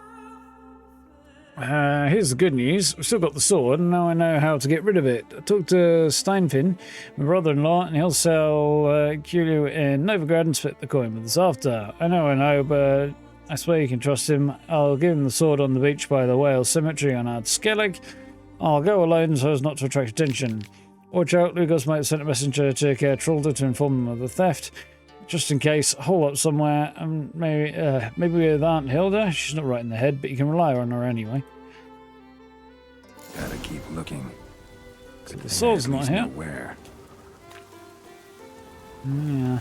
Here's the good news. We've still got the sword, and now I know how to get rid of it. I talked to Steinfinn, my brother-in-law, and he'll sell Kulu in Novigrad and split the coin with us after. I know, but I swear you can trust him. I'll give him the sword on the beach by the whale cemetery on Ard Skellig. I'll go alone so as not to attract attention. Watch out, Lugos might have sent a messenger to Caer Trolder to inform them of the theft. Just in case, hole up somewhere, and maybe with Aunt Hilda. She's not right in the head, but you can rely on her anyway. Gotta keep looking. The sword's not here. Where? Yeah.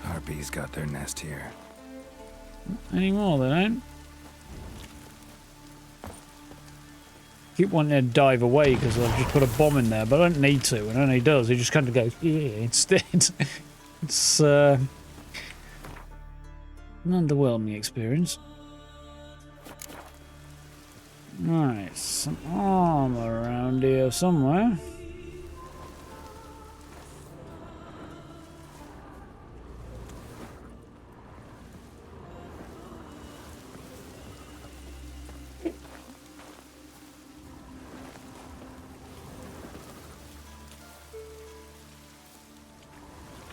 Harpies got their nest here. Any more, they don't. Keep wanting to dive away because I've just put a bomb in there, but I don't need to, and when he does, he just kind of goes, yeah, instead. It's an underwhelming experience. Right, some armor around here somewhere.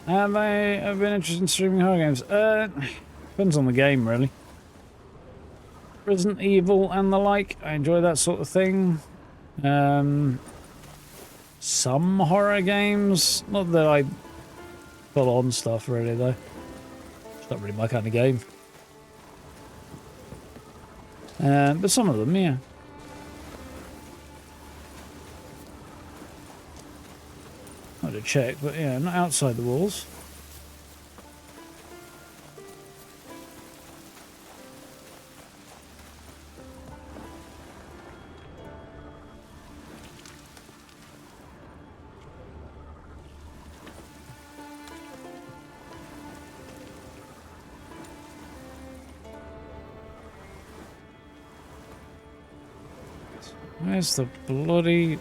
Have I been interested in streaming horror games? Depends on the game, really. Resident Evil and the like, I enjoy that sort of thing. Some horror games, not that I full on stuff really though. It's not really my kind of game. But some of them, yeah. I had to check, but yeah, not outside the walls. Where's the bloody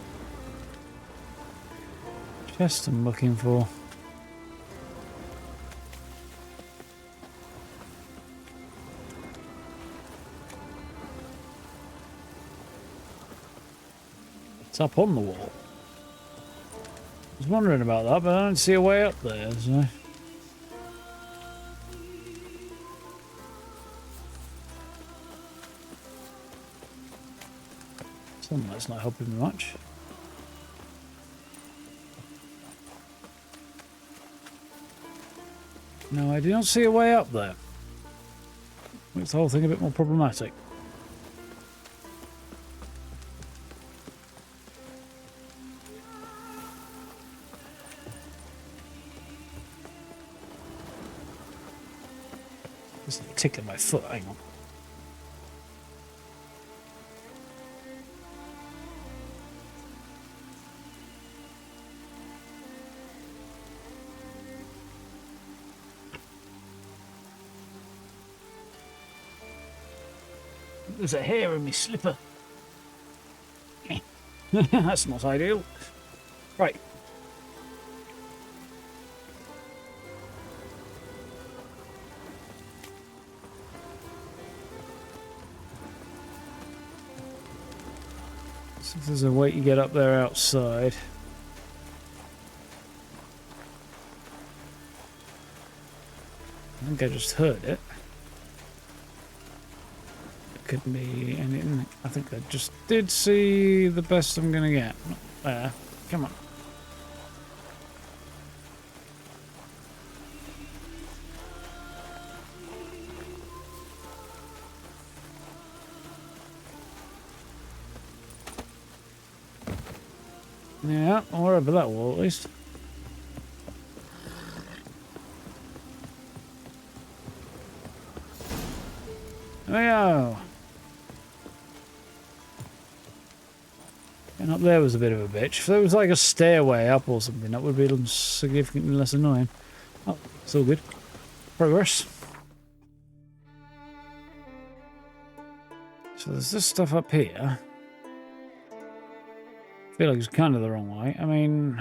chest I'm looking for? It's up on the wall. I was wondering about that, but I don't see a way up there, so... Sunlight's not helping me much. No, I do not see a way up there. Makes the whole thing a bit more problematic. Just tickling my foot, hang on. There's a hair in my slipper. That's not ideal. Right. So if there's a way to get up there outside. I think I just heard it. Could be anything. I think I just did see the best I'm gonna get. Not there. Come on. Yeah, or over that wall at least. There we go. And up there was a bit of a bitch. If there was like a stairway up or something, that would be significantly less annoying. Oh, it's all good. Progress. So there's this stuff up here. I feel like it's kind of the wrong way. I mean...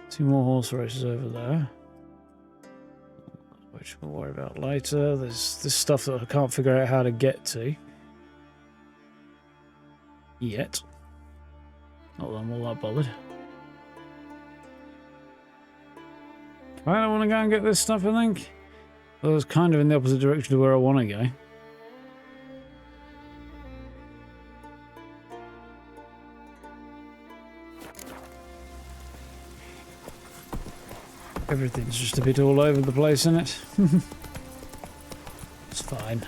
Two more horse races over there, which we'll worry about later. There's this stuff that I can't figure out how to get to yet. Not that I'm all that bothered. I don't want to go and get this stuff, I think. Well, it's kind of in the opposite direction of where I want to go. Everything's just a bit all over the place, isn't it? It's fine.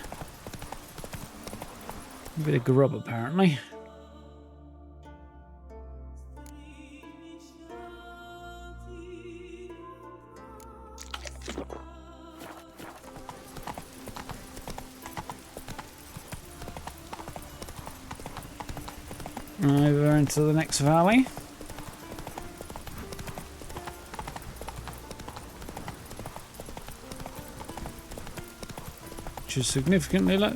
A bit of grub, apparently. Over into the next valley. Which is significantly like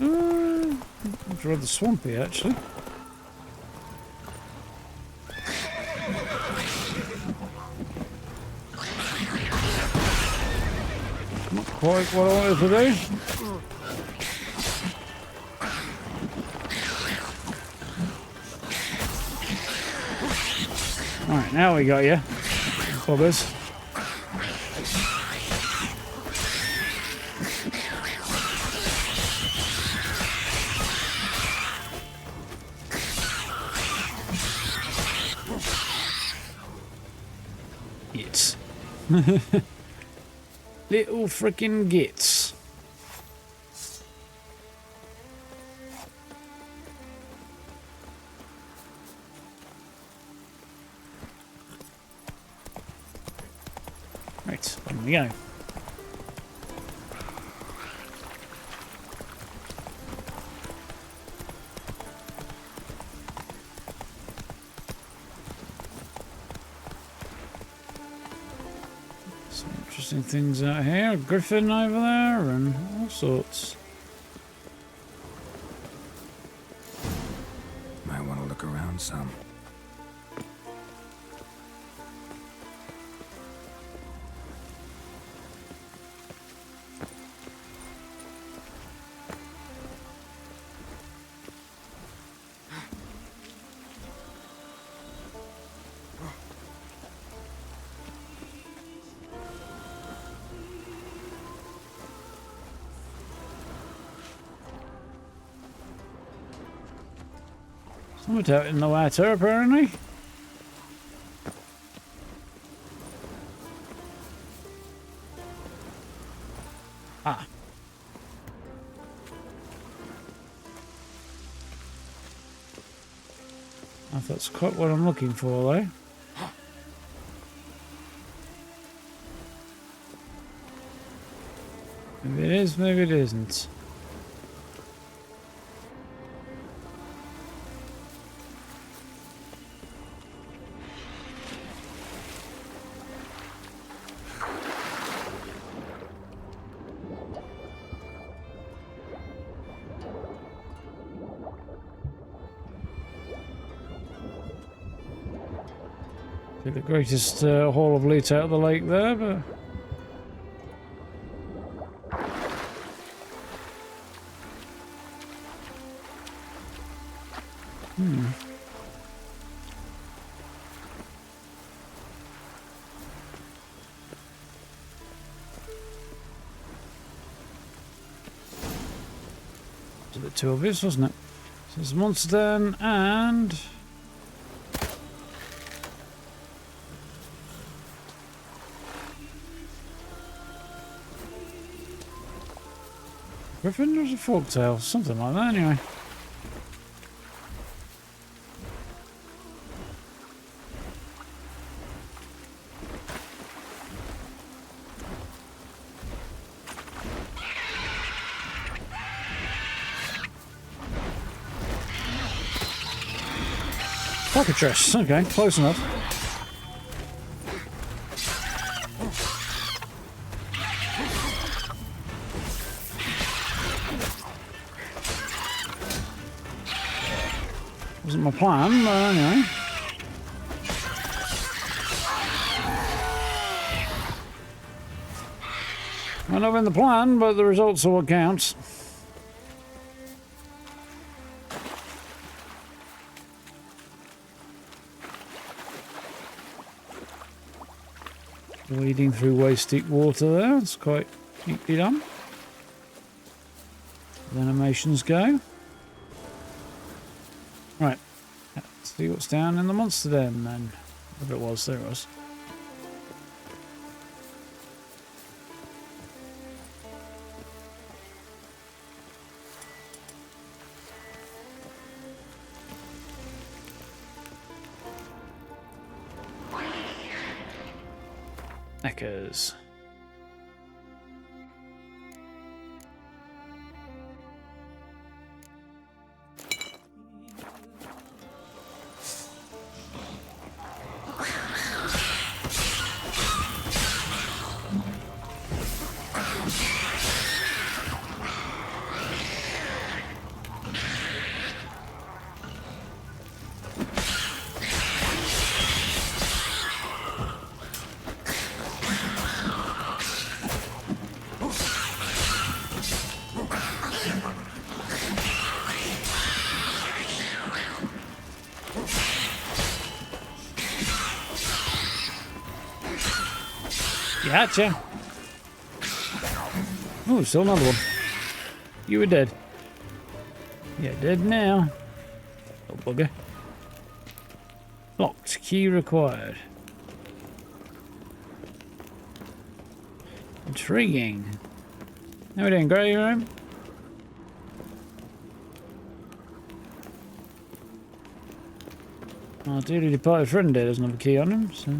it's rather swampy actually. Not quite what I wanted to do. Alright, now we got you. Bobbers. Gits. Little frickin' gits. Right, on we go. Interesting things out here. A griffin over there and all sorts. Might want to look around some. Somewhat out in the water, apparently. Ah. That's quite what I'm looking for, though. Maybe it is, maybe it isn't. The greatest haul of loot out of the lake there, but it's a bit too obvious, wasn't it? So there's a monster den and griffin. There's a forktail, something like that anyway. Pocket dress, okay, close enough. Wasn't my plan, but anyway. Might not have been the plan, but the results are what counts. Wading through waist-deep water there, it's quite neatly done. The animations go. Right, let's see what's down in the monster den then. If it was, there it was. Echoes. Gotcha. Oh, still another one. You were dead. Yeah, dead now. Little bugger. Locked. Key required. Intriguing. How we doing, Grey Room? Our dearly departed friend there doesn't have a key on him, so...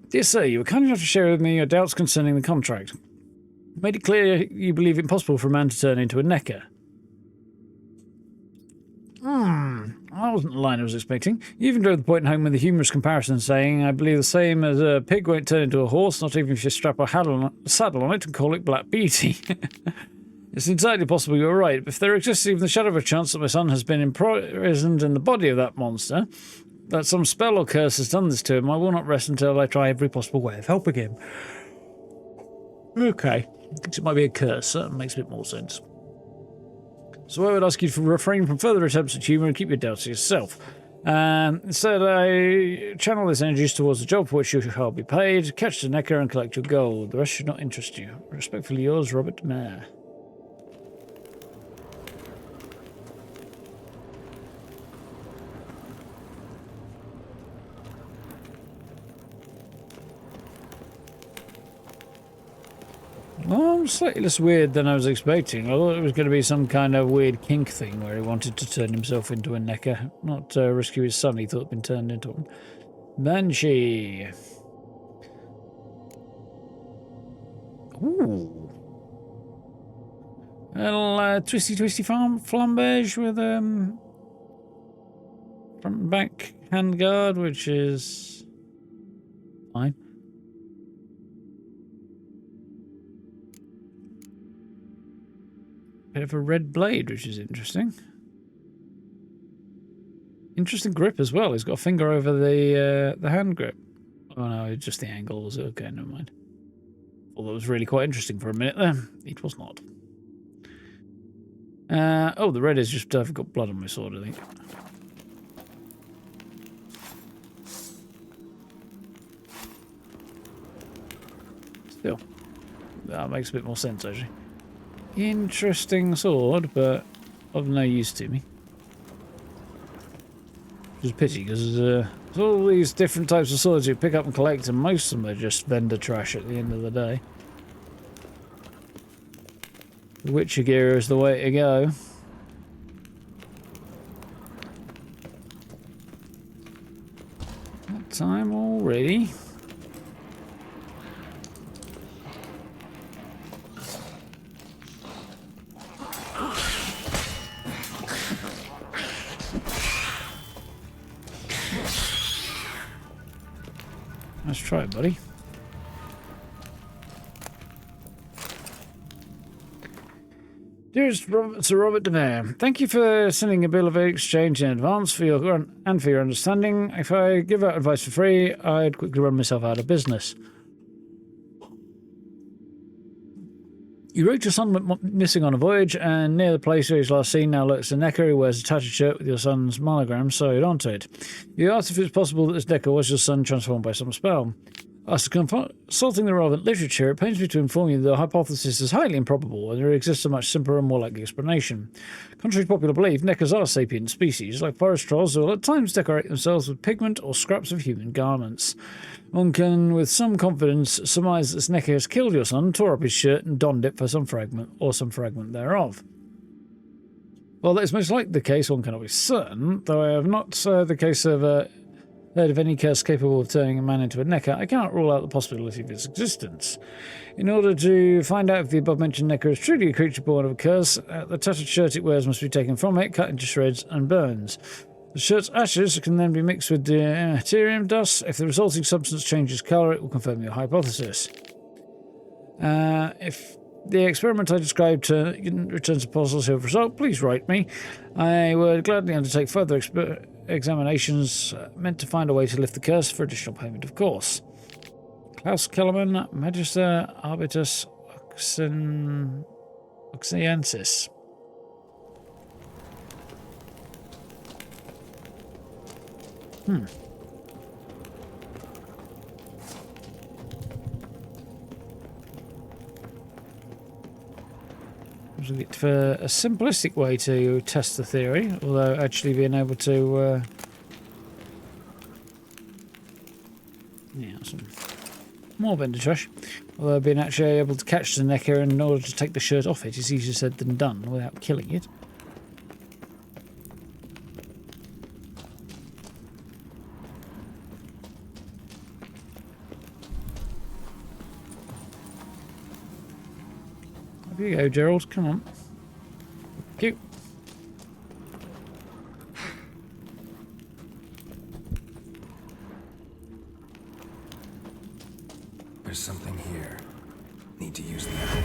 Dear sir, you were kind enough to share with me your doubts concerning the contract. You made it clear you believe it impossible for a man to turn into a necker. wasn't the line I was expecting. You even drove the point home with a humorous comparison, saying, I believe the same as a pig won't turn into a horse, not even if you strap a saddle on it and call it Black Beauty. It's entirely possible you're right. If there exists even the shadow of a chance that my son has been imprisoned in the body of that monster, that some spell or curse has done this to him, I will not rest until I try every possible way of helping him. Okay. I think it might be a curse. That makes a bit more sense. So I would ask you to refrain from further attempts at humour and keep your doubts to yourself. Instead, I channel this energies towards the job for which you shall be paid. Catch the necker and collect your gold. The rest should not interest you. Respectfully yours, Robert Mayer. Well, slightly less weird than I was expecting. I thought it was going to be some kind of weird kink thing where he wanted to turn himself into a necker, not rescue his son he thought had been turned into one. Banshee. Ooh. A little twisty flambage with front and back handguard, which is fine. Bit of a red blade, which is interesting. Interesting grip as well. He's got a finger over the hand grip. Oh no, just the angles. Okay, never mind. Although it was really quite interesting for a minute there. It was not. Oh, the red is just I've got blood on my sword, I think. Still, that makes a bit more sense actually. Interesting sword, but of no use to me. Which is a pity, because there's all these different types of swords you pick up and collect, and most of them are just vendor trash at the end of the day. The Witcher gear is the way to go. That time already. Let's try it, buddy. Dearest Sir Robert de Vere, thank you for sending a bill of exchange in advance for your understanding. If I give out advice for free, I'd quickly run myself out of business. You wrote your son went missing on a voyage, and near the place where he's last seen now lurks a necker who wears a tattered shirt with your son's monogram sewed onto it. You asked if it's possible that this necker was your son transformed by some spell. After consulting the relevant literature, it pains me to inform you that the hypothesis is highly improbable, and there exists a much simpler and more likely explanation. Contrary to popular belief, neckers are sapient species, like forest trolls who will at times decorate themselves with pigment or scraps of human garments. One can, with some confidence, surmise that this necker has killed your son, tore up his shirt, and donned it for some fragment thereof. Well, that is most likely the case, one cannot be certain, though I have not the case of heard of any curse capable of turning a man into a necker, I cannot rule out the possibility of its existence. In order to find out if the above-mentioned necker is truly a creature born of a curse, the tattered shirt it wears must be taken from it, cut into shreds, and burned. The shirt's ashes can then be mixed with deuterium dust. If the resulting substance changes colour, it will confirm your hypothesis. If the experiment I described returns a positive result, please write me. I would gladly undertake further examinations meant to find a way to lift the curse for additional payment, of course. Klaus Kellerman, Magister Arbitus Oxiensis. For a simplistic way to test the theory, although actually being able to some more vendor trash, although being actually able to catch the necker in order to take the shirt off it is easier said than done without killing it. Here you go, Geralt. Come on. Cute. There's something here. Need to use the eye.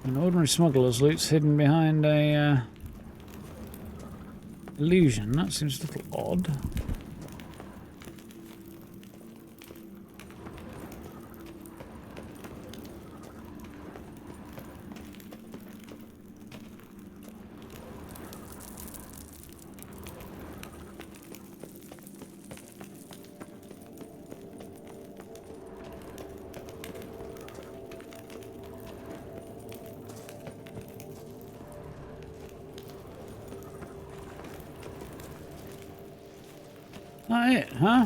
An ordinary smuggler's loot's hidden behind a illusion. That seems a little odd. Not it, huh?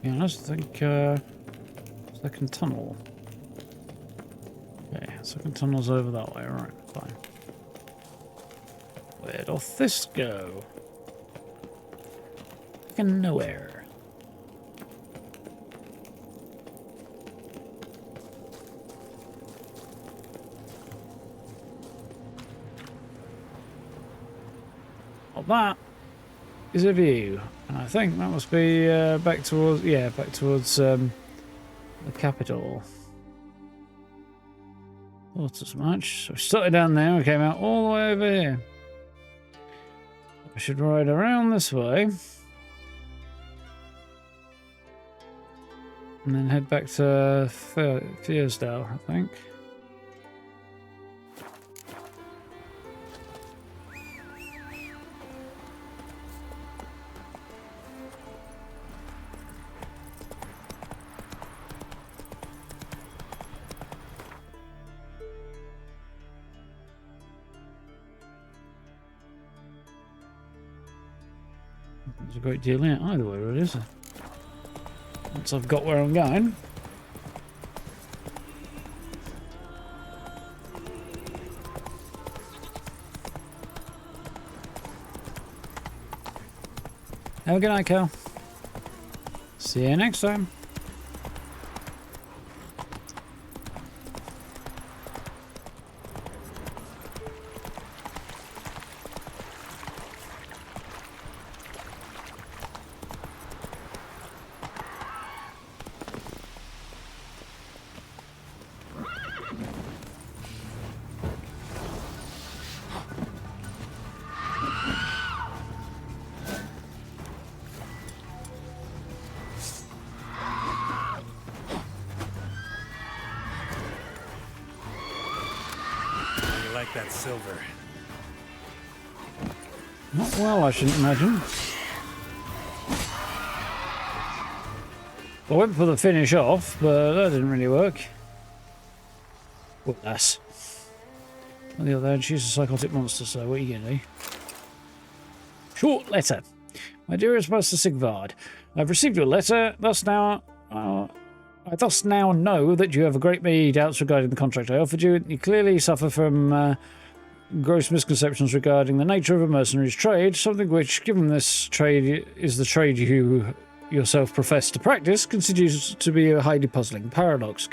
Yeah, I think second tunnel. Okay, second tunnel's over that way, alright, fine. Where doth this go? Fucking nowhere. That is a view, and I think that must be back towards the capital. Thought as much. So we started down there and came out all the way over here. I should ride around this way and then head back to Fiersdale, I think. There's a great deal in it either way, really, is there? Once I've got where I'm going. Have a good night, Cal. See you next time. That silver. Not well, I shouldn't imagine. I went for the finish off, but that didn't really work. Well, that's. On the other hand, she's a psychotic monster, so what are you going to do? Short letter. My dearest Master Sigvard, I've received your letter, I thus now know that you have a great many doubts regarding the contract I offered you. You clearly suffer from gross misconceptions regarding the nature of a mercenary's trade, something which, given this trade is the trade you yourself profess to practice, continues to be a highly puzzling paradox.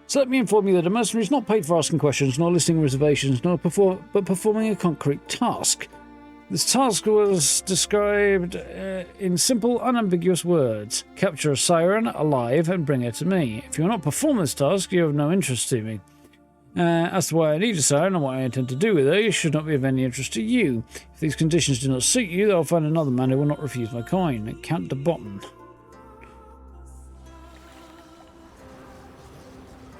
So let me inform you that a mercenary is not paid for asking questions, nor listing reservations, but performing a concrete task. This task was described in simple, unambiguous words. Capture a siren alive and bring her to me. If you will not perform this task, you have no interest to me. As to why I need a siren and what I intend to do with her, it should not be of any interest to you. If these conditions do not suit you, I'll find another man who will not refuse my coin. Count de Botton.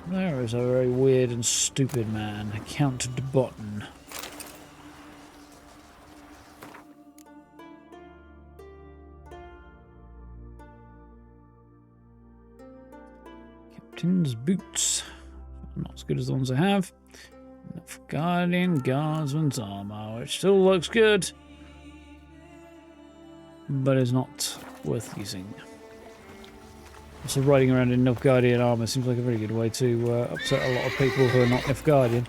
There is a very weird and stupid man. Count de Botton. Captain's boots. Not as good as the ones I have. Enough Guardian Guardsman's armor, which still looks good, but is not worth using. So riding around in Nilfgaardian armour seems like a very good way to upset a lot of people who are not Nilfgaardian.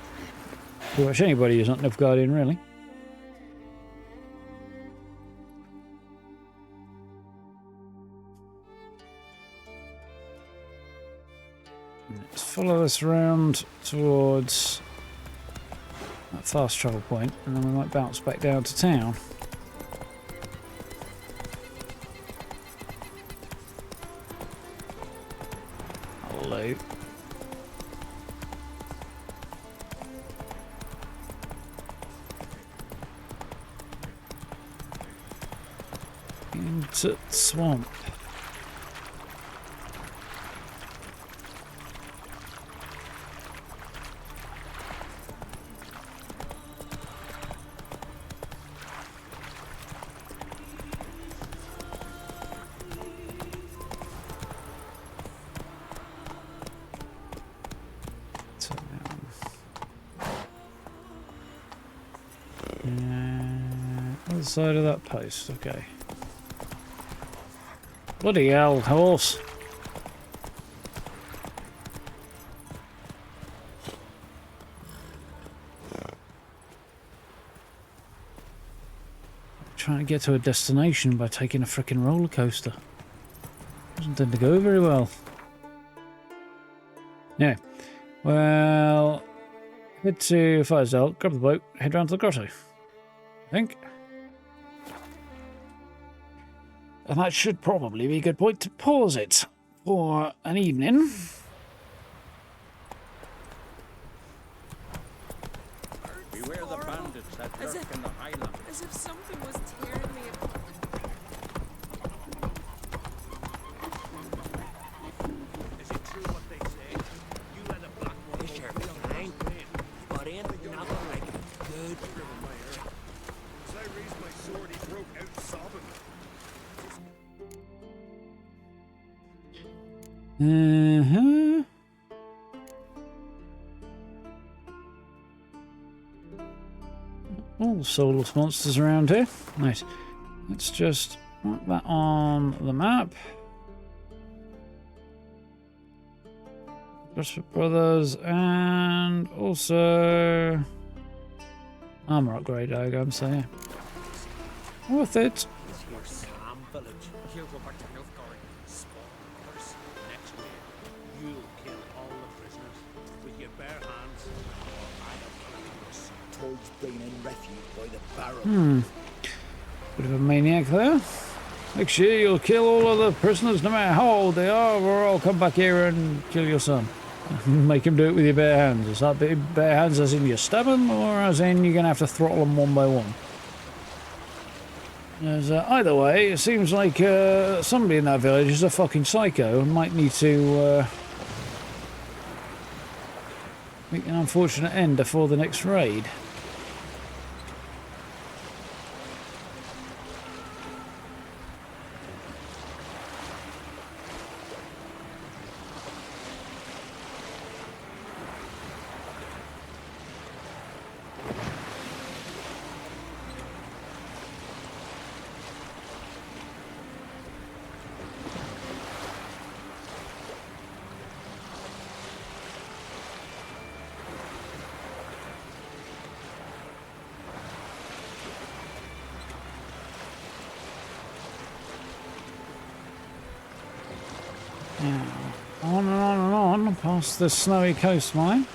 Pretty much anybody who's not Nilfgaardian, really. Let's follow this around towards that fast travel point, and then we might bounce back down to town. Hello. Into the swamp. Other side of that post, okay. Bloody hell, horse. Trying to get to a destination by taking a frickin' roller coaster. Doesn't tend to go very well. Yeah. Well, head to Firesdale, grab the boat, head round to the grotto. I think. And that should probably be a good point to pause it for an evening. Beware the bandits that lurk in the highlands. As if something was tearing me apart. Is it true what they say? You let a black one go flying, but ain't nothing like a good shot. As I raised my sword, he broke out sobbing. All soulless monsters around here. Nice. Let's just mark that on the map. Just for brothers, and also armor upgrade diagram. So yeah, worth it. This here Sam village. Here go back to Nilfgaard. Spawn others. Next wave, you'll kill all the prisoners with your bare hands, or I have told bringing in refuge by the barrel. Bit of a maniac there. Make sure you'll kill all of the prisoners, no matter how old they are, or I'll come back here and kill your son. Make him do it with your bare hands. Is that bare hands as in you stab him, or as in you're going to have to throttle them one by one? As, either way, it seems like somebody in that village is a fucking psycho and might need to make an unfortunate end before the next raid. On and on and on past the snowy coastline.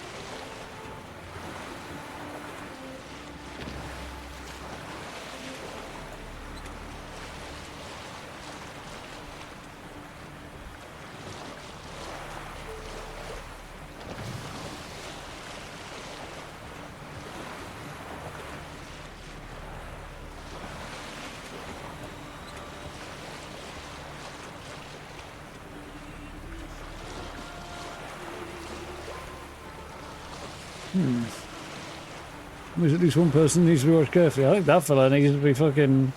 At least one person needs to be watched carefully. I think that fella needs to be fucking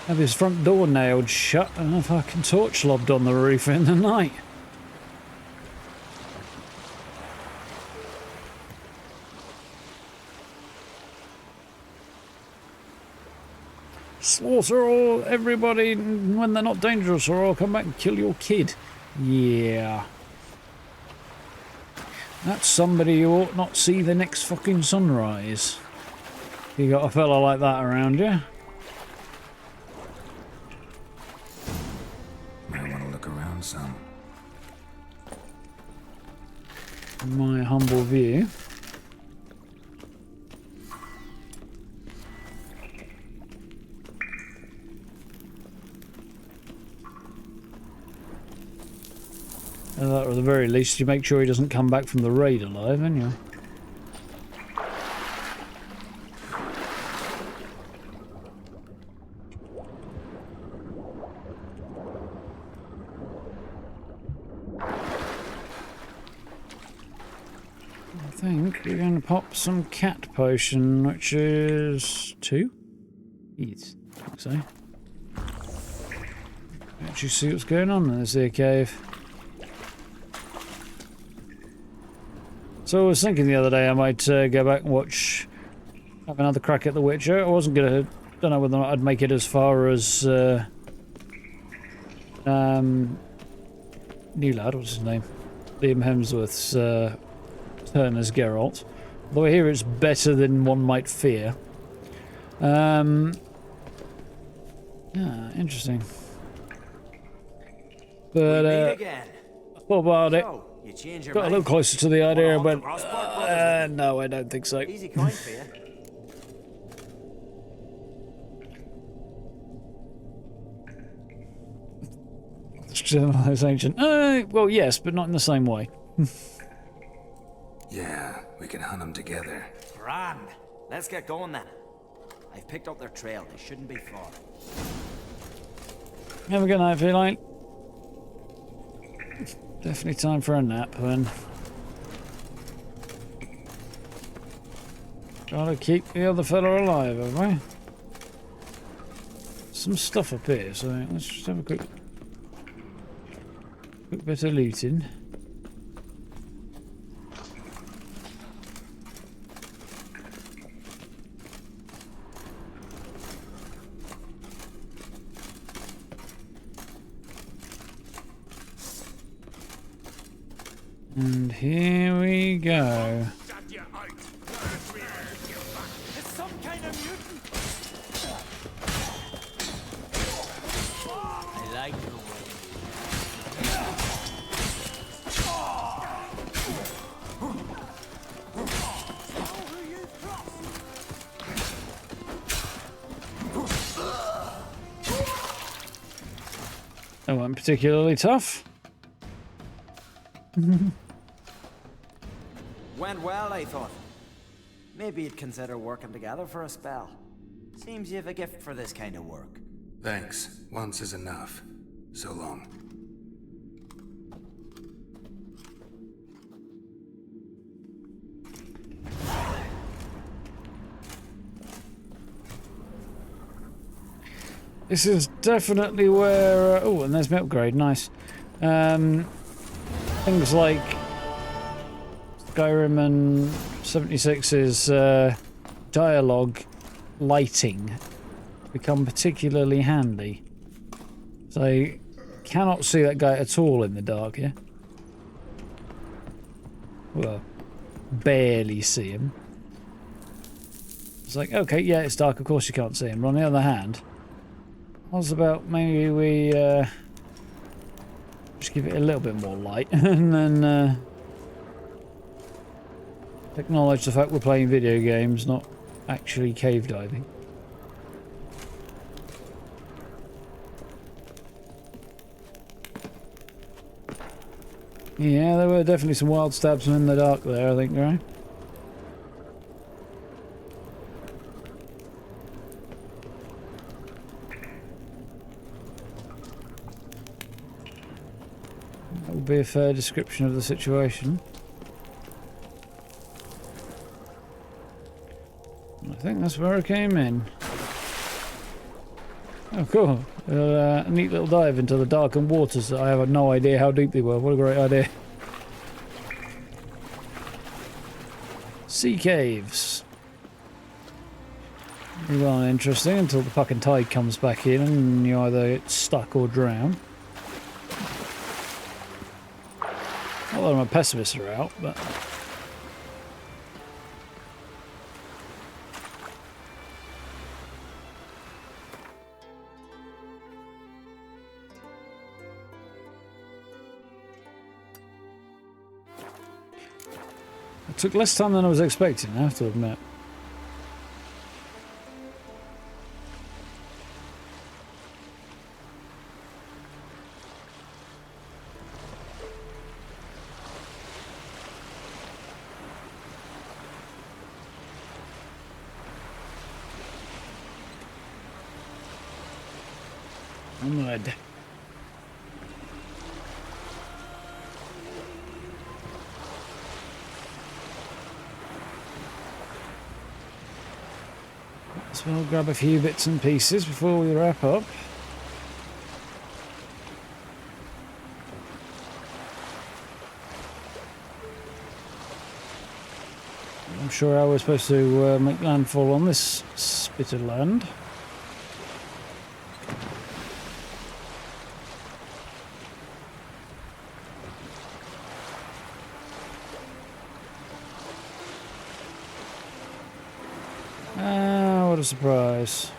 have his front door nailed shut and a fucking torch lobbed on the roof in the night. Slaughter all everybody when they're not dangerous, or I'll come back and kill your kid. Yeah. That's somebody who ought not see the next fucking sunrise. You got a fella like that around you. Might want to look around some. In my humble view. Or at the very least, you make sure he doesn't come back from the raid alive, haven't you? I think we're going to pop some cat potion, which is 2? Yes, I think so. Actually see what's going on in this here cave. So I was thinking the other day I might go back and have another crack at The Witcher. I wasn't gonna, don't know whether or not I'd make it as far as new lad, what's his name? Liam Hemsworth's turn as Geralt. Although I hear it's better than one might fear. Yeah, interesting. But I thought about it. Got a little closer to the idea, but no, I don't think so. Easy coin for you. Those ancient. Well, yes, but not in the same way. Yeah, we can hunt them together. Grand. Let's get going then. I've picked up their trail. They shouldn't be far. Have a good night, feline. Definitely time for a nap, then. Gotta keep the other fella alive, have we? Some stuff up here, so let's just have a quick bit of looting. And here we go. It's some kind of mutant. I like your That wasn't particularly tough. Went well, I thought. Maybe you'd consider working together for a spell. Seems you have a gift for this kind of work. Thanks. Once is enough. So long. This is definitely where... oh, and there's my upgrade. Nice. Things like Skyrim and 76's dialogue lighting become particularly handy. So you cannot see that guy at all in the dark here. Well, barely see him. It's like, okay, yeah, it's dark, of course you can't see him. But on the other hand, I was about maybe we just give it a little bit more light and then acknowledge the fact we're playing video games, not actually cave diving. Yeah, there were definitely some wild stabs in the dark there, I think, right? That would be a fair description of the situation. I think that's where I came in. Oh, cool. A neat little dive into the darkened waters that I have no idea how deep they were. What a great idea. Sea caves. Well, interesting until the fucking tide comes back in and you either get stuck or drown. lot of my pessimists are out, but... It took less time than I was expecting, I have to admit. Onward. So we'll grab a few bits and pieces before we wrap up. I'm sure I was supposed to make landfall on this spit of land. What a surprise.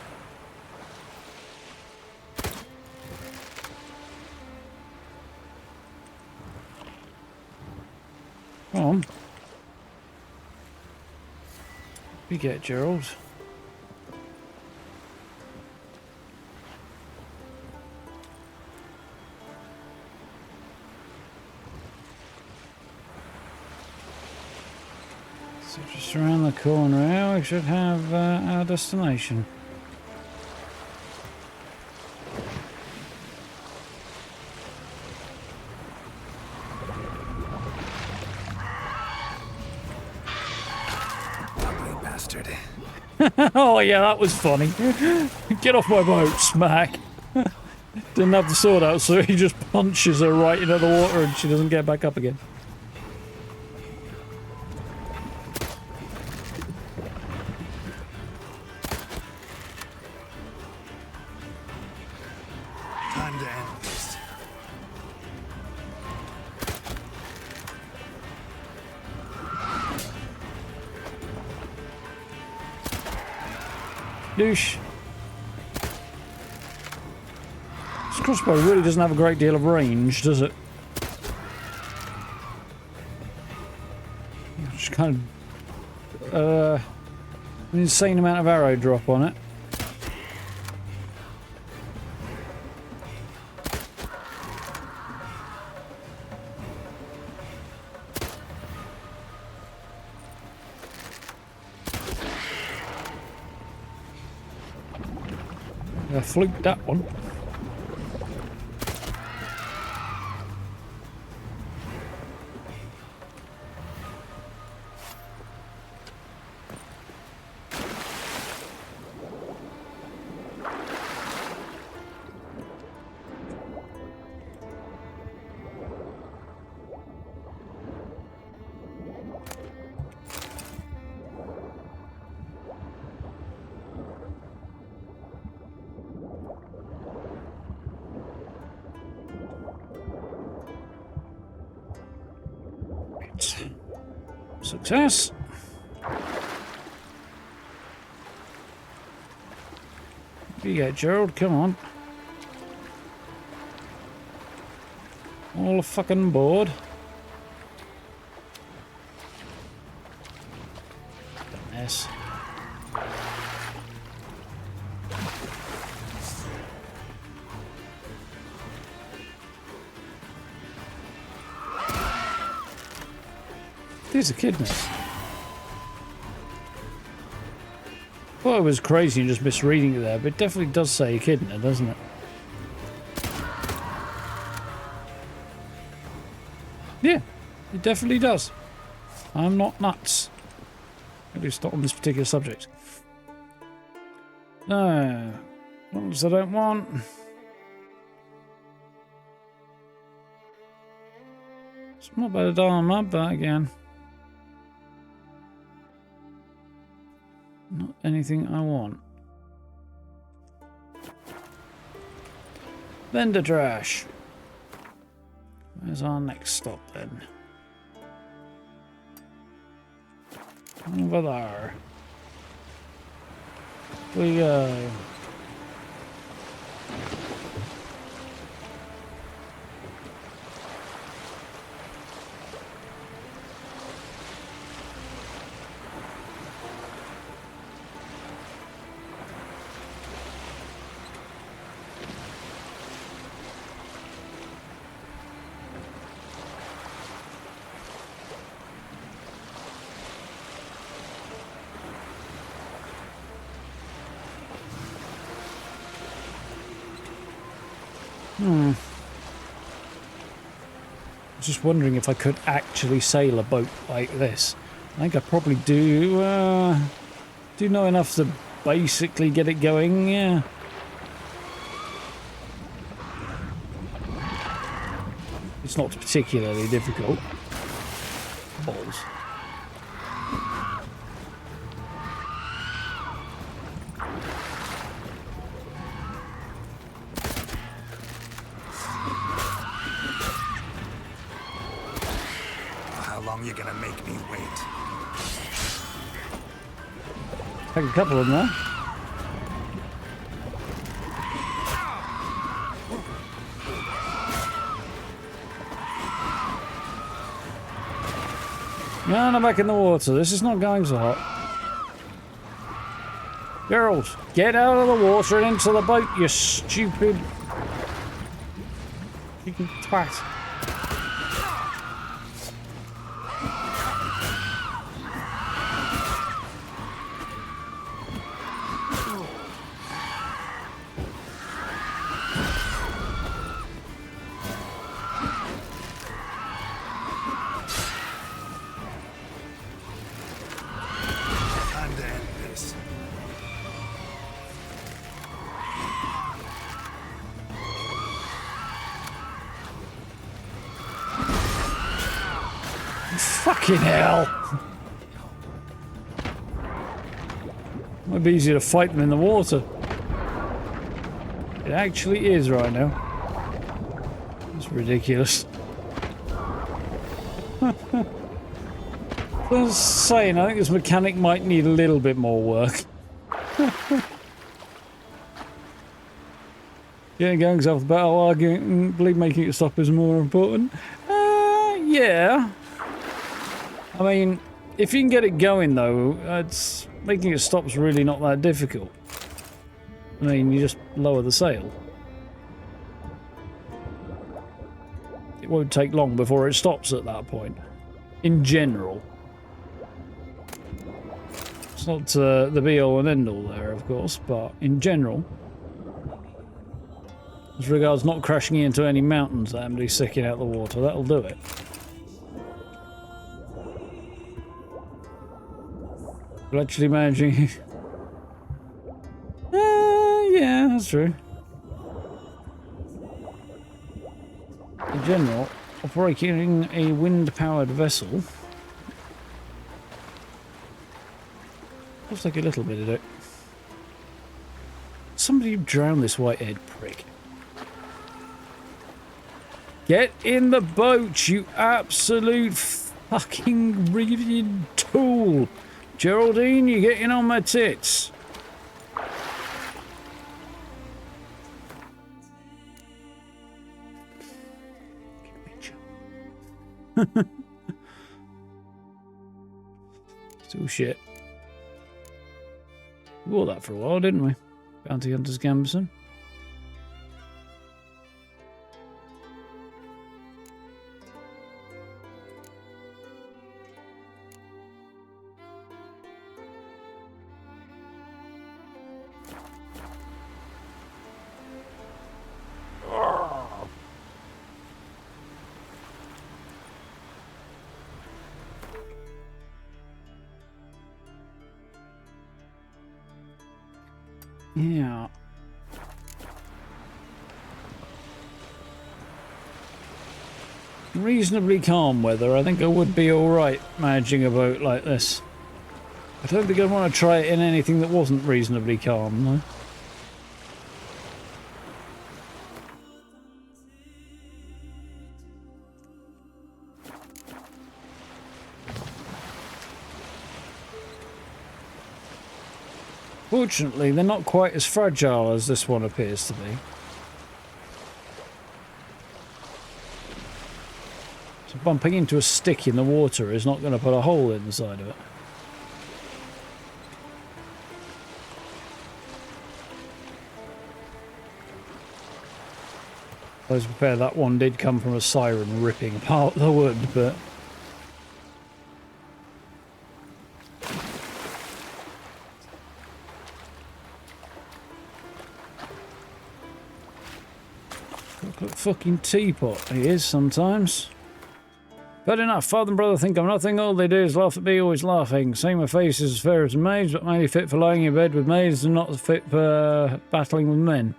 Come on. We get Geralt. So just around the corner here, we should have our destination. Ugly bastard. Oh yeah, that was funny. Get off my boat, smack. Didn't have the sword out, so he just punches her right into the water and she doesn't get back up again. Time to end this. Douche. This crossbow really doesn't have a great deal of range, does it? Just kind of an insane amount of arrow drop on it. I fluked that one. Success. You go, Gerald, come on. All fucking bored. Mess. There's echidnas. Thought it was crazy and just misreading it there, but it definitely does say echidna, doesn't it? Yeah, it definitely does. I'm not nuts. At least not on this particular subject. No, ones I don't want. It's not better armor, but again, not anything I want. Vendor trash. Where's our next stop then? Over there. We go. Just wondering if I could actually sail a boat like this. I think I probably do know enough to basically get it going, yeah. It's not particularly difficult. Balls. You're gonna make me wait. Take a couple of them there. No, I'm back in the water. This is not going so hot. Geralt, get out of the water and into the boat, you stupid... You can twat. Fucking hell! Might be easier to fight them in the water. It actually is right now. It's ridiculous. Just saying, I think this mechanic might need a little bit more work. Getting gangs off the battle, arguing, believe making it stop is more important. Yeah. I mean, if you can get it going though, it's making it stop's really not that difficult. I mean, you just lower the sail. It won't take long before it stops at that point. In general. It's not the be-all and end-all there, of course, but in general. As regards not crashing into any mountains that are sticking out the water, that'll do it. But actually managing... yeah, that's true. In general, operating a wind-powered vessel... Looks like a little bit of it. Somebody drown this white-haired prick. Get in the boat, you absolute fucking reading tool! Geraldine, you're getting on my tits. Still shit. We wore that for a while, didn't we? Bounty Hunter's Gambeson. Yeah. Reasonably calm weather, I think I would be alright managing a boat like this. I don't think I'd want to try it in anything that wasn't reasonably calm, though. Fortunately, they're not quite as fragile as this one appears to be. So bumping into a stick in the water is not going to put a hole in the side of it. I was prepared that one did come from a siren ripping apart the wood, but... Look at fucking teapot he is sometimes. But enough, father and brother think I'm nothing, all they do is laugh at me, always laughing. Saying my face is as fair as a maid's, but mainly fit for lying in bed with maids and not fit for battling with men.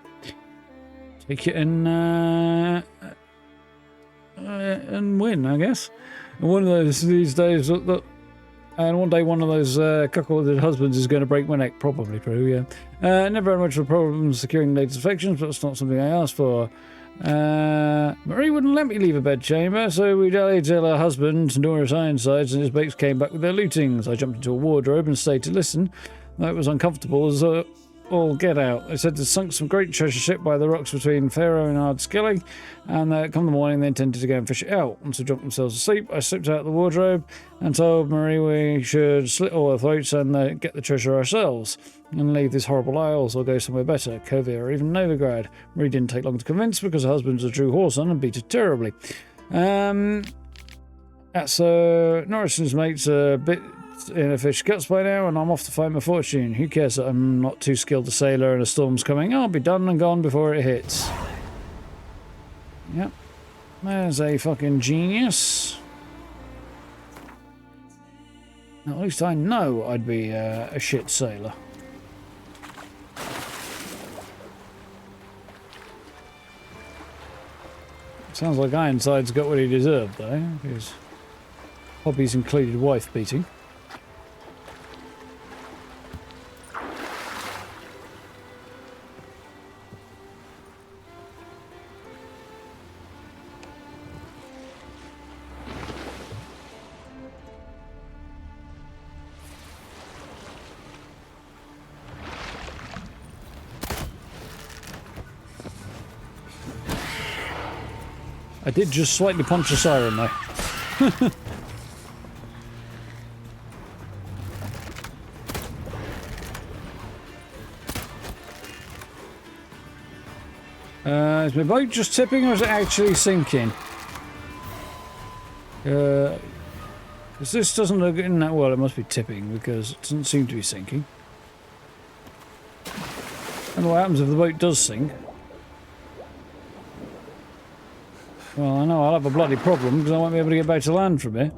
Take it and win, I guess. And one of those these days, and one day one of those cuckolded husbands is going to break my neck. Probably true, yeah. Never had much of a problem securing ladies' affections, but it's not something I asked for. Marie wouldn't let me leave a bedchamber, so we dallied till her husband, Norris Ironsides, and his mates came back with their lootings. I jumped into a wardrobe and stayed to listen. Though it was uncomfortable as all get out. They said they sunk some great treasure ship by the rocks between Faroe and Ardskelly, and come the morning they intended to go and fish it out. Once they dropped themselves asleep, I slipped out of the wardrobe and told Marie we should slit all their throats and get the treasure ourselves and leave these horrible isles or go somewhere better, Kovia or even Novigrad. Marie didn't take long to convince because her husband's a true horseman and beat her terribly. So Norrison's mate's a bit in a fish guts by now, and I'm off to find my fortune. Who cares that I'm not too skilled a sailor and a storm's coming? I'll be done and gone before it hits. Yep. There's a fucking genius. Now, at least I know I'd be a shit sailor. Sounds like Ironside's got what he deserved, though. His hobbies included wife beating. I did just slightly punch a siren though. Is my boat just tipping or is it actually sinking? Because this doesn't look in that well, it must be tipping because it doesn't seem to be sinking. I don't know what happens if the boat does sink. Well, I know I'll have a bloody problem because I won't be able to get back to land from here.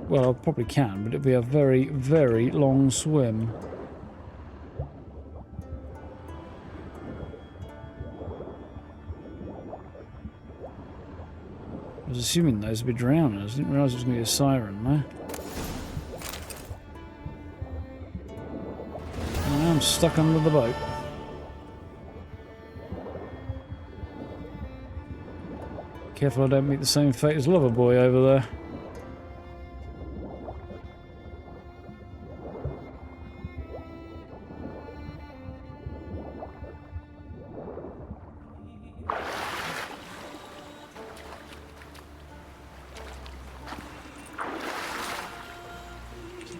Well, I probably can, but it'll be a very, very long swim. I was assuming those would be drowners. I didn't realise it was going to be a siren, no? And I'm stuck under the boat. Careful I don't meet the same fate as Loverboy over there.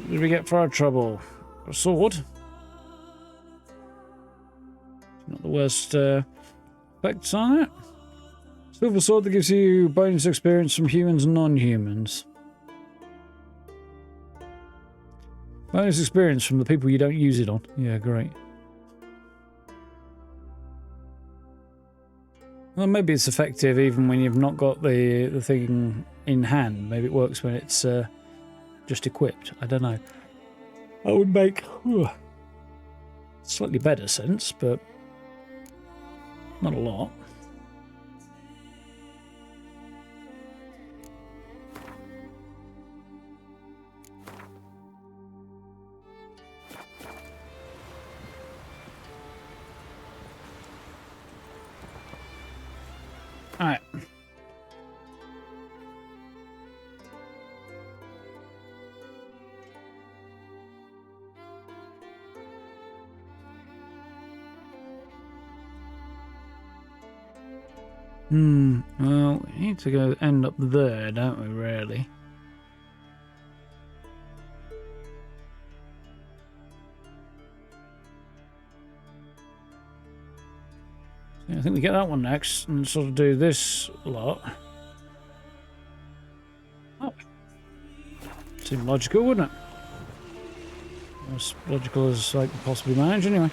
What did we get for our trouble? A sword? Not the worst effects on it. Silver sword that gives you bonus experience from humans and non-humans. Bonus experience from the people you don't use it on. Yeah, great. Well, maybe it's effective even when you've not got the thing in hand. Maybe it works when it's just equipped. I don't know. That would make slightly better sense, but not a lot. Alright. Well, we need to go end up there, don't we, really? I think we get that one next and sort of do this lot. Oh. Seemed logical, wouldn't it? As logical as I can possibly manage, anyway.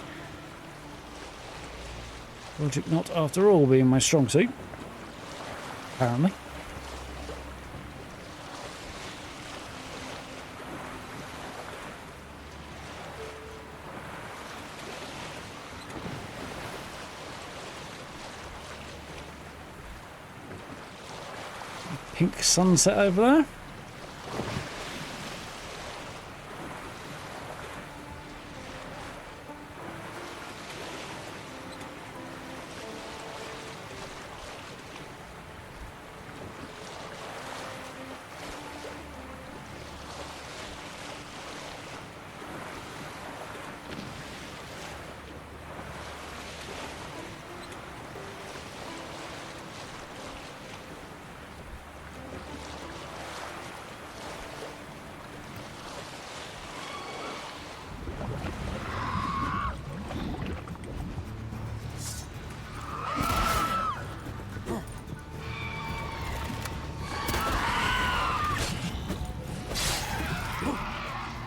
Logic not, after all, being my strong suit. Apparently. Pink sunset over there.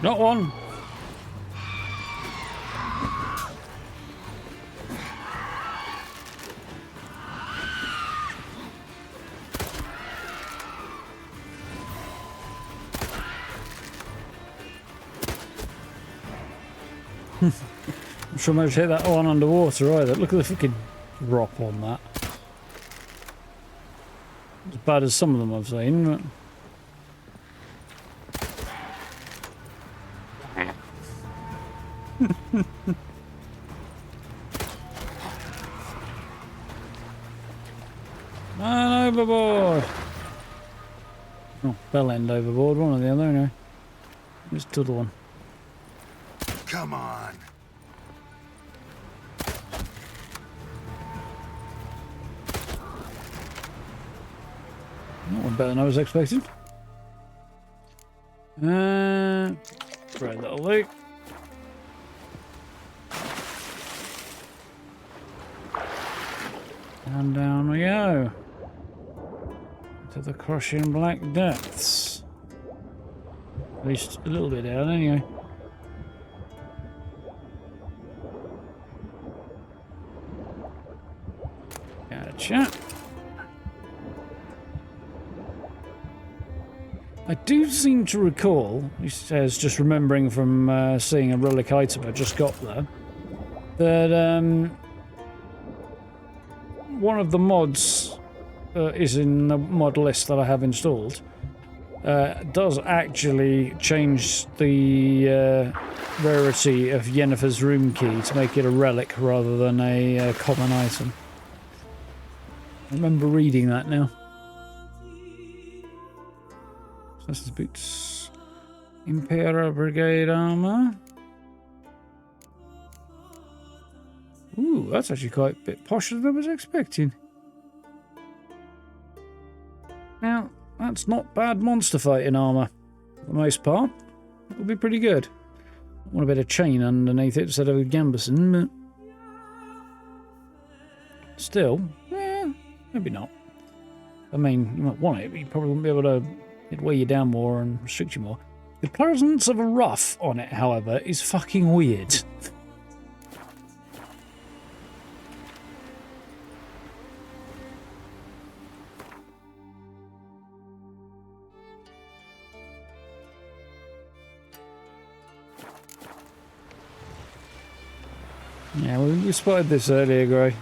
Not one. I'm sure I managed to hit that one underwater either. Look at the freaking drop on that. As bad as some of them I've seen, but... Man overboard! Oh, bell end overboard, one or the other, anyway. Just to the one. Come on. That one better than I was expecting. Right, that'll do. And down we go. To the crushing black depths. At least a little bit down, anyway. Gotcha. I do seem to recall, he says, just remembering from seeing a relic item I just got there, that one of the mods is in the mod list that I have installed, does actually change the rarity of Yennefer's room key to make it a relic rather than a common item. I remember reading that now. Assassin's boots, Imperial Brigade armor. Ooh, that's actually quite a bit posher than I was expecting. Now, that's not bad monster fighting armor for the most part. It'll be pretty good. I want a bit of chain underneath it instead of a gambeson, but still, maybe not. I mean, you might want it, but you probably wouldn't be able to. It'd weigh you down more and restrict you more. The presence of a ruff on it, however, is fucking weird. Yeah, we spotted this earlier, Gray.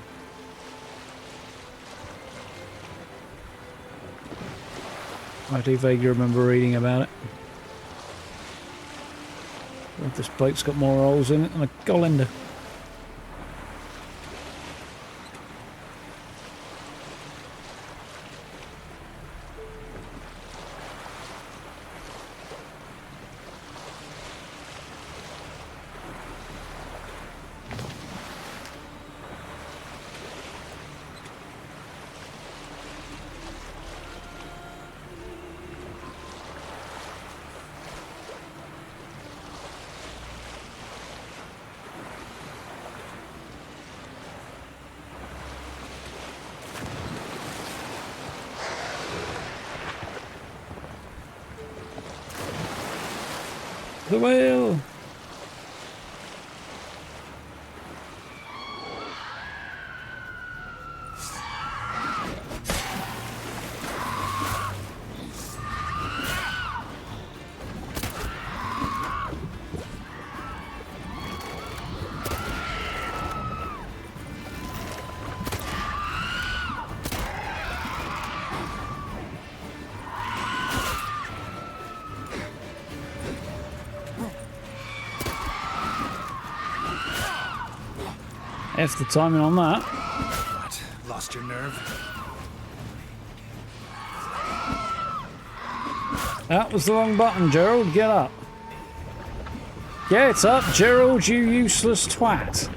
I do vaguely remember reading about it. This bloke's got more holes in it than a colander. The whale! F the timing on that. What? Lost your nerve? That was the wrong button, Gerald. Get up. Get up, Gerald, you useless twat.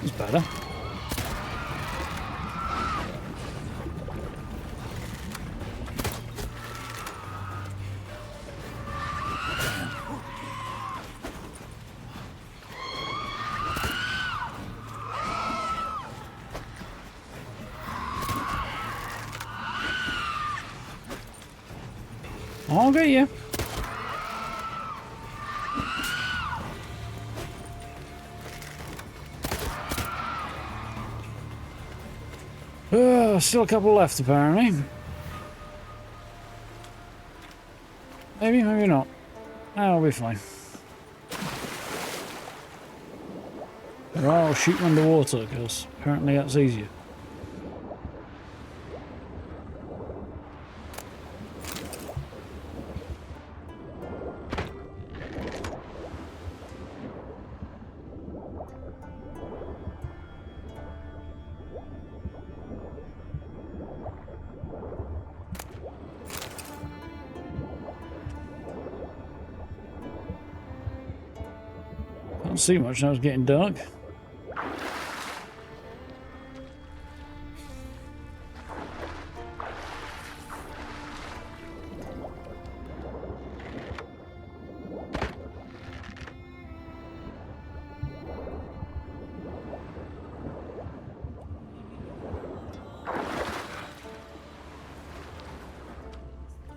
It's better. I'll get you. Still a couple left, apparently. Maybe, maybe not. That'll be fine. Or I'll shoot them underwater, because apparently that's easier. Can't see much now, it's getting dark.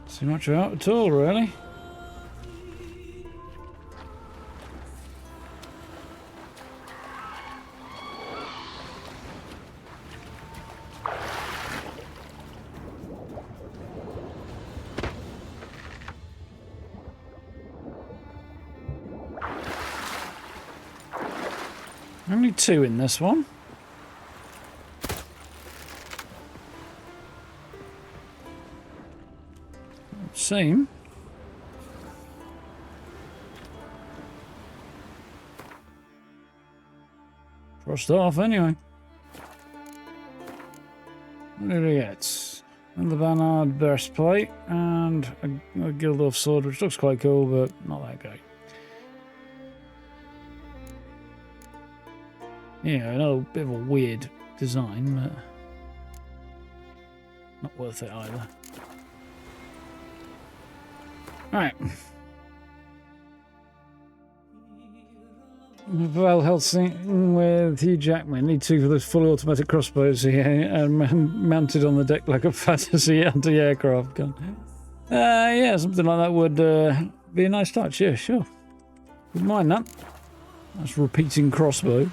See much out at all, really. Only two in this one. Same. Crossed off anyway. What did we get? And the Barnard breastplate and a Guild sword, which looks quite cool, but not that great. Yeah, another bit of a weird design, but not worth it either. Alright. Well, health scene with Hugh Jackman. Need two for those fully automatic crossbows here, and mounted on the deck like a fantasy anti-aircraft gun. Yeah, something like that would be a nice touch. Yeah, sure. Wouldn't mind that. That's repeating crossbow.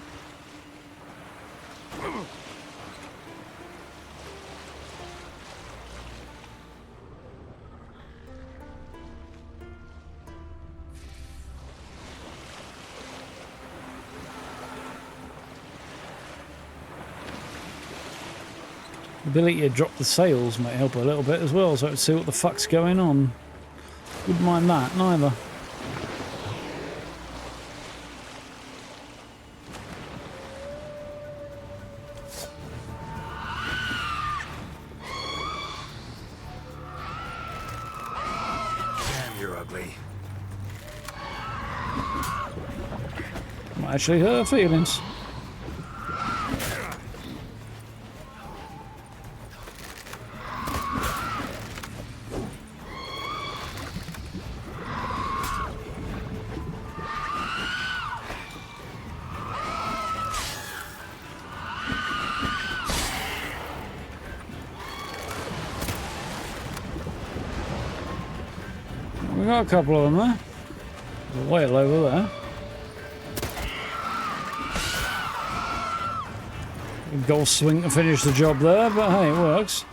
Ability to drop the sails might help a little bit as well, so I can see what the fuck's going on. Wouldn't mind that, neither. Damn, you're ugly. Might actually hurt her feelings. got a couple of them there. A whale over there. A golf swing to finish the job there, but hey, it works.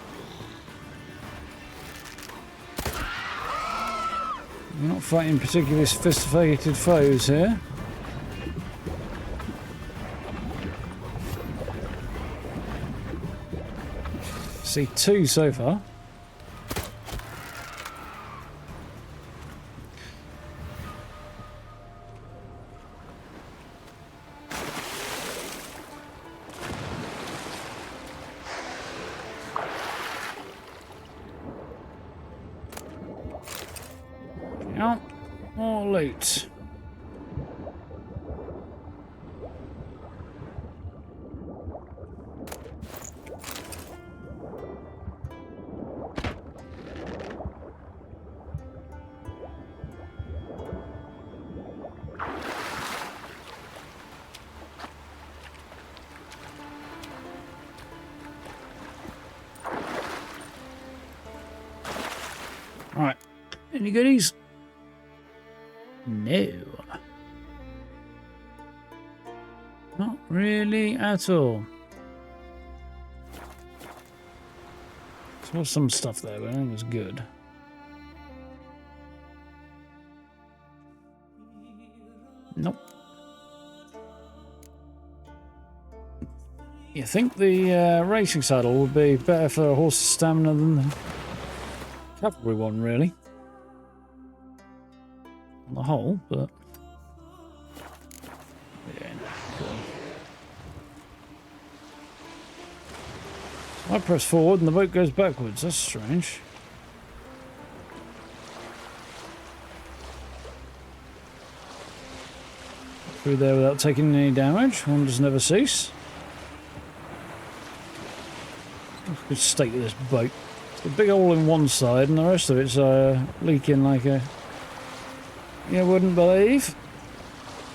We're not fighting particularly sophisticated foes here. See 2 so far. Out. More loot. Right. Any goodies? No. Not really at all. There was some stuff there, but I think it was good. Nope. You think the racing saddle would be better for a horse's stamina than the cavalry one, really? On the whole, but yeah, cool. I press forward and the boat goes backwards. That's strange. Through there without taking any damage. Wonders never cease. Good state of this boat. It's a big hole in one side and the rest of it's leaking like a... You wouldn't believe.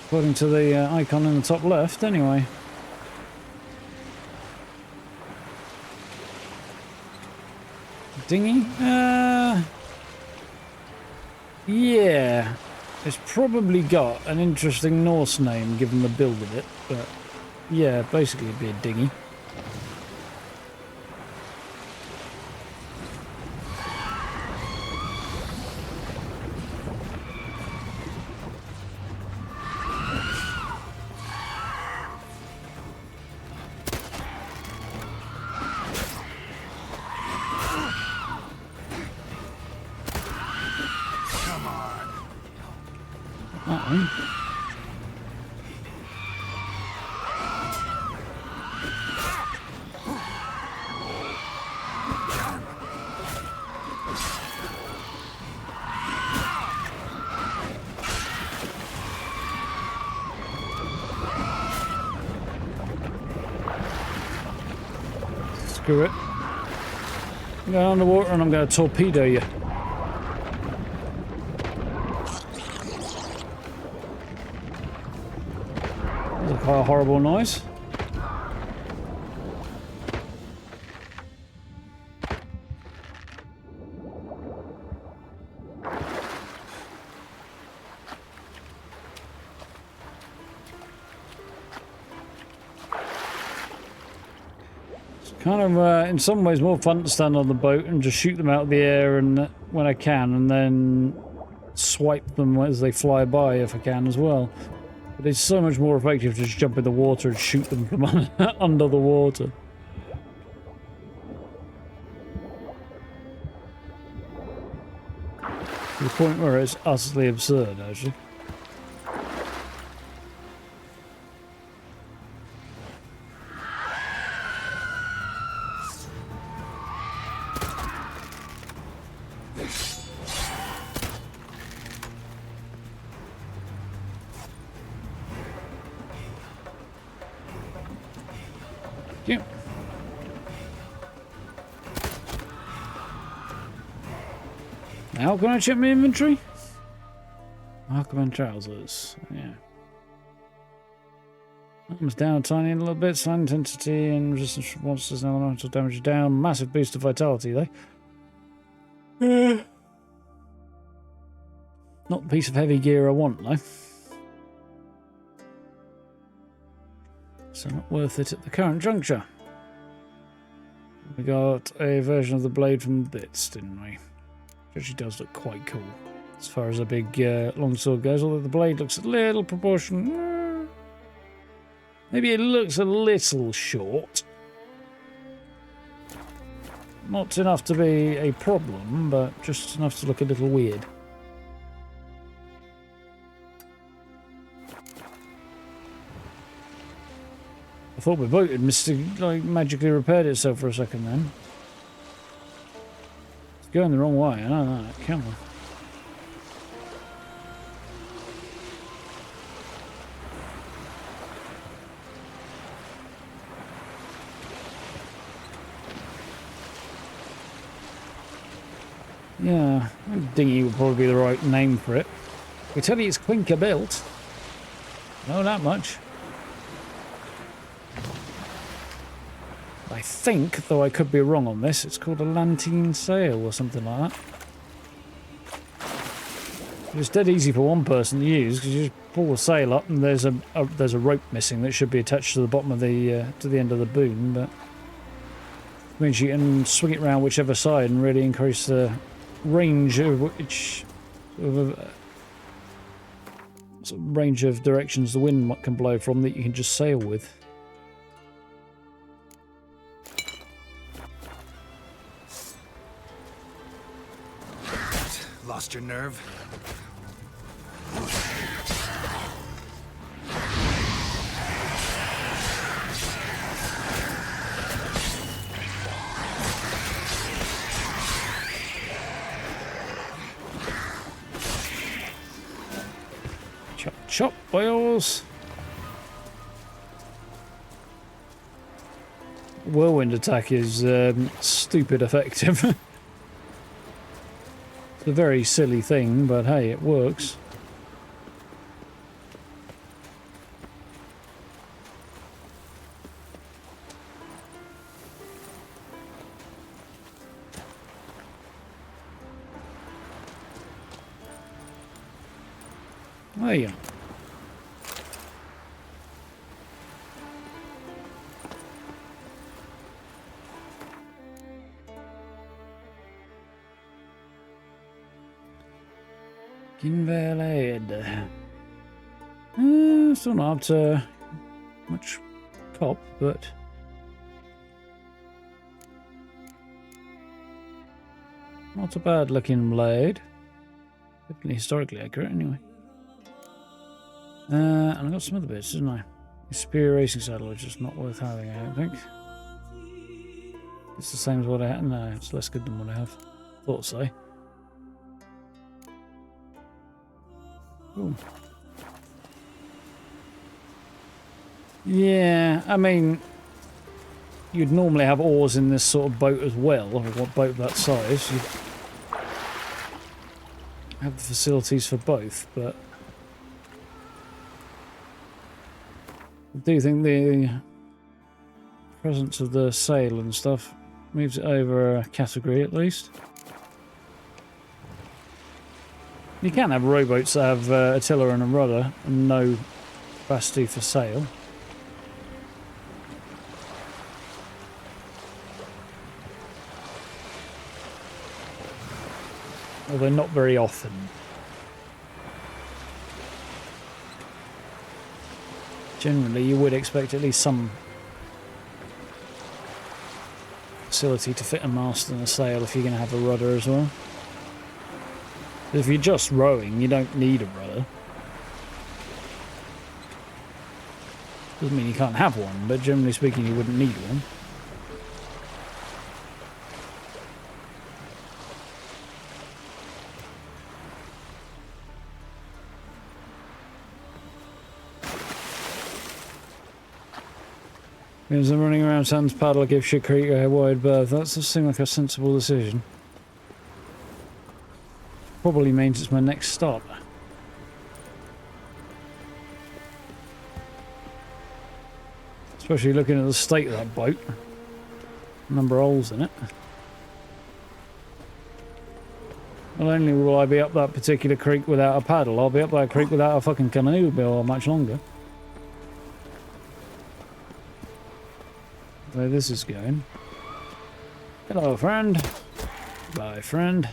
According to the icon in the top left, anyway. Dinghy? Yeah. It's probably got an interesting Norse name given the build of it, but yeah, basically it'd be a dinghy. Screw it. I'm going underwater and I'm going to torpedo you. That's a horrible noise. Kind of, in some ways, more fun to stand on the boat and just shoot them out of the air and when I can, and then swipe them as they fly by if I can as well. But it's so much more effective to just jump in the water and shoot them from under the water. To the point where it's utterly absurd, actually. Now can I check my inventory? Markman trousers, yeah. Arms down a tiny little bit, sign intensity and resistance to monsters and elemental damage down. Massive boost of vitality though. Not the piece of heavy gear I want, though. So not worth it at the current juncture. We got a version of the blade from Bits, didn't we? Which actually does look quite cool. As far as a big longsword goes, although the blade looks a little proportion. Maybe it looks a little short. Not enough to be a problem, but just enough to look a little weird. I thought my boat had magically repaired itself for a second then. It's going the wrong way, I know that. Come on. Yeah, dinghy would probably be the right name for it. I can tell you it's clinker built. Know that much. I think, though I could be wrong on this, it's called a lantine sail or something like that. It's dead easy for one person to use because you just pull the sail up and there's a rope missing that should be attached to the bottom of the to the end of the boom, but it means you can swing it around whichever side and really increase the range of which range of directions the wind can blow from that you can just sail with. Lost your nerve? Chop, chop, boils. Whirlwind attack is stupid effective. It's a very silly thing, but hey, it works. There you go. Invalid. Still not much cop, but not a bad looking blade. Definitely historically accurate anyway. And I got some other bits, didn't I? The superior racing saddle, which is not worth having, I don't think. It's the same as what I had. No, it's less good than what I have. Thought so. Ooh. Yeah, I mean, you'd normally have oars in this sort of boat as well, or what boat of that size. You'd have the facilities for both, but I do think the presence of the sail and stuff moves it over a category at least. You can have rowboats that have a tiller and a rudder and no capacity for sail. Although not very often. Generally, you would expect at least some facility to fit a mast and a sail if you're going to have a rudder as well. If you're just rowing, you don't need a rudder. Doesn't mean you can't have one, but generally speaking, you wouldn't need one. As I'm running around Sans Paddle, give Shit Creek a wide berth. That does seem like a sensible decision. Probably means it's my next stop. Especially looking at the state of that boat. Number of holes in it. Not only will I be up that particular creek without a paddle, I'll be up that creek without a fucking canoe bill much longer. Where this is going. Hello, friend. Bye, friend.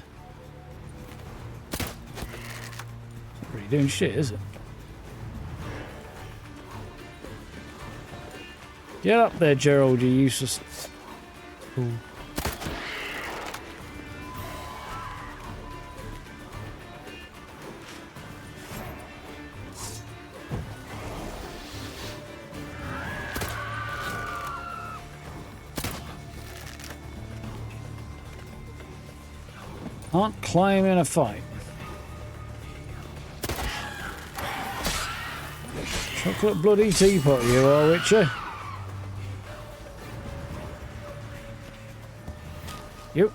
Not really doing shit, is it? Get up there, Gerald, you useless fool. Can't climb in a fight. Chocolate bloody teapot you are, Witcher. Yep.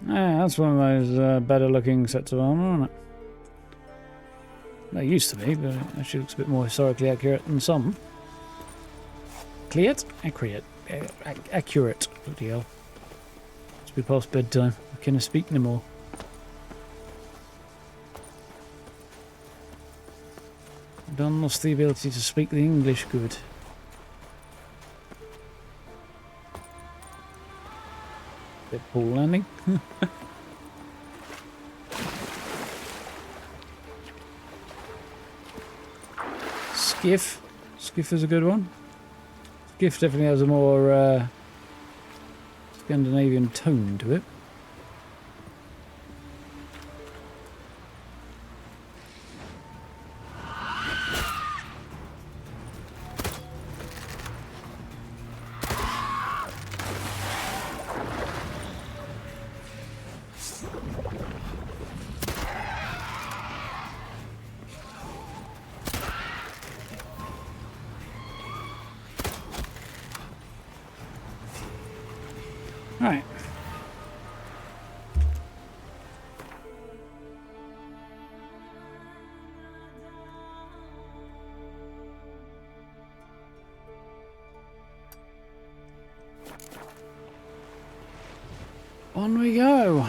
Yeah, that's one of those better looking sets of armor, isn't it? They used to be, but it actually looks a bit more historically accurate than some. Accurate? Accurate. Bloody hell. It's be past bedtime. I can't speak no more. I've done lost the ability to speak the English good. Bit pool landing. Skiff. Skiff is a good one. Skiff definitely has a more Scandinavian tone to it. Right. On we go.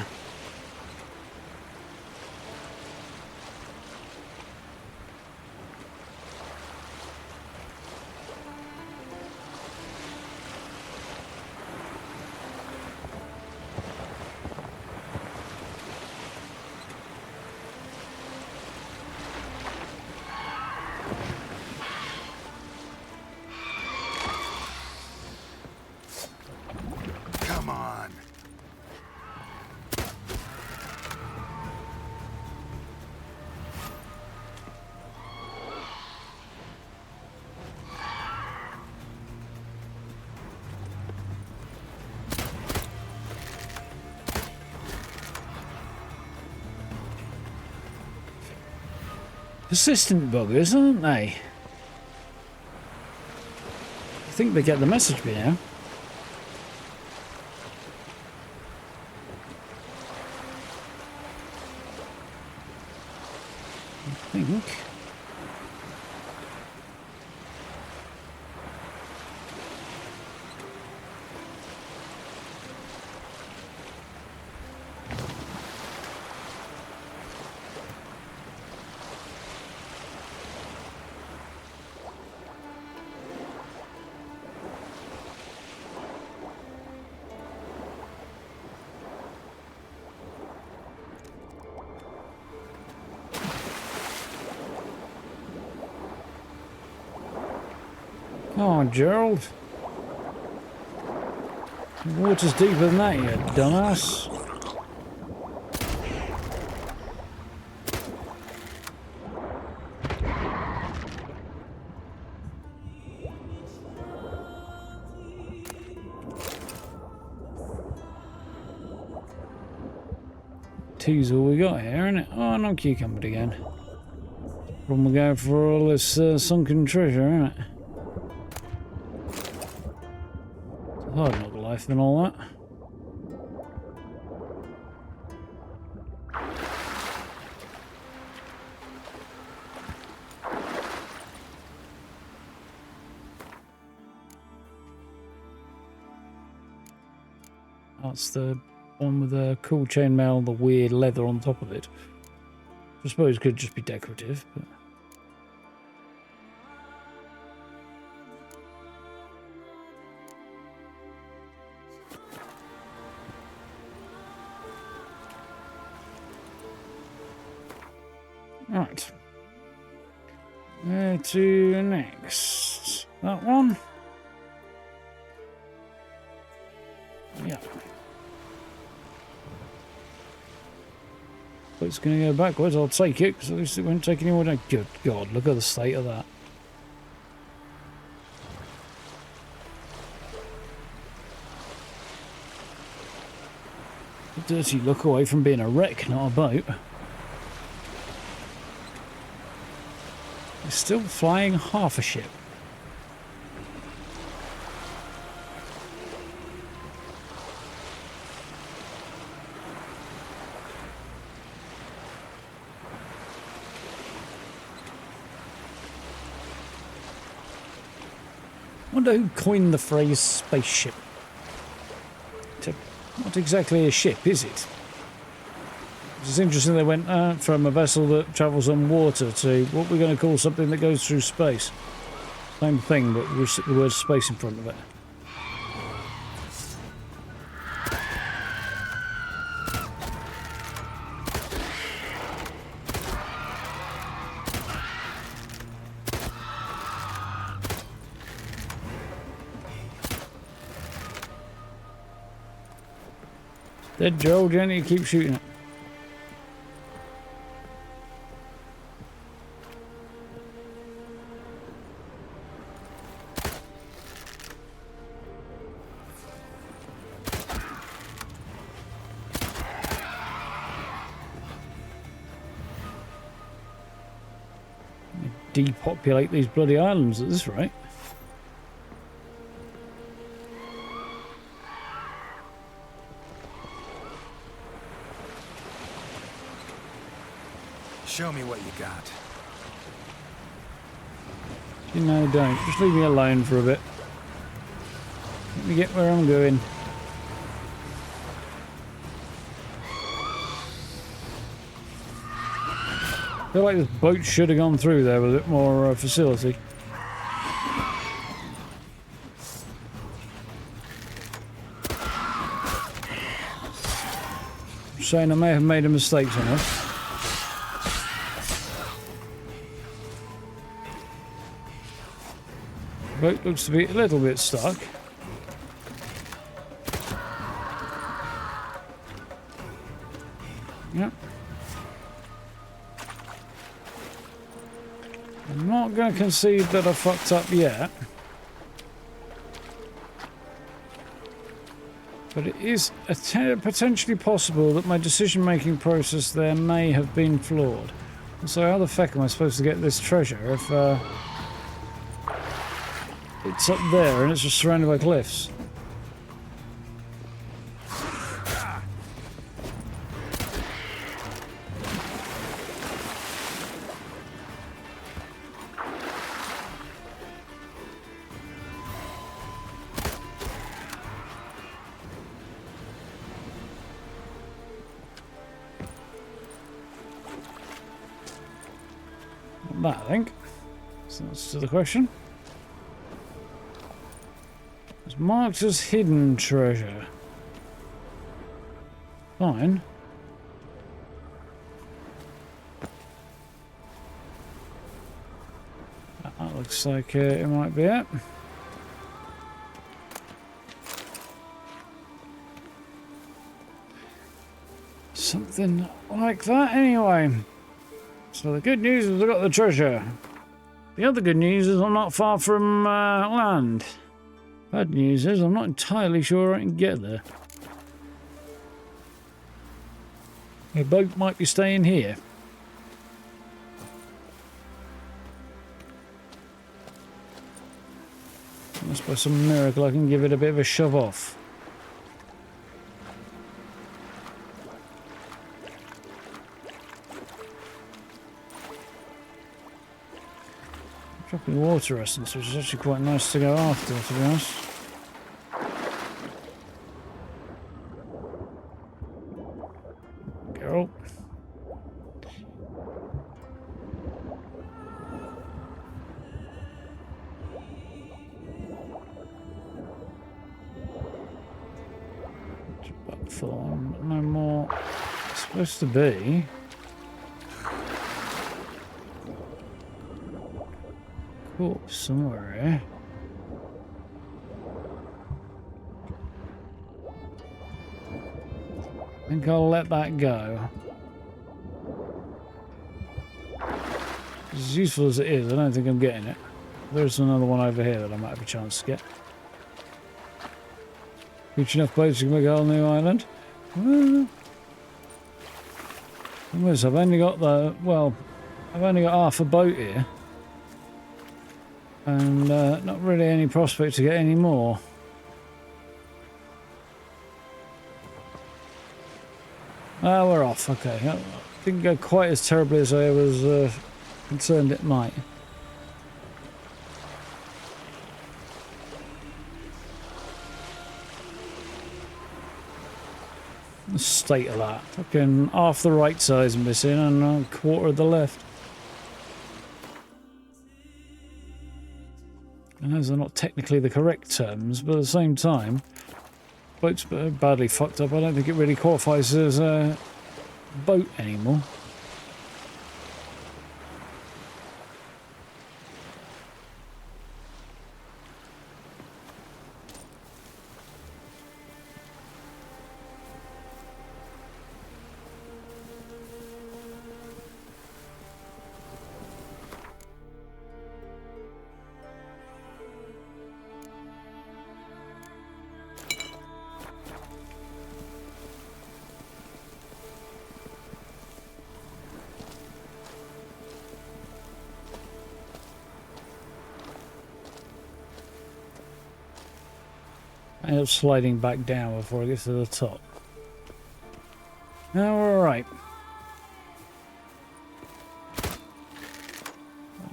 Come on. Persistent buggers, aren't they? I think they get the message by now. I think. Come on, Gerald. The water's deeper than that, you dumbass. Two's all we got here, isn't it? Oh, no cucumber again. Problem we're going for all this sunken treasure, isn't it? Hard knock life and all that. That's the one with the cool chainmail and the weird leather on top of it. I suppose it could just be decorative, but... Right. Where to next? That one? Yeah. But it's going to go backwards. I'll take it, because at least it won't take any more down. Good God, look at the state of that. A dirty look away from being a wreck, not a boat. It's still flying half a ship. I wonder who coined the phrase spaceship. Not exactly a ship, is it? It's interesting they went from a vessel that travels on water to what we're going to call something that goes through space. Same thing, but with the word space in front of it. Dead Joel, gently keep shooting it. Depopulate these bloody islands at this rate. Show me what you got. No, don't. Just leave me alone for a bit. Let me get where I'm going. I feel like this boat should have gone through there with a bit more facility. I'm saying I may have made a mistake somewhere. Boat looks to be a little bit stuck. Yep. I'm not going to concede that I fucked up yet. But it is potentially possible that my decision-making process there may have been flawed. So how the fuck am I supposed to get this treasure if it's up there and it's just surrounded by cliffs? That, I think. So that's to the question. It's marked as hidden treasure. Fine. That looks like it might be it. Something like that, anyway. So the good news is I got the treasure. The other good news is I'm not far from land. Bad news is I'm not entirely sure I can get there. My boat might be staying here. Unless by some miracle I can give it a bit of a shove off. Dropping water essence, which is actually quite nice to go after, to be honest. platform, but no more. It's supposed to be. Corpse somewhere here. I think I'll let that go. As useful as it is, I don't think I'm getting it. There's another one over here that I might have a chance to get. Reach enough boats to make a whole new island? Well, I've only got I've only got half a boat here. And not really any prospect to get any more. Ah, we're off, okay. Didn't go quite as terribly as I was concerned it might. The state of that. Fucking half the right side's missing and a quarter of the left. I know those are not technically the correct terms, but at the same time, boat's badly fucked up. I don't think it really qualifies as a boat anymore. I end up sliding back down before I get to the top. Alright.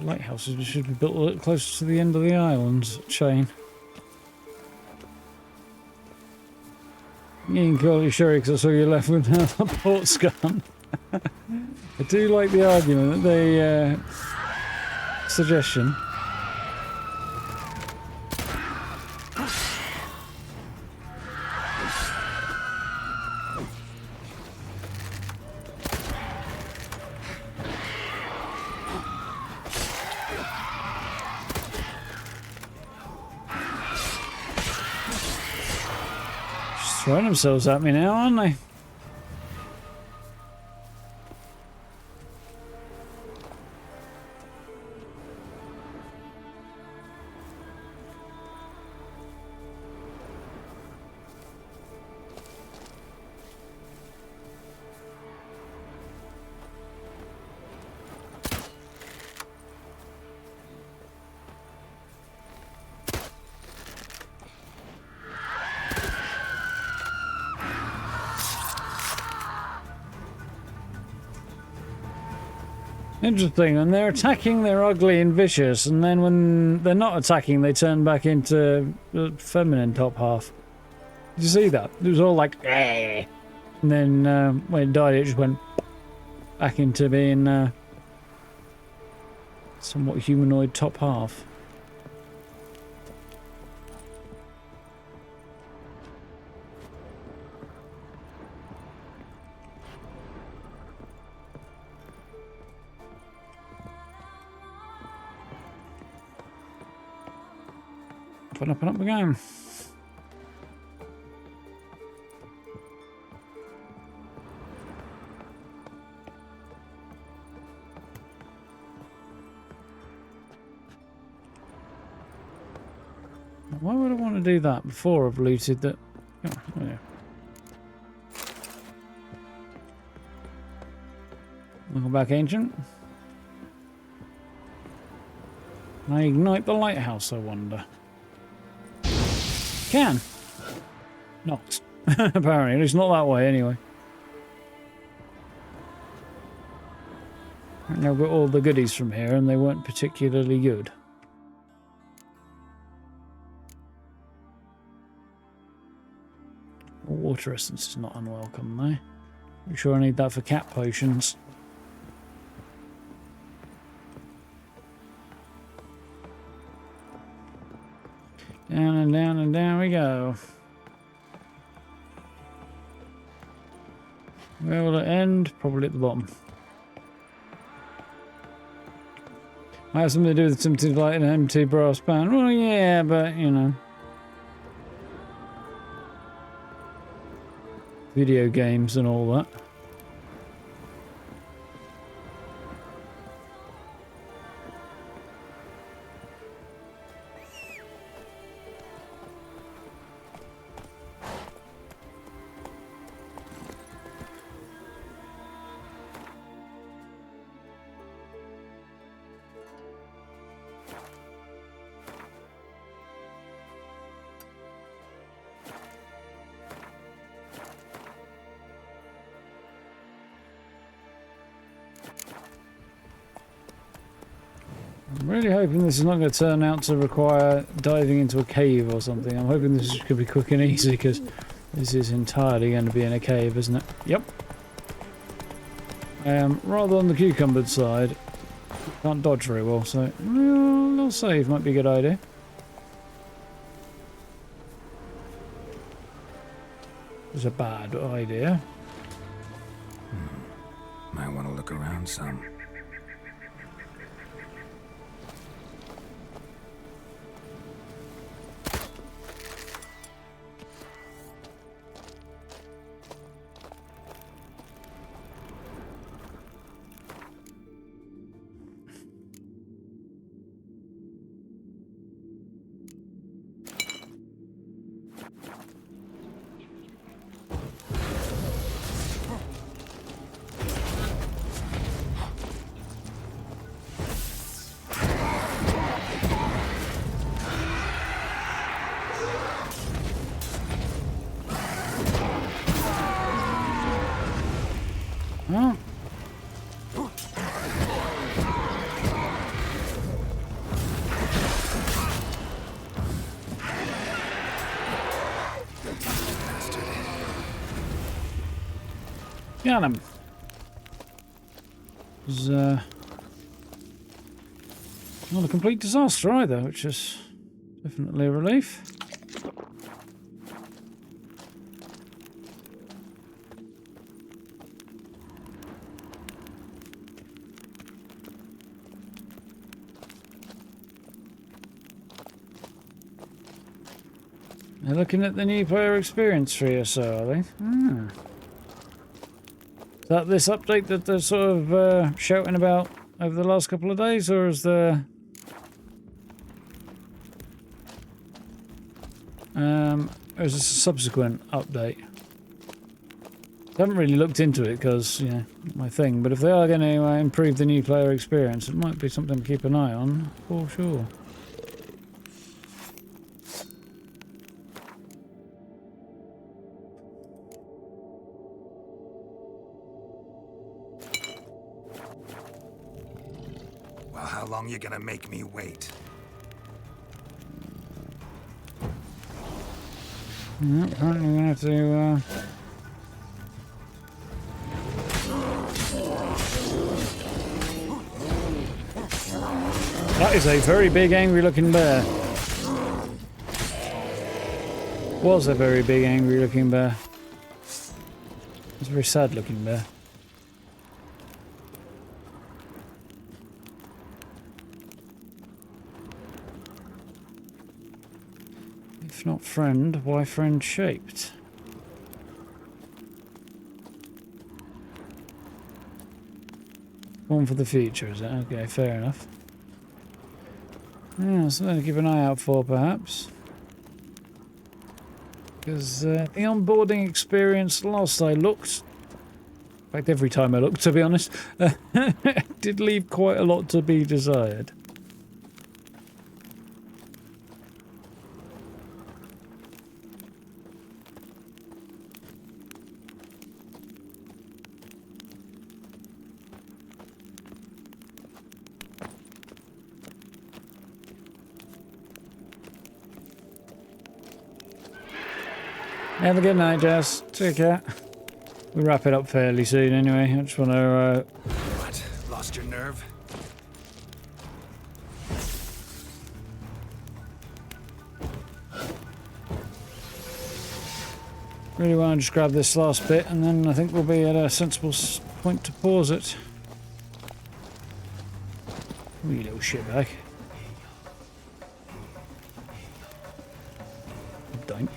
Lighthouses should be built a little closer to the end of the island chain. You can call you sure because I saw you left with a port's gun. I do like the argument, the suggestion. Throwing themselves at me now, aren't they? Interesting, when they're attacking they're ugly and vicious, and then when they're not attacking they turn back into the feminine top half. Did you see that? It was all like eh. And then when it died it just went back into being somewhat humanoid top half. Up and up we go. Why would I want to do that before I've looted that? Oh, yeah. Welcome back, Ancient. Can I ignite the lighthouse, I wonder? Can. Not. Apparently. It's not that way anyway. I got all the goodies from here and they weren't particularly good. Water essence is not unwelcome though. I'm sure I need that for cat potions. Down and down and down we go. Where will it end? Probably at the bottom. Might have something to do with something like an empty brass band. Well, yeah, but, you know. Video games and all that. I'm really hoping this is not going to turn out to require diving into a cave or something. I'm hoping this could be quick and easy because this is entirely going to be in a cave, isn't it? Yep. I am rather on the cucumbered side. Can't dodge very well, so a little save might be a good idea. It's a bad idea. Might want to look around some. Huh? Got him. It was not a complete disaster either, which is definitely a relief. They're looking at the new player experience tree or so, are they? Hmm. Is that this update that they're sort of shouting about over the last couple of days, or is there... or is this a subsequent update? I haven't really looked into it because, you know, my thing, but if they are going to improve the new player experience, it might be something to keep an eye on, for sure. Well, how long you gonna make me wait? Apparently we're going to have to... That is a very big angry looking bear. Was a very big angry looking bear. It's a very sad looking bear. If not friend, why friend shaped? One for the future, is it? Okay, fair enough. Yeah, something to keep an eye out for, perhaps. Because the onboarding experience, last I looked, in fact every time I looked to be honest, did leave quite a lot to be desired. Have a good night, Jess. Take care. We'll wrap it up fairly soon anyway. I just want to... What? Lost your nerve? Really want to just grab this last bit, and then I think we'll be at a sensible point to pause it. Oh, you little shitbag. Don't.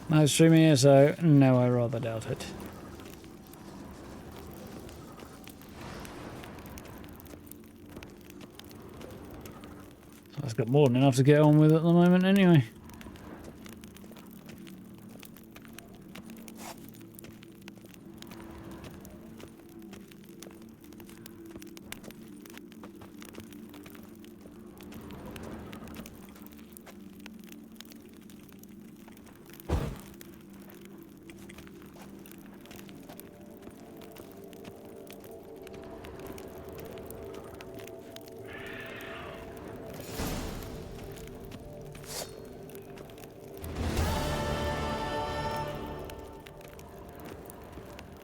No streaming here, so no, I rather doubt it. So I've got more than enough to get on with at the moment anyway.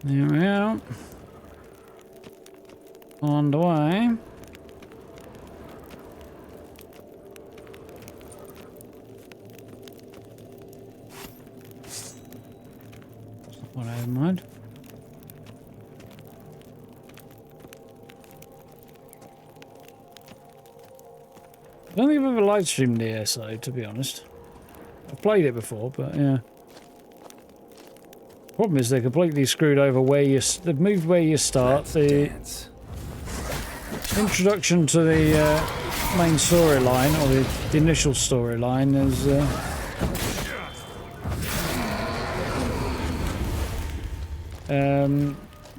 There we are. On the way. That's not what I had in mind. I don't think I've ever live streamed the ESO, to be honest. I've played it before, but yeah. Problem is they're completely screwed over where you... They've moved where you start. The introduction to the main storyline, or the initial storyline, is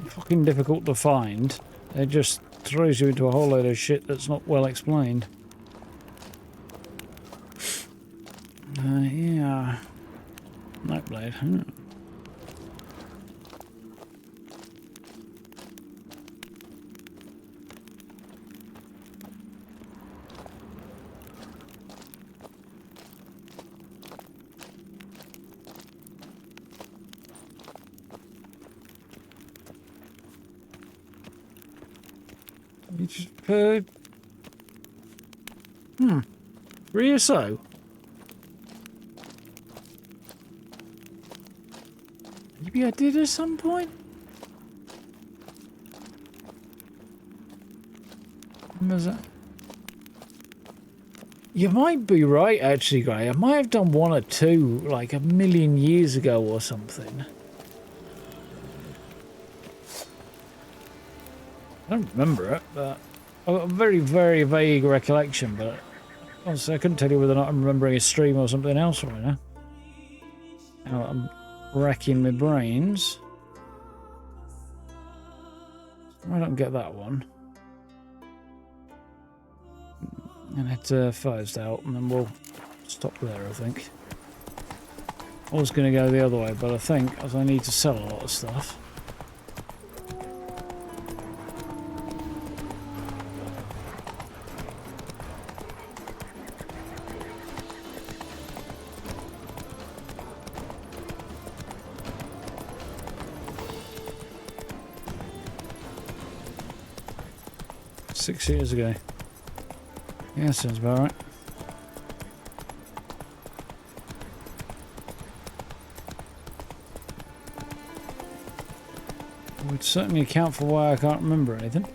fucking difficult to find. It just throws you into a whole load of shit that's not well explained. Yeah. Nightblade, huh? You just heard... ESO? Maybe I did at some point? When was that? You might be right, actually, Gray. I might have done one or two, like a million years ago or something. I don't remember it, but I've got a very, very vague recollection, but honestly, I couldn't tell you whether or not I'm remembering a stream or something else right now. Now I'm racking my brains. I don't get that one. And it fizzed out, and then we'll stop there, I think. I was going to go the other way, but I think as I need to sell a lot of stuff. Six years ago. Yeah, sounds about right. Would certainly account for why I can't remember anything.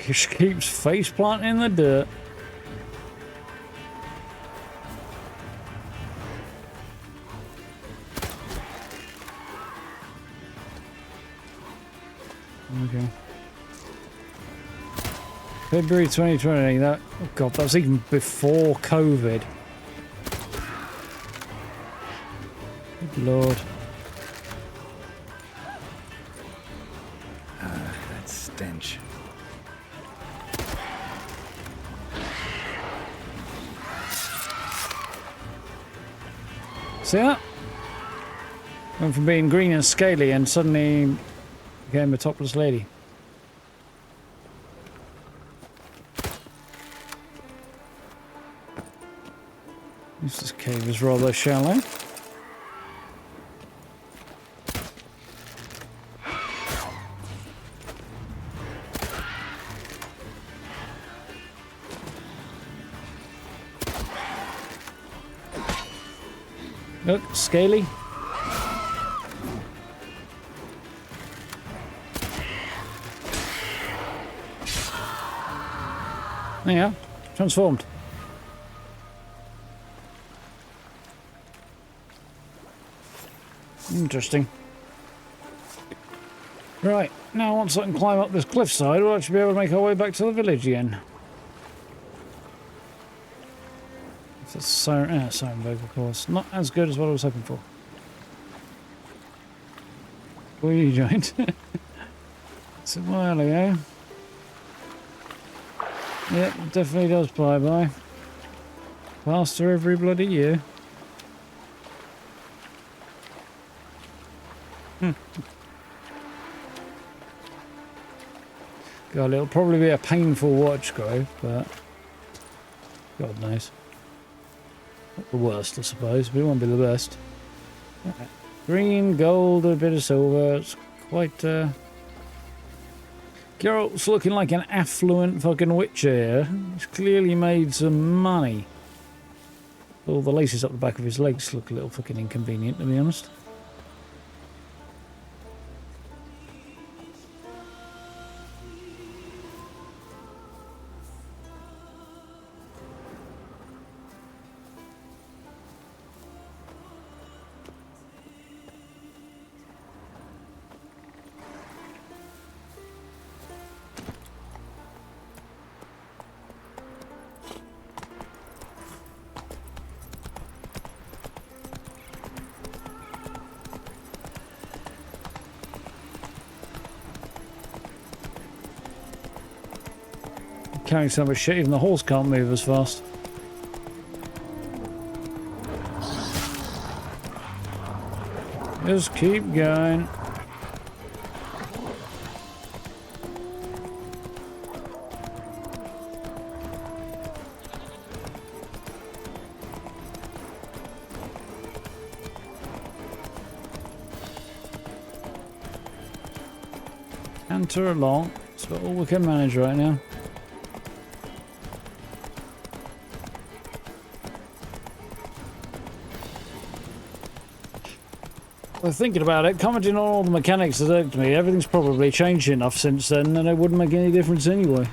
Just keeps face planting in the dirt. February 2020. That, oh God, that's even before COVID. Good Lord. That stench. See that? Went from being green and scaly and suddenly became a topless lady. This cave is rather shallow. Look, scaly. There you are, transformed. Interesting. Right, now once I can climb up this cliffside, we'll actually be able to make our way back to the village again. It's a siren vocal course. Not as good as what I was hoping for. Were you joined? It's a while ago. Yep, definitely does fly by. Faster every bloody year. God, it'll probably be a painful watch, Grove, but God knows. Not the worst, I suppose, but it won't be the best. Okay. Green, gold, a bit of silver. It's quite, Geralt's looking like an affluent fucking witcher here. He's clearly made some money. All the laces up the back of his legs look a little fucking inconvenient, to be honest. Carrying so much shit, even the horse can't move as fast. Just keep going. Canter along. That's about all we can manage right now. Well, thinking about it, commenting on all the mechanics that irked me, everything's probably changed enough since then and it wouldn't make any difference anyway.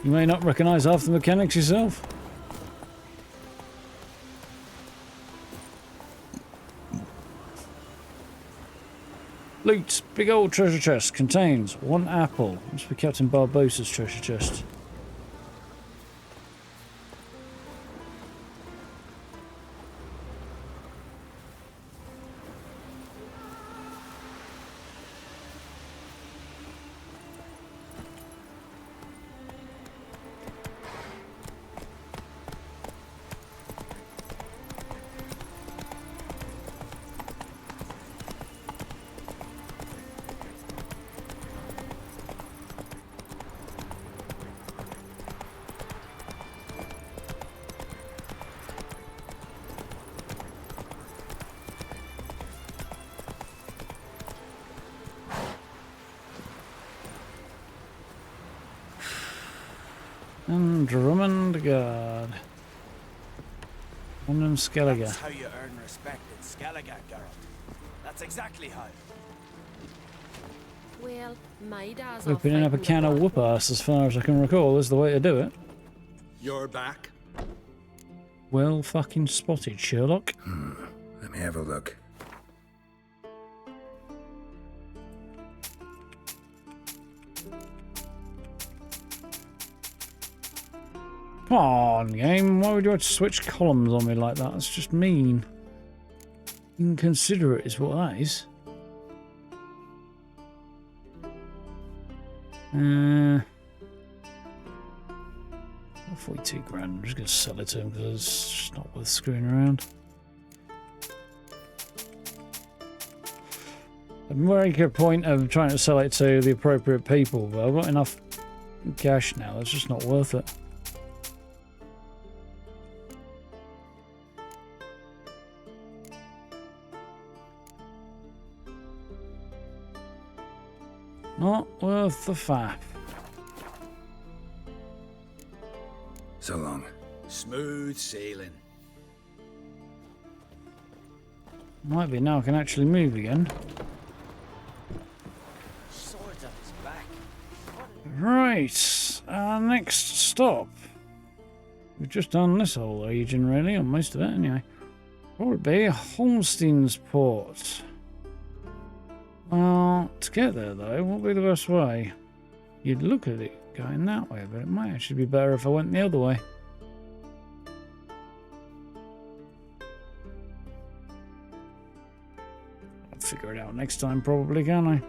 You may not recognise half the mechanics yourself. Loot. Big old treasure chest. Contains 1 apple. Must be Captain Barbossa's treasure chest. And Drummond Guard. And Skellige. That's how you earn respect in Skellige, Geralt. That's exactly how. Well, my dad's Opening up a can of whoop ass, as far as I can recall, is the way to do it. You're back. Well fucking spotted, Sherlock. Let me have a look. Come on, game. Why would you have to switch columns on me like that? That's just mean. Inconsiderate is what that is. 42 grand. I'm just going to sell it to him because it's just not worth screwing around. A very good point of trying to sell it to the appropriate people, but I've got enough cash now. It's just not worth it. Not worth the faff. So long. Smooth sailing. Might be now I can actually move again. Swords on his back. Right, our next stop. We've just done this whole region, really, or most of it anyway. What would it be? Holstein's Port. Well, to get there though, what would be the best way? You'd look at it going that way, but it might actually be better if I went the other way. I'll figure it out next time probably, can't I?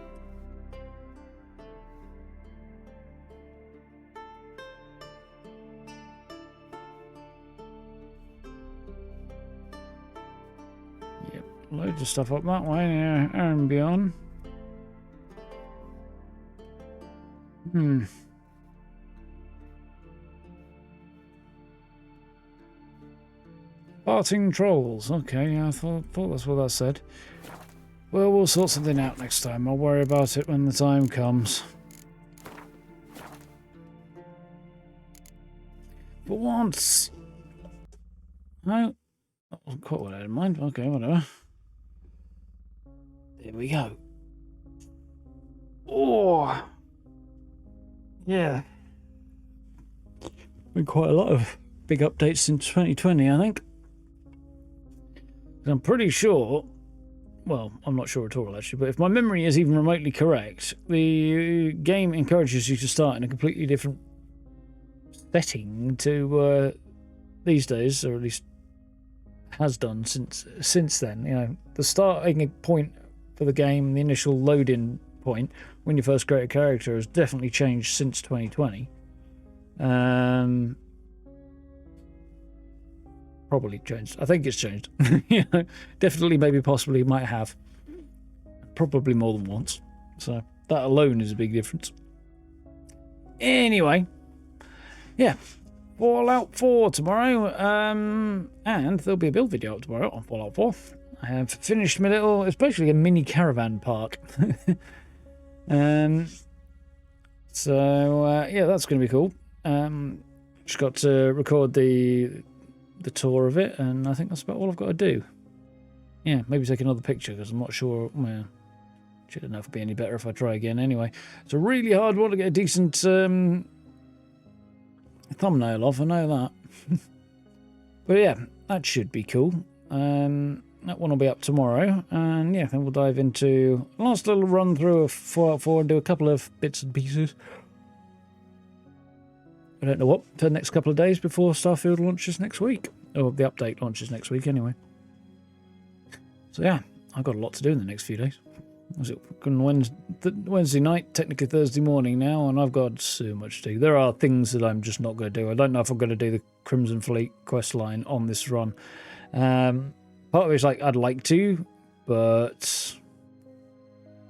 Yep, loads of stuff up that way, and beyond. Parting trolls. Okay, yeah, I thought that's what that said. Well, we'll sort something out next time. I'll worry about it when the time comes. But once... No, that wasn't quite what I had in mind. Okay, whatever. There we go. Oh! Yeah. Been quite a lot of big updates since 2020, I think. I'm pretty sure, well, I'm not sure at all actually, but if my memory is even remotely correct, the game encourages you to start in a completely different setting to these days, or at least has done since then. You know, the starting point for the game, the initial load-in point, when you first create a character, has definitely changed since 2020. Probably changed. I think it's changed. You know, definitely, maybe, possibly, might have. Probably more than once. So that alone is a big difference. Anyway, yeah, Fallout 4 tomorrow, and there'll be a build video up tomorrow on Fallout 4. I have finished my little, it's basically a mini caravan park. So yeah, that's going to be cool. Just got to record the tour of it, and I think that's about all I've got to do. Yeah, maybe take another picture because I'm not sure. Well, shouldn't know if it'd be any better if I try again. Anyway, it's a really hard one to get a decent thumbnail off. I know that, but yeah, that should be cool. That one will be up tomorrow, and yeah, then we'll dive into a last little run through of Fallout 4 and do a couple of bits and pieces. I don't know what for the next couple of days before Starfield launches next week, or the update launches next week anyway. So yeah, I've got a lot to do in the next few days. Was it Wednesday night, technically Thursday morning now, and I've got so much to do. There are things that I'm just not going to do. I don't know if I'm going to do the Crimson Fleet quest line on this run. Part of it's like I'd like to, but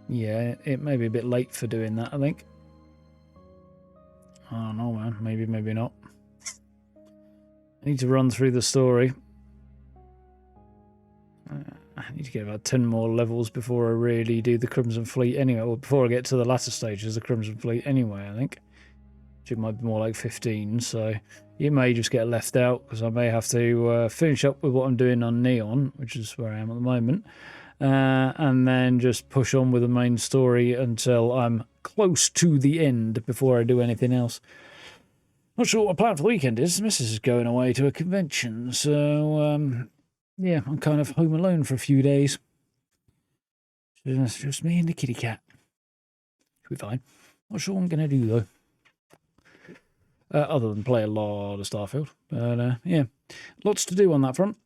yeah, it may be a bit late for doing that, I think. I don't know, man. Maybe, maybe not. I need to run through the story. I need to get about 10 more levels before I really do the Crimson Fleet anyway, or before I get to the latter stages of the Crimson Fleet anyway, I think. Which it might be more like 15, so it may just get left out, because I may have to finish up with what I'm doing on Neon, which is where I am at the moment, and then just push on with the main story until I'm close to the end before I do anything else. Not sure what my plan for the weekend is. Mrs. is going away to a convention, so yeah, I'm kind of home alone for a few days. It's just me and the kitty cat. Should be fine. Not sure what I'm going to do, though. other than play a lot of Starfield. But yeah, lots to do on that front.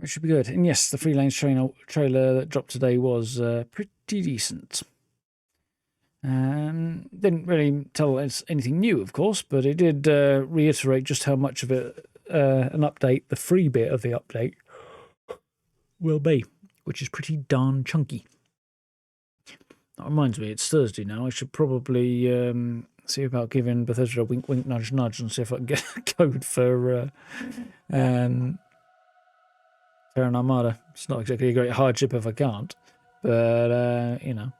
It should be good. And yes, the Freelance trailer that dropped today was pretty decent. Didn't really tell us anything new, of course, but it did reiterate just how much of it an update, the free bit of the update, will be, which is pretty darn chunky. That reminds me, it's Thursday now. I should probably see about giving Bethesda a wink, wink, nudge, nudge, and see if I can get a code for Terran Armada. It's not exactly a great hardship if I can't, but you know,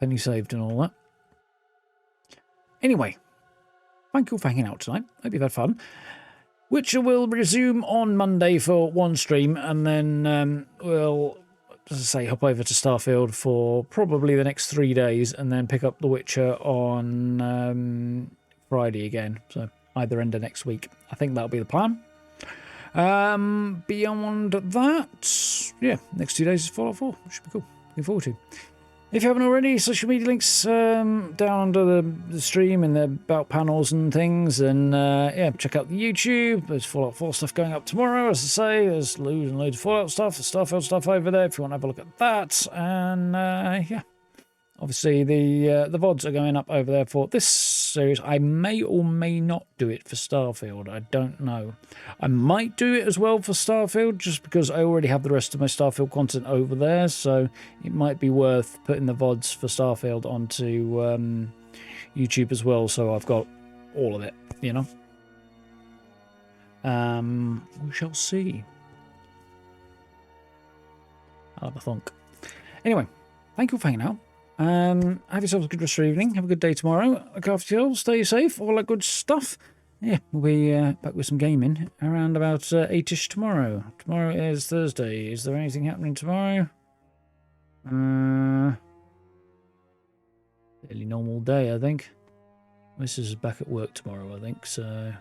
penny saved and all that. Anyway, thank you for hanging out tonight. Hope you've had fun. Witcher will resume on Monday for one stream, and then we'll, as I say, hop over to Starfield for probably the next 3 days, and then pick up The Witcher on Friday again. So either end of next week. I think that'll be the plan. Beyond that, yeah, next 2 days is Fallout 4, which should be cool. Looking forward to. If you haven't already, social media links down under the stream and the about panels and things. And yeah, check out the YouTube. There's Fallout 4 stuff going up tomorrow, as I say. There's loads and loads of Fallout stuff, the Starfield stuff over there if you want to have a look at that. And yeah, obviously the VODs are going up over there for this series. I may or may not do it for Starfield. I don't know. I might do it as well for Starfield just because I already have the rest of my Starfield content over there. So it might be worth putting the VODs for Starfield onto YouTube as well. So I've got all of it, you know. We shall see. I'll have a thunk. Anyway, thank you for hanging out. Have yourselves a good rest of your evening. Have a good day tomorrow. Look after yourselves. Stay safe. All that good stuff. Yeah, we'll be back with some gaming around about 8ish tomorrow. Tomorrow is Thursday. Is there anything happening tomorrow? Fairly normal day, I think. This is back at work tomorrow, I think. So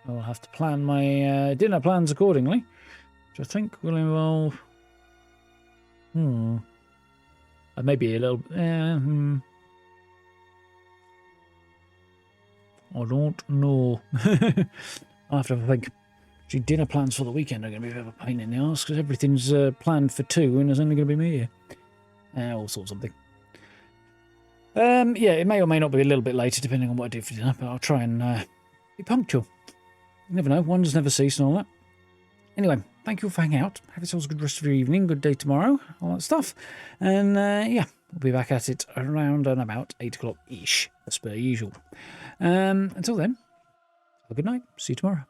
I'll have to plan my dinner plans accordingly, which I think will involve... maybe a little... I don't know. I'll have to think. Actually, dinner plans for the weekend are going to be a bit of a pain in the arse because everything's planned for 2 and there's only going to be me here. All sorts of something. Yeah, it may or may not be a little bit later depending on what I do for dinner, but I'll try and be punctual. You never know. Wonders never cease and all that. Anyway, thank you for hanging out. Have yourselves a good rest of your evening, good day tomorrow, all that stuff. And yeah, we'll be back at it around and about 8 o'clock-ish, as per usual. Until then, have a good night. See you tomorrow.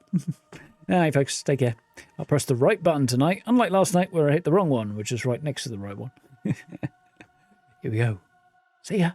Alright, folks, take care. I'll press the right button tonight, unlike last night where I hit the wrong one, which is right next to the right one. Here we go. See ya.